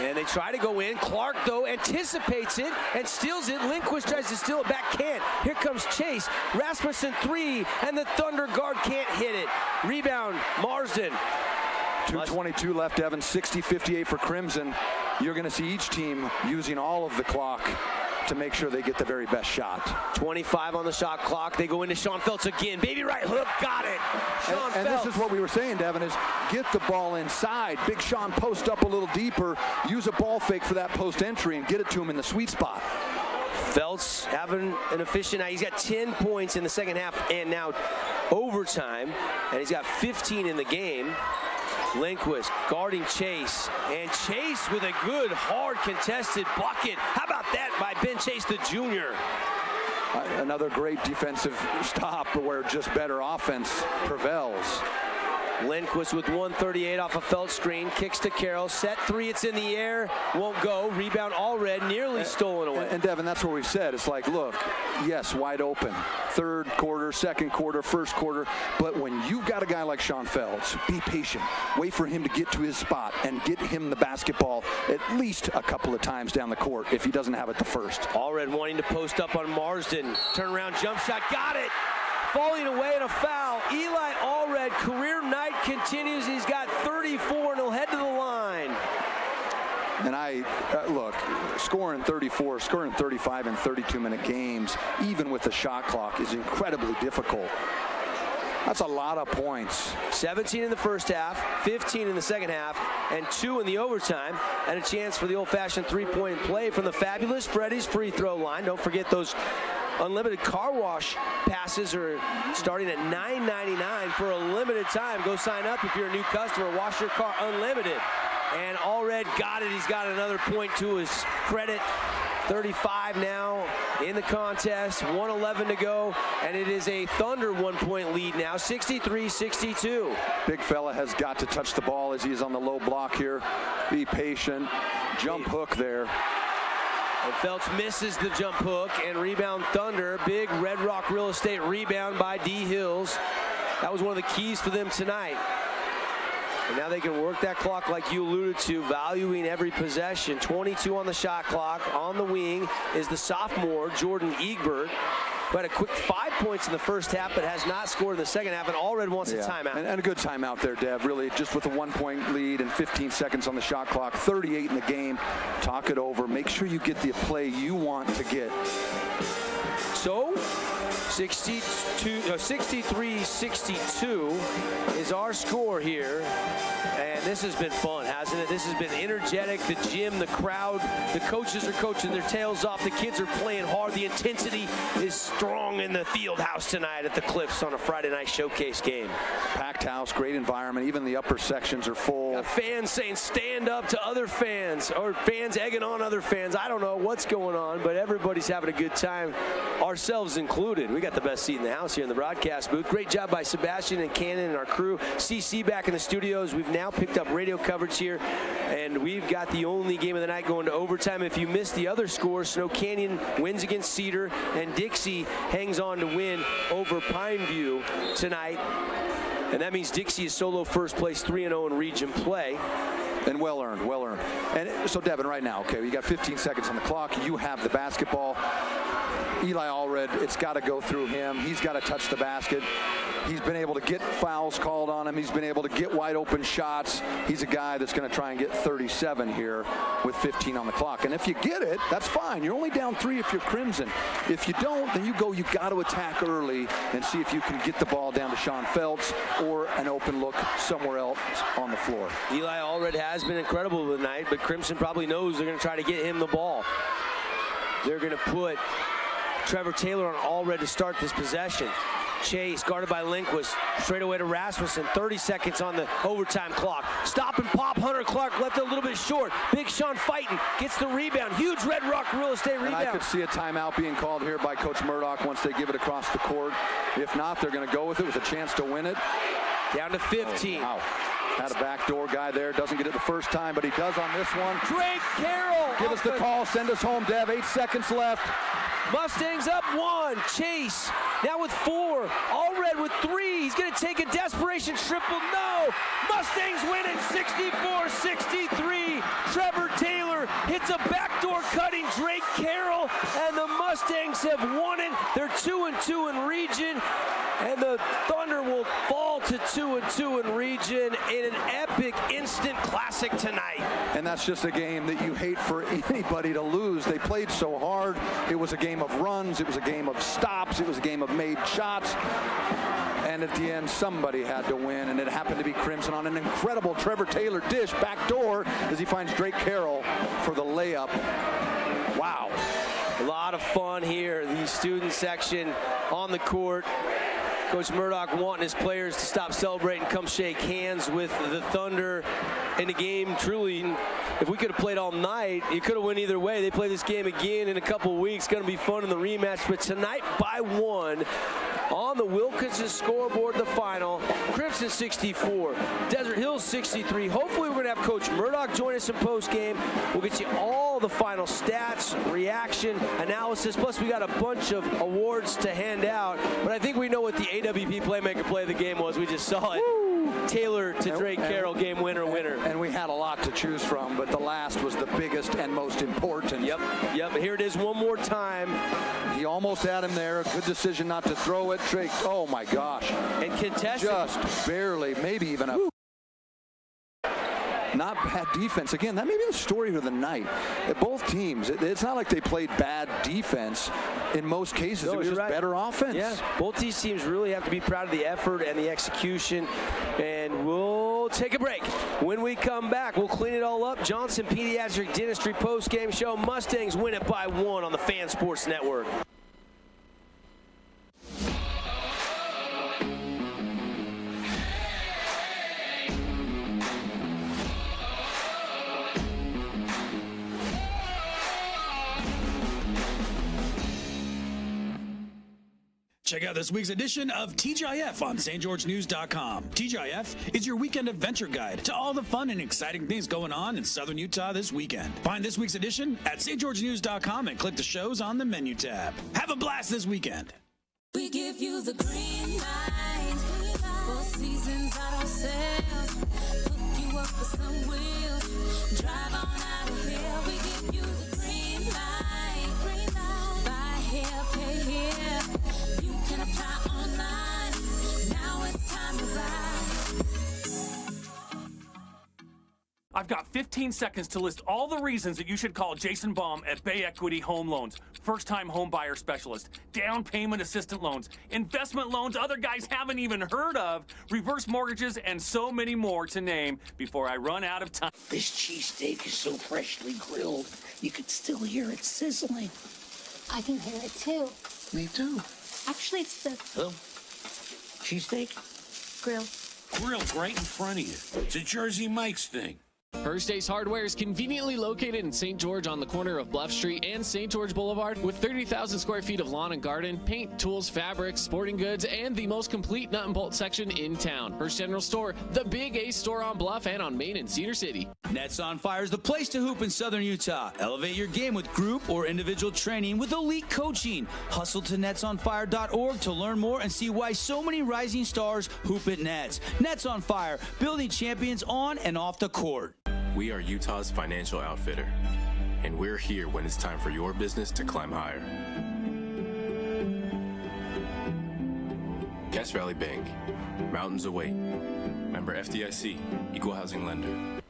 And they try to go in. Clark, though, anticipates it and steals it. Lindquist tries to steal it back, can't. Here comes Chase. Rasmussen 3, and the Thunder guard can't hit it. Rebound, Marsden. 2:22 left, Evan. 60-58 for Crimson. You're going to see each team using all of the clock to make sure they get the very best shot. 25 on the shot clock. They go into Sean Feltz again. Baby right hook, got it. Sean and Feltz. This is what we were saying, Devin, is get the ball inside. Big Sean post up a little deeper, use a ball fake for that post entry and get it to him in the sweet spot. Feltz having an efficient night. He's got 10 points in the second half and now overtime, and he's got 15 in the game. Lindquist guarding Chase, and Chase with a good, hard, contested bucket. How about that by Ben Chase, the junior? Another great defensive stop where just better offense prevails. Lindquist with 138 off a Feltz screen, kicks to Carroll, set 3, it's in the air, won't go, rebound Allred, nearly stolen away. And Devin, that's what we've said. It's like, look, yes, wide open. Third quarter, second quarter, first quarter, but when you've got a guy like Sean Feltz, be patient. Wait for him to get to his spot and get him the basketball at least a couple of times down the court if he doesn't have it the first. Allred wanting to post up on Marsden. Turnaround jump shot, got it! Falling away and a foul. Eli Allred, career night continues. He's got 34 and he'll head to the line. And look, scoring 34, scoring 35 in 32-minute games, even with the shot clock, is incredibly difficult. That's a lot of points. 17 in the first half, 15 in the second half, and 2 in the overtime, and a chance for the old-fashioned three-point play from the fabulous Freddy's free throw line. Don't forget those unlimited car wash passes are starting at $9.99 for a limited time. Go sign up if you're a new customer. Wash your car unlimited. And Allred got it. He's got another point to his credit. 35 now in the contest. 1:11 to go, and it is a Thunder 1-point lead now, 63-62. Big fella has got to touch the ball as he's on the low block here. Be patient. Jump hook there. And Feltz misses the jump hook, and rebound Thunder. Big Red Rock Real Estate rebound by D. Hills. That was one of the keys for them tonight. And now they can work that clock like you alluded to, valuing every possession. 22 on the shot clock. On the wing is the sophomore, Jordan Egbert, who had a quick 5 points in the first half, but has not scored in the second half, and Allred wants a timeout. And a good timeout there, Dev, really, just with a 1-point lead and 15 seconds on the shot clock, 38 in the game. Talk it over. Make sure you get the play you want to get. So, 63-62 is our score here. And this has been fun, hasn't it? This has been energetic. The gym, the crowd, the coaches are coaching their tails off. The kids are playing hard. The intensity is strong in the field house tonight at the Cliffs on a Friday night showcase game. Packed house, great environment. Even the upper sections are full. Got fans saying stand up to other fans, or fans egging on other fans. I don't know what's going on, but everybody's having a good time, ourselves included. We got the best seat in the house here in the broadcast booth. Great job by Sebastian and Cannon and our crew. CC back in the studios. We've now picked up radio coverage here, and we've got the only game of the night going to overtime. If you missed the other scores, Snow Canyon wins against Cedar, and Dixie hangs on to win over Pineview tonight. And that means Dixie is solo first place, 3-0 in region play. And well earned, well earned. And so, Devin, right now, okay, you got 15 seconds on the clock. You have the basketball. Eli Allred, it's got to go through him. He's got to touch the basket. He's been able to get fouls called on him. He's been able to get wide open shots. He's a guy that's going to try and get 37 here with 15 on the clock. And if you get it, that's fine. You're only down 3 if you're Crimson. If you don't, then you got to attack early and see if you can get the ball down to Sean Feltz or an open look somewhere else on the floor. Eli Allred has been incredible tonight, but Crimson probably knows they're going to try to get him the ball. They're going to put Trevor Taylor on Allred to start this possession. Chase guarded by Lindquist, straight away to Rasmussen. 30 seconds on the overtime clock. Stop and pop. Hunter Clark left it a little bit short. Big Sean fighting, gets the rebound. Huge Red Rock real estate rebound. And I could see a timeout being called here by Coach Murdoch once they give it across the court. If not, they're going to go with it with a chance to win it. Down to 15. Oh, wow. Had a backdoor guy there. Doesn't get it the first time, but he does on this one. Drake Carroll. Give us the call. Send us home, Dev. 8 seconds left. Mustangs up 1. Chase now with 4. Allred with 3. He's going to take a desperation triple. No. Mustangs win it 64-63. Trevor Taylor hits a backdoor cutting Drake Carroll, and the Mustangs have won it. They're 2-2 in region, and the Thunder will fall to 2-2 in region in an epic instant classic tonight. And that's just a game that you hate for anybody to lose. They played so hard. It was a game of runs. It was a game of stops. It was a game of made shots. And at the end, somebody had to win, and it happened to be Crimson on an incredible Trevor Taylor dish backdoor as he finds Drake Carroll for the layup. Wow. A lot of fun here. The student section on the court. Coach Murdoch wanting his players to stop celebrating, come shake hands with the Thunder. In the game, truly, if we could have played all night, it could have went either way. They play this game again in a couple of weeks. Going to be fun in the rematch. But tonight, by 1, on the Wilkinson scoreboard, the final, Crimson 64, Desert Hills 63. Hopefully, we're going to have Coach Murdoch join us in postgame. We'll get you all the final stats, reaction, analysis. Plus, we got a bunch of awards to hand out. But I think we know what the AWP Playmaker play of the game was. We just saw it. Woo! Taylor to Drake Carroll, game winner. And we had a lot to choose from, but the last was the biggest and most important. Yep. Here it is one more time. He almost had him there. Good decision not to throw it. Drake, oh my gosh. And contested. Just barely, maybe even a... Not bad defense. Again, that may be the story of the night. Both teams, it's not like they played bad defense. In most cases, it was just better offense. Yeah, both these teams really have to be proud of the effort and the execution. And we'll take a break. When we come back, we'll clean it all up. Johnson Pediatric Dentistry post-game show. Mustangs win it by 1 on the Fan Sports Network. Check out this week's edition of TGIF on stgeorgenews.com. TGIF is your weekend adventure guide to all the fun and exciting things going on in Southern Utah this weekend. Find this week's edition at stgeorgenews.com and click the shows on the menu tab. Have a blast this weekend. We give you the green light. 4 seasons auto sales. Hook you up with some wheels. Drive on out of here. We give you the green light. Buy here, pay here. You can apply online. Now it's time to ride. I've got 15 seconds to list all the reasons that you should call Jason Baum at Bay Equity Home Loans. First-time home buyer specialist, down payment assistant loans, investment loans other guys haven't even heard of, reverse mortgages, and so many more to name before I run out of time. This cheesesteak is so freshly grilled, you could still hear it sizzling. I can hear it too. Me too. Actually, it's the Hello? Cheesesteak? grill. Grilled right in front of you. It's a Jersey Mike's thing. First Ace Hardware is conveniently located in St. George on the corner of Bluff Street and St. George Boulevard with 30,000 square feet of lawn and garden, paint, tools, fabrics, sporting goods, and the most complete nut and bolt section in town. First General Store, the Big Ace store on Bluff and on Main in Cedar City. Nets on Fire is the place to hoop in Southern Utah. Elevate your game with group or individual training with elite coaching. Hustle to netsonfire.org to learn more and see why so many rising stars hoop at Nets. Nets on Fire, building champions on and off the court. We are Utah's financial outfitter, and we're here when it's time for your business to climb higher. Cache Valley Bank, mountains await. Member FDIC, equal housing lender.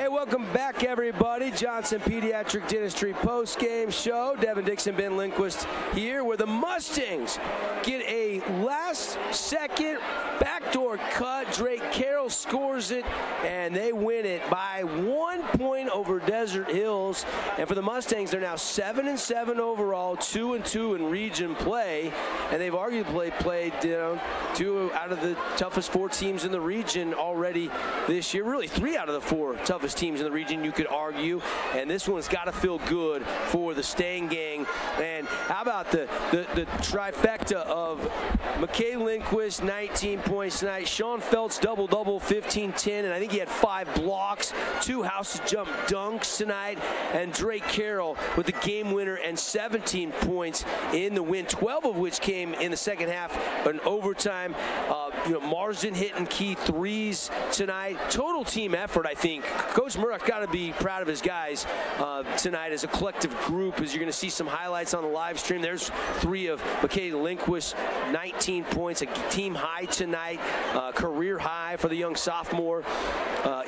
Welcome back, everybody. Johnson Pediatric Dentistry post-game show. Devin Dixon, Ben Lindquist here, where the Mustangs get a last-second backdoor cut. Drake Carroll scores it, and they win it by 1 point over Desert Hills. And for the Mustangs, they're now 7-7 overall, 2-2 in region play, and they've arguably played 2 out of the toughest 4 teams in the region already this year. Really, 3 out of the 4 toughest teams in the region, you could argue, and this one's got to feel good for the Stang gang. And how about the trifecta of McKay Lindquist, 19 points tonight, Sean Feltz double-double, 15-10, and I think he had 5 blocks, 2 house jump dunks tonight, and Drake Carroll with the game winner and 17 points in the win, 12 of which came in the second half in overtime. Marsden hitting key threes tonight. Total team effort, I think. Coach Murdoch got to be proud of his guys tonight as a collective group, as you're going to see some highlights on the live stream. There's 3 of McKay Lindquist, 19 points, a team high tonight, career high for the young sophomore.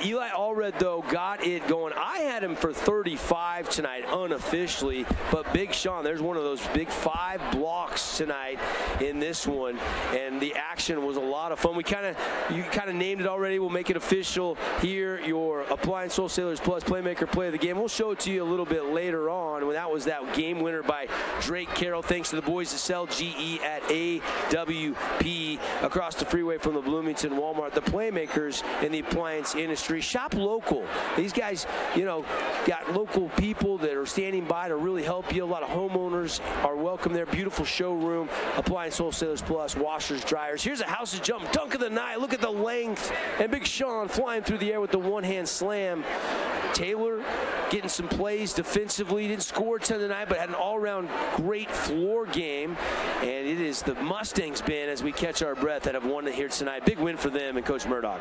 Eli Allred, though, got it going. I had him for 35 tonight unofficially, but Big Sean, there's one of those big 5 blocks tonight in this one, and the action was a lot of fun. You kind of named it already. We'll make it official here. Your Appliance Wholesalers Plus Playmaker Play of the Game. We'll show it to you a little bit later on. When that was that game winner by Drake Carroll, thanks to the boys at Sell GE at AWP across the freeway from the Bloomington Walmart. The Playmakers in the appliance industry. Shop local. These guys, got local people that are standing by to really help you. A lot of homeowners are welcome there. Beautiful showroom. Appliance Wholesalers Plus, washers, dryers. Here's a house jump dunk of the night. Look at the length. And Big Sean flying through the air with the one-hand slam. Taylor getting some plays defensively. Didn't score a ton tonight, but had an all-around great floor game. And it is the Mustangs, Ben, as we catch our breath, that have won it here tonight. Big win for them and Coach Murdoch.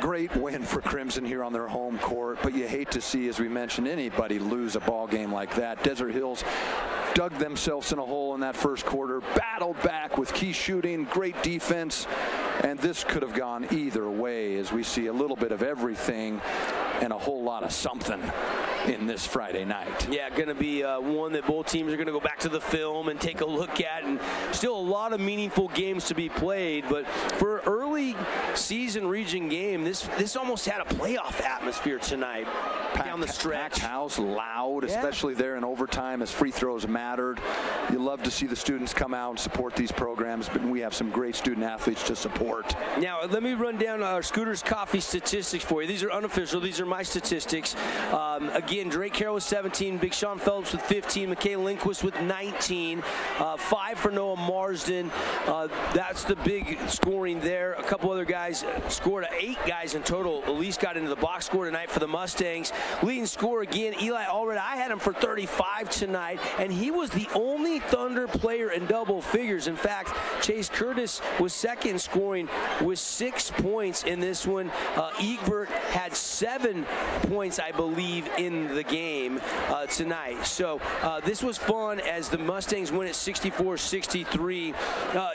Great win for Crimson here on their home court, but you hate to see, as we mentioned, anybody lose a ball game like that. Desert Hills dug themselves in a hole in that first quarter, battled back with key shooting, great defense, and this could have gone either way, as we see a little bit of everything and a whole lot of something in this Friday night. Yeah, going to be one that both teams are going to go back to the film and take a look at, and still a lot of meaningful games to be played. But for an early season region game, this almost had a playoff atmosphere tonight. Down the stretch. Packed house, loud, especially there in overtime as free throws mattered. You love to see the students come out and support these programs, but we have some great student athletes to support. Now, let me run down our Scooters Coffee statistics for you. These are unofficial. These are my statistics. Again, Drake Carroll with 17, Big Sean Phillips with 15, McKay Lindquist with 19, 5 for Noah Marsden. That's the big scoring there. A couple other guys scored, 8 guys in total. At least got into the box score tonight for the Mustangs. Leading scorer again, Eli Allred. I had him for 35 tonight, and he was the only Thunder player in double figures. In fact, Chase Curtis was second scoring with 6 points in this one. Egbert had 7 points, I believe, in the game tonight. So this was fun as the Mustangs win at 64-63.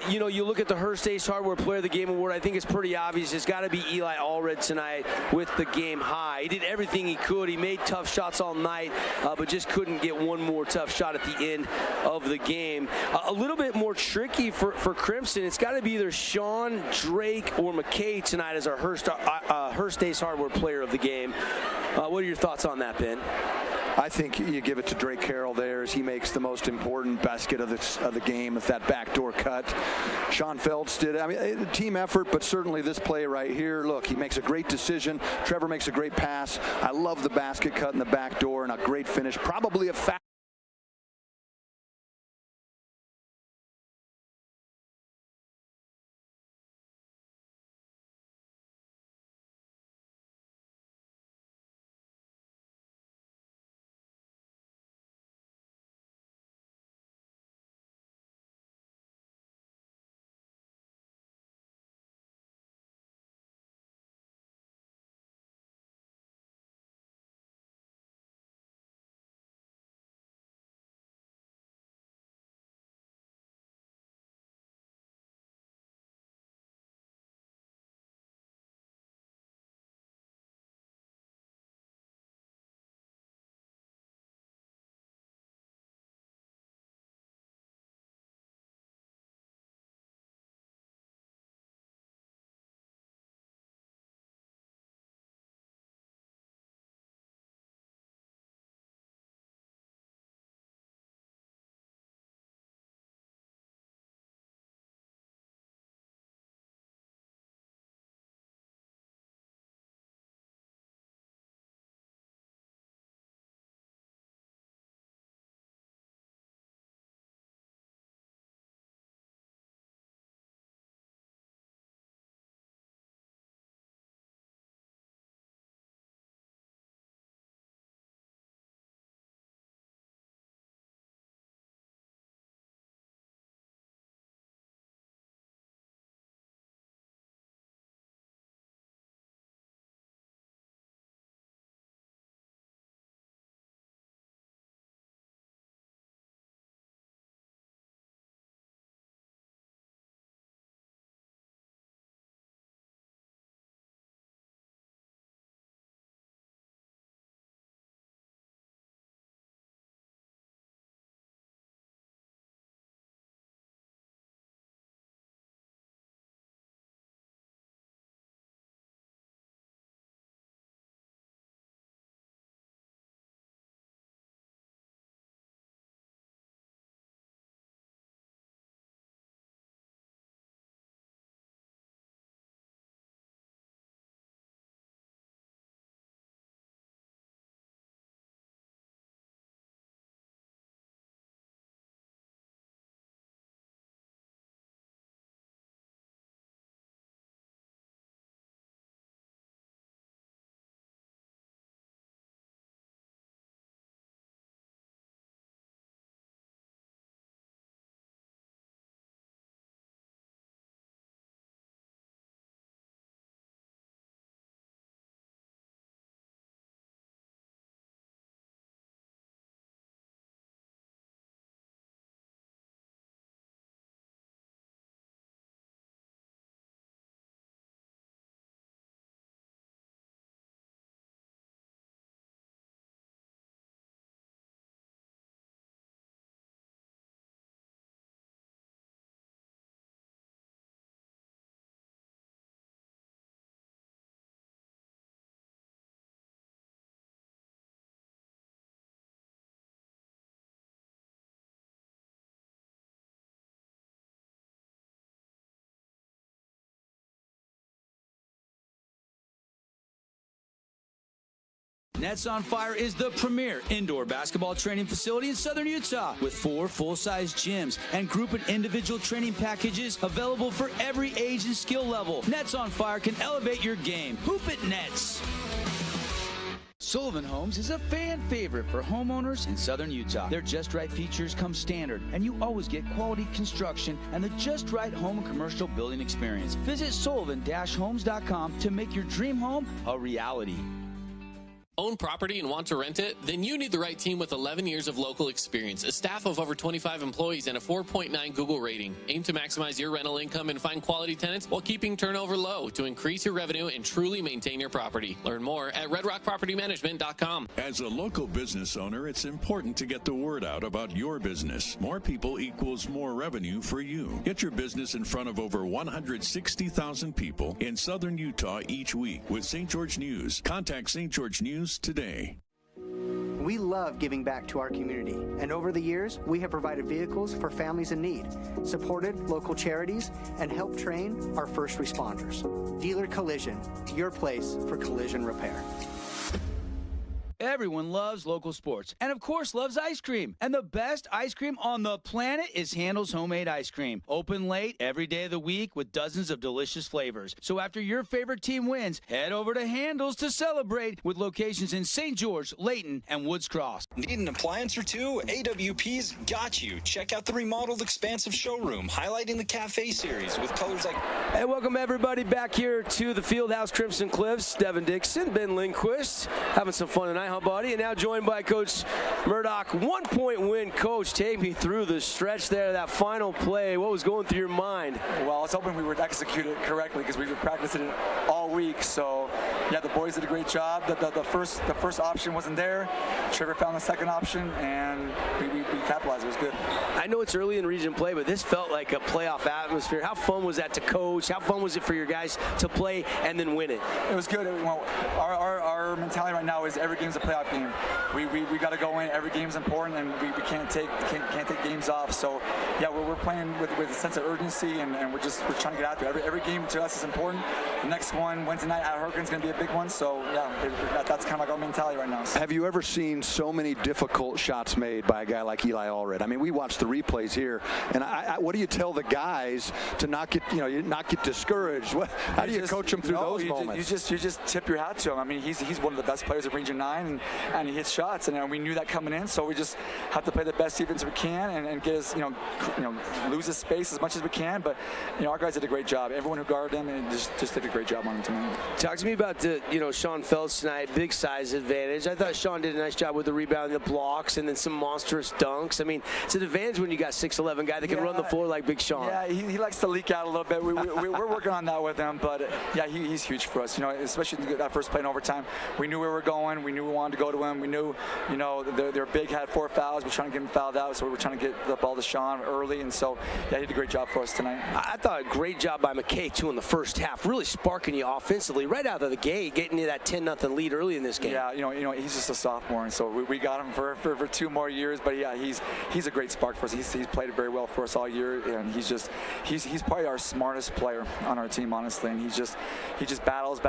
You look at the Hearst Ace Hardware Player of the Game Award. I think it's pretty obvious. It's got to be Eli Allred tonight with the game high. He did everything he could. He made tough shots all night, but just couldn't get one more tough shot at the end of the game. A little bit more tricky for Crimson. It's got to be either Sean, Drake, or McKay tonight as our Hearst Ace Hardware Player of the Game. What are your thoughts on that, Ben? I think you give it to Drake Carroll there as he makes the most important basket of the game with that backdoor cut. Sean Feltz did, team effort, but certainly this play right here, look, he makes a great decision. Trevor makes a great pass. I love the basket cut in the back door and a great finish. Probably a foul. Nets on Fire is the premier indoor basketball training facility in southern Utah with 4 full-size gyms and group and individual training packages available for every age and skill level. Nets on Fire can elevate your game. Hoop it, Nets! Sullivan Homes is a fan favorite for homeowners in southern Utah. Their Just Right features come standard, and you always get quality construction and the Just Right home and commercial building experience. Visit sullivan-homes.com to make your dream home a reality. Own property and want to rent it? Then you need the right team with 11 years of local experience, a staff of over 25 employees, and a 4.9 Google rating. Aim to maximize your rental income and find quality tenants while keeping turnover low to increase your revenue and truly maintain your property. Learn more at redrockpropertymanagement.com. As a local business owner, it's important to get the word out about your business. More people equals more revenue for you. Get your business in front of over 160,000 people in southern Utah each week with St. George News. Contact St. George News today. We love giving back to our community, and over the years, we have provided vehicles for families in need, supported local charities, and helped train our first responders. Dealer Collision, your place for collision repair. Everyone loves local sports and, of course, loves ice cream. And the best ice cream on the planet is Handel's Homemade Ice Cream. Open late every day of the week with dozens of delicious flavors. So after your favorite team wins, head over to Handel's to celebrate with locations in St. George, Layton, and Woods Cross. Need an appliance or two? AWP's got you. Check out the remodeled expansive showroom, highlighting the Cafe Series with colors like... Hey, welcome everybody back here to the Fieldhouse Crimson Cliffs. Devin Dixon, Ben Lindquist, having some fun tonight, huh, buddy? And now joined by Coach Murdoch. 1-point win, Coach. Take me through the stretch there, that final play. What was going through your mind? Well, I was hoping we would execute it correctly because we were practicing it all week. So, yeah, the boys did a great job. The first option wasn't there. Trevor found the second option, and we capitalized. It was good. I know it's early in region play, but this felt like a playoff atmosphere. How fun was that to coach? How fun was it for your guys to play and then win it? It was good. Our mentality right now is every game's a playoff game. We got to go in. Every game's important, and we can't take games off. So, yeah, we're playing with a sense of urgency, and we're trying to get out there. Every game to us is important. The next one, Wednesday night at Hurricane's going to be a big one. So, yeah, that's kind of like our mentality right now. Have you ever seen so many difficult shots made by a guy like Eli Allred? I mean, we watched the replays here, and what do you tell the guys to not get discouraged? How do you coach them through those moments? You just tip your hat to him. I mean, he's one of the best players of Region 9, and he hits shots, and we knew that coming in. So we just have to play the best defense we can and get us, lose his space as much as we can. But our guys did a great job. Everyone who guarded him and just did a great job on him tonight. Talk to me about Sean Phelps tonight. Big size advantage. I thought Sean did a nice job with the rebound and the blocks, and then some monstrous dunks. I mean, it's an advantage when you got 6'11" guy that can run the floor like Big Sean. Yeah, he likes to leak out a little bit. We're working on that with him, but yeah, he's huge for us. Especially that first play in overtime. We knew where we were going. We knew we wanted to go to him. We knew, they're big, had 4 fouls. We're trying to get him fouled out, so we were trying to get the ball to Sean early, and so yeah, he did a great job for us tonight. I thought a great job by McKay too in the first half, really sparking you offensively right out of the gate, getting you that 10-0 lead early in this game. Yeah, he's just a sophomore, and so we got him for 2 more years. But yeah, he's a great spark for us. He's played it very well for us all year, and he's probably our smartest player on our team, honestly. And he just battles,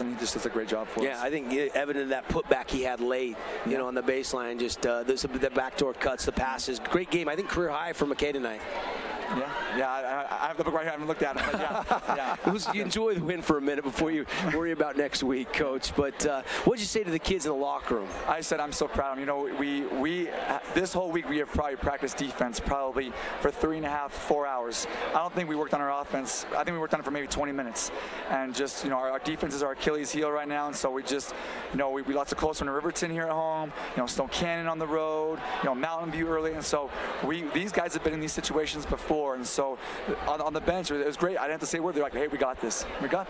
and he just does a great job for us. Yeah, I think evident that putback he had late, on the baseline, just the backdoor cuts, the passes. Great game. I think career high for McKay tonight. Yeah, I have the book right here. I haven't looked at it, but yeah. You enjoy the win for a minute before you worry about next week, Coach. But what did you say to the kids in the locker room? I said I'm so proud of them. We this whole week we have probably practiced defense probably for 3.5, 4 hours. I don't think we worked on our offense. I think we worked on it for maybe 20 minutes. And just, our defense is our Achilles heel right now. And so we just, we lots of close on Riverton here at home, Stone Canyon on the road, Mountain View early. And so these guys have been in these situations before. And so on the bench, it was great. I didn't have to say a word. They're like, hey, we got this.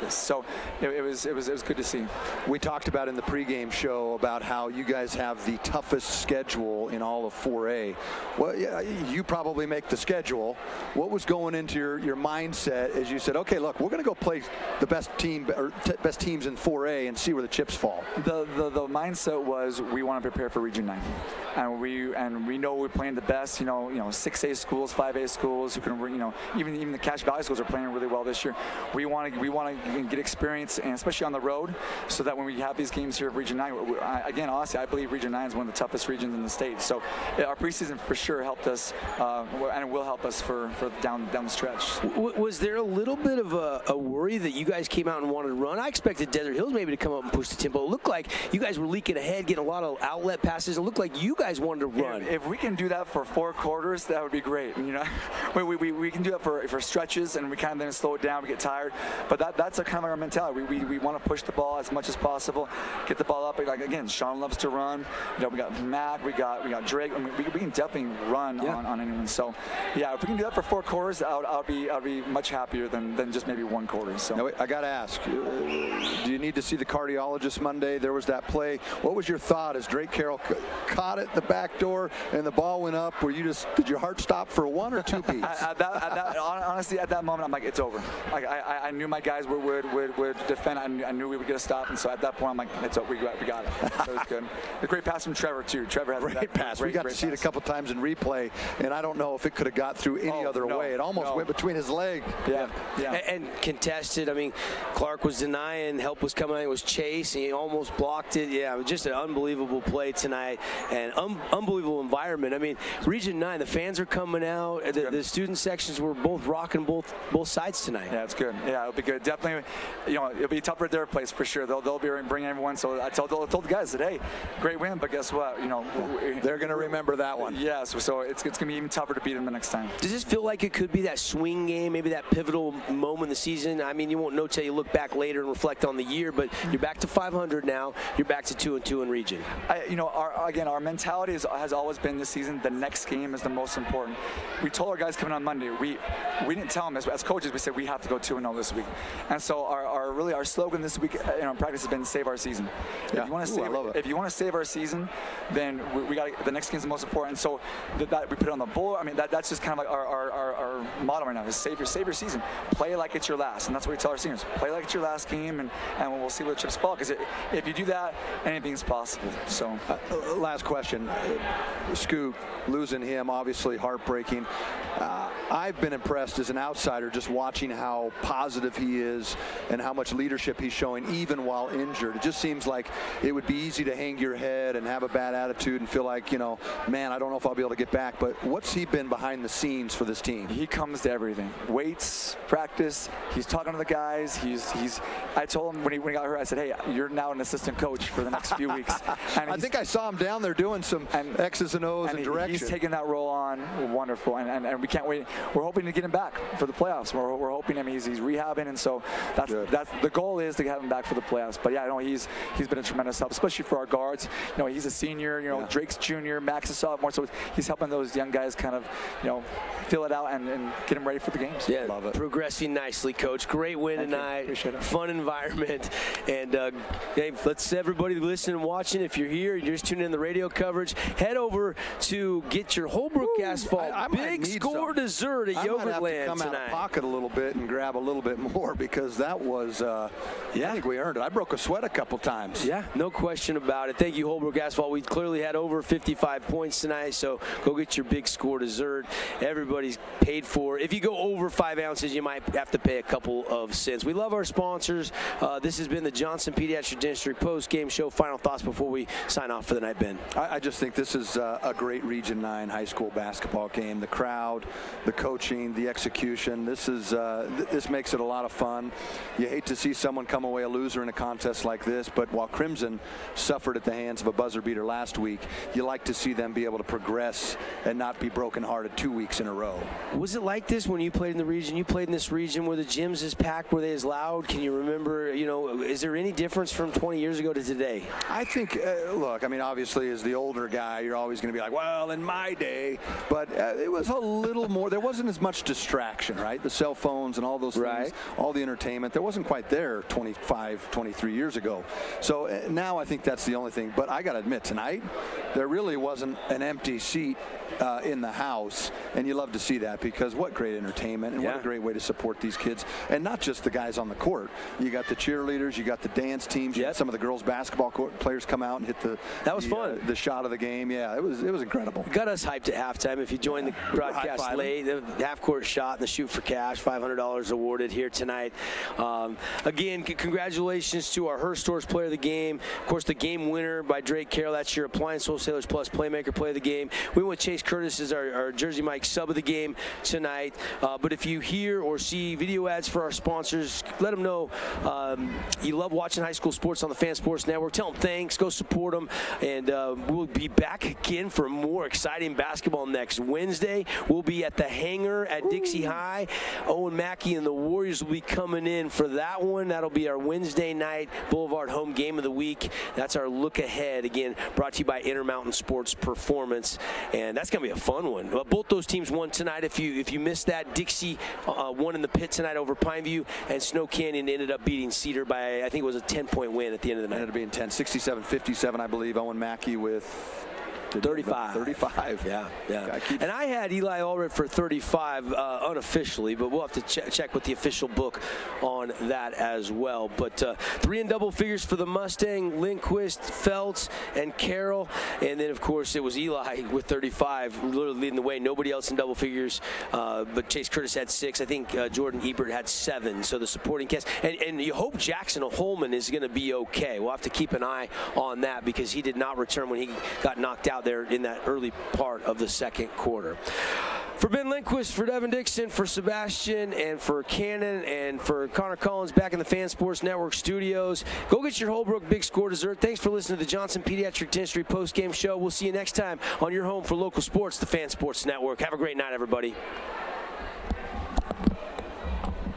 So it was good to see. We talked about in the pregame show about how you guys have the toughest schedule in all of 4A. Well, yeah, you probably make the schedule. What was going into your mindset as you said, okay, look, we're going to go play the best teams in 4A and see where the chips fall? The mindset was we want to prepare for Region 9. and we know we're playing the best. 6A schools, 5A schools who can, even the Cache Valley schools are playing really well this year. We want to get experience, and especially on the road, so that when we have these games here at Region 9, again, honestly, I believe Region 9 is one of the toughest regions in the state. So our preseason for sure helped us, and it will help us for down the stretch. Was there a little bit of a worry that you guys came out and wanted to run? I expected Desert Hills maybe to come up and push the tempo. It looked like you guys were leaking ahead, getting a lot of outlet passes. It looked like you guys wanted to run. If we can do that for 4 quarters, that would be great. We can do that for stretches, and we kind of then slow it down. We get tired, but that's kind of our mentality. We want to push the ball as much as possible, get the ball up. Like again, Sean loves to run. We got Matt, we got Drake. I mean, we can definitely run on anyone. So yeah, if we can do that for 4 quarters, I'll be much happier than just maybe 1 quarter. So now, I got to ask, do you need to see the cardiologist Monday? There was that play. What was your thought as Drake Carroll caught it the back door and the ball went up? Did your heart stop for 1 or 2 beats? Honestly, at that moment, I'm like, it's over. I knew my guys would defend. I knew we would get a stop, and so at that point, I'm like, it's over. We got it. So it was good. A great pass from Trevor too. Trevor had great pass. We got to see it a couple times in replay, and I don't know if it could have got through any other way. It almost went between his legs. Yeah. And contested. I mean, Clark was denying, help was coming. It was Chase, and he almost blocked it. Yeah, it was just an unbelievable play tonight, and unbelievable environment. I mean, Region 9, the fans are coming out. The student sections were both rocking both sides tonight. Yeah, it's good. Yeah, it'll be good. Definitely, it'll be tougher at their place for sure. They'll be bringing everyone. So I told the guys that, hey, great win, but guess what? They're going to remember that one. Yeah, so it's going to be even tougher to beat them the next time. Does this feel like it could be that swing game, maybe that pivotal moment in the season? I mean, you won't know till you look back later and reflect on the year, but you're back to 500 now. You're back to 2-2 in region. Our mentality has always been this season, the next game is the most important. We told our guys coming on Monday, we didn't tell them as coaches, we said we have to go 2-0 this week. And so our slogan this week in our practice has been save our season. Yeah. If you want to save our season, then we got the next game is the most important. So that we put it on the board. I mean, that's just kind of like our motto right now is save your season. Play like it's your last, and that's what we tell our seniors. Play like it's your last game, and we'll see where the chips fall. Because if you do that, anything's possible. So last question, Scoot, losing him obviously heartbreaking. I've been impressed as an outsider just watching how positive he is and how much leadership he's showing even while injured. It just seems like it would be easy to hang your head and have a bad attitude and feel like, man, I don't know if I'll be able to get back. But what's he been behind the scenes for this team? He comes to everything. Weights, practice. He's talking to the guys. I told him when he got hurt, I said, hey, you're now an assistant coach for the next few weeks. And I think I saw him down there doing some X's and O's and direction. He's taking that role on wonderful, and we can't wait. We're hoping to get him back for the playoffs. We're hoping. I mean, he's rehabbing, and so that's the goal is to have him back for the playoffs. But yeah, he's been a tremendous help, especially for our guards. He's a senior. Drake's junior, Max is sophomore, so he's helping those young guys kind of fill it out and get them ready for the games. Yeah, love it. Progressing nicely, Coach. Great win tonight. Appreciate it. Fun environment, and hey, let's everybody listening and watching. If you're here, you're just tuning in the radio coverage. Head over to get your Holbrook Asphalt big score dessert at Yogurtland tonight. Come out of pocket a little bit and grab a little bit more because that was, I think we earned it. I broke a sweat a couple times. Yeah, no question about it. Thank you, Holbrook Asphalt. We clearly had over 55 points tonight, so go get your big score dessert. Everybody's paid for. If you go over 5 ounces, you might have to pay a couple of cents. We love our sponsors. This has been the Johnson Pediatric Dentistry post-game show. Final thoughts before we sign off for the night, Ben. I just think this is a great Region 9 high school basketball game. The crowd, the coaching, the execution. This makes it a lot of fun. You hate to see someone come away a loser in a contest like this, but while Crimson suffered at the hands of a buzzer beater last week, you like to see them be able to progress and not be brokenhearted 2 weeks in a row. Was it like this when you played in the region? You played in this region where the gyms is packed, were they as loud? Can you remember, is there any difference from 20 years ago to today? I think, look, I mean, obviously as the older guy, you're always going to be like, well, in my day, but it was a little more, there wasn't as much distraction, right? The cell phones and all those things, all the entertainment, there wasn't quite there 25, 23 years ago. So now I think that's the only thing. But I got to admit, tonight, there really wasn't an empty seat in the house, and you love to see that, because what great entertainment, and what a great way to support these kids, and not just the guys on the court. You got the cheerleaders, you got the dance teams, you had some of the girls basketball players come out and hit fun. The shot of the game. Yeah, it was incredible. Got us hyped at halftime. If you joined the broadcast late, the half-court shot and the shoot for cash, $500 awarded here tonight. Again, congratulations to our Her Stores Player of the Game. Of course, the game winner by Drake Carroll. That's your Appliance Wholesalers Plus Playmaker Play of the Game. We went Chase Curtis as our Jersey Mike sub of the game tonight. But if you hear or see video ads for our sponsors, let them know you love watching high school sports on the Fan Sports Network. Tell them thanks. Go support them. And we'll be back again for more exciting basketball next Wednesday. We'll be at the Hangar at Dixie High. Owen Mackey and the Warriors will be coming in for that one. That'll be our Wednesday night Boulevard home game of the week. That's our look ahead. Again, brought to you by Intermountain Sports Performance. And that's going to be a fun one. Both those teams won tonight. If you missed that, Dixie won in the pit tonight over Pineview, and Snow Canyon ended up beating Cedar by, I think it was a 10-point win at the end of the night. It ended up being 10, 67-57, I believe. Owen Mackey with 35. Yeah. And I had Eli Allred for 35 unofficially, but we'll have to check with the official book on that as well. But 3 in double figures for the Mustang, Lindquist, Feltz, and Carroll. And then, of course, it was Eli with 35, literally leading the way. Nobody else in double figures, but Chase Curtis had 6. I think Jordan Ebert had 7. So the supporting cast. And you hope Jackson Holman is going to be okay. We'll have to keep an eye on that, because he did not return when he got knocked out there in that early part of the second quarter. For Ben Lindquist, for Devin Dixon, for Sebastian, and for Cannon, and for Connor Collins back in the Fan Sports Network studios, go get your Holbrook Big Score dessert. Thanks for listening to the Johnson Pediatric Dentistry Postgame Show. We'll see you next time on your home for local sports, the Fan Sports Network. Have a great night, everybody.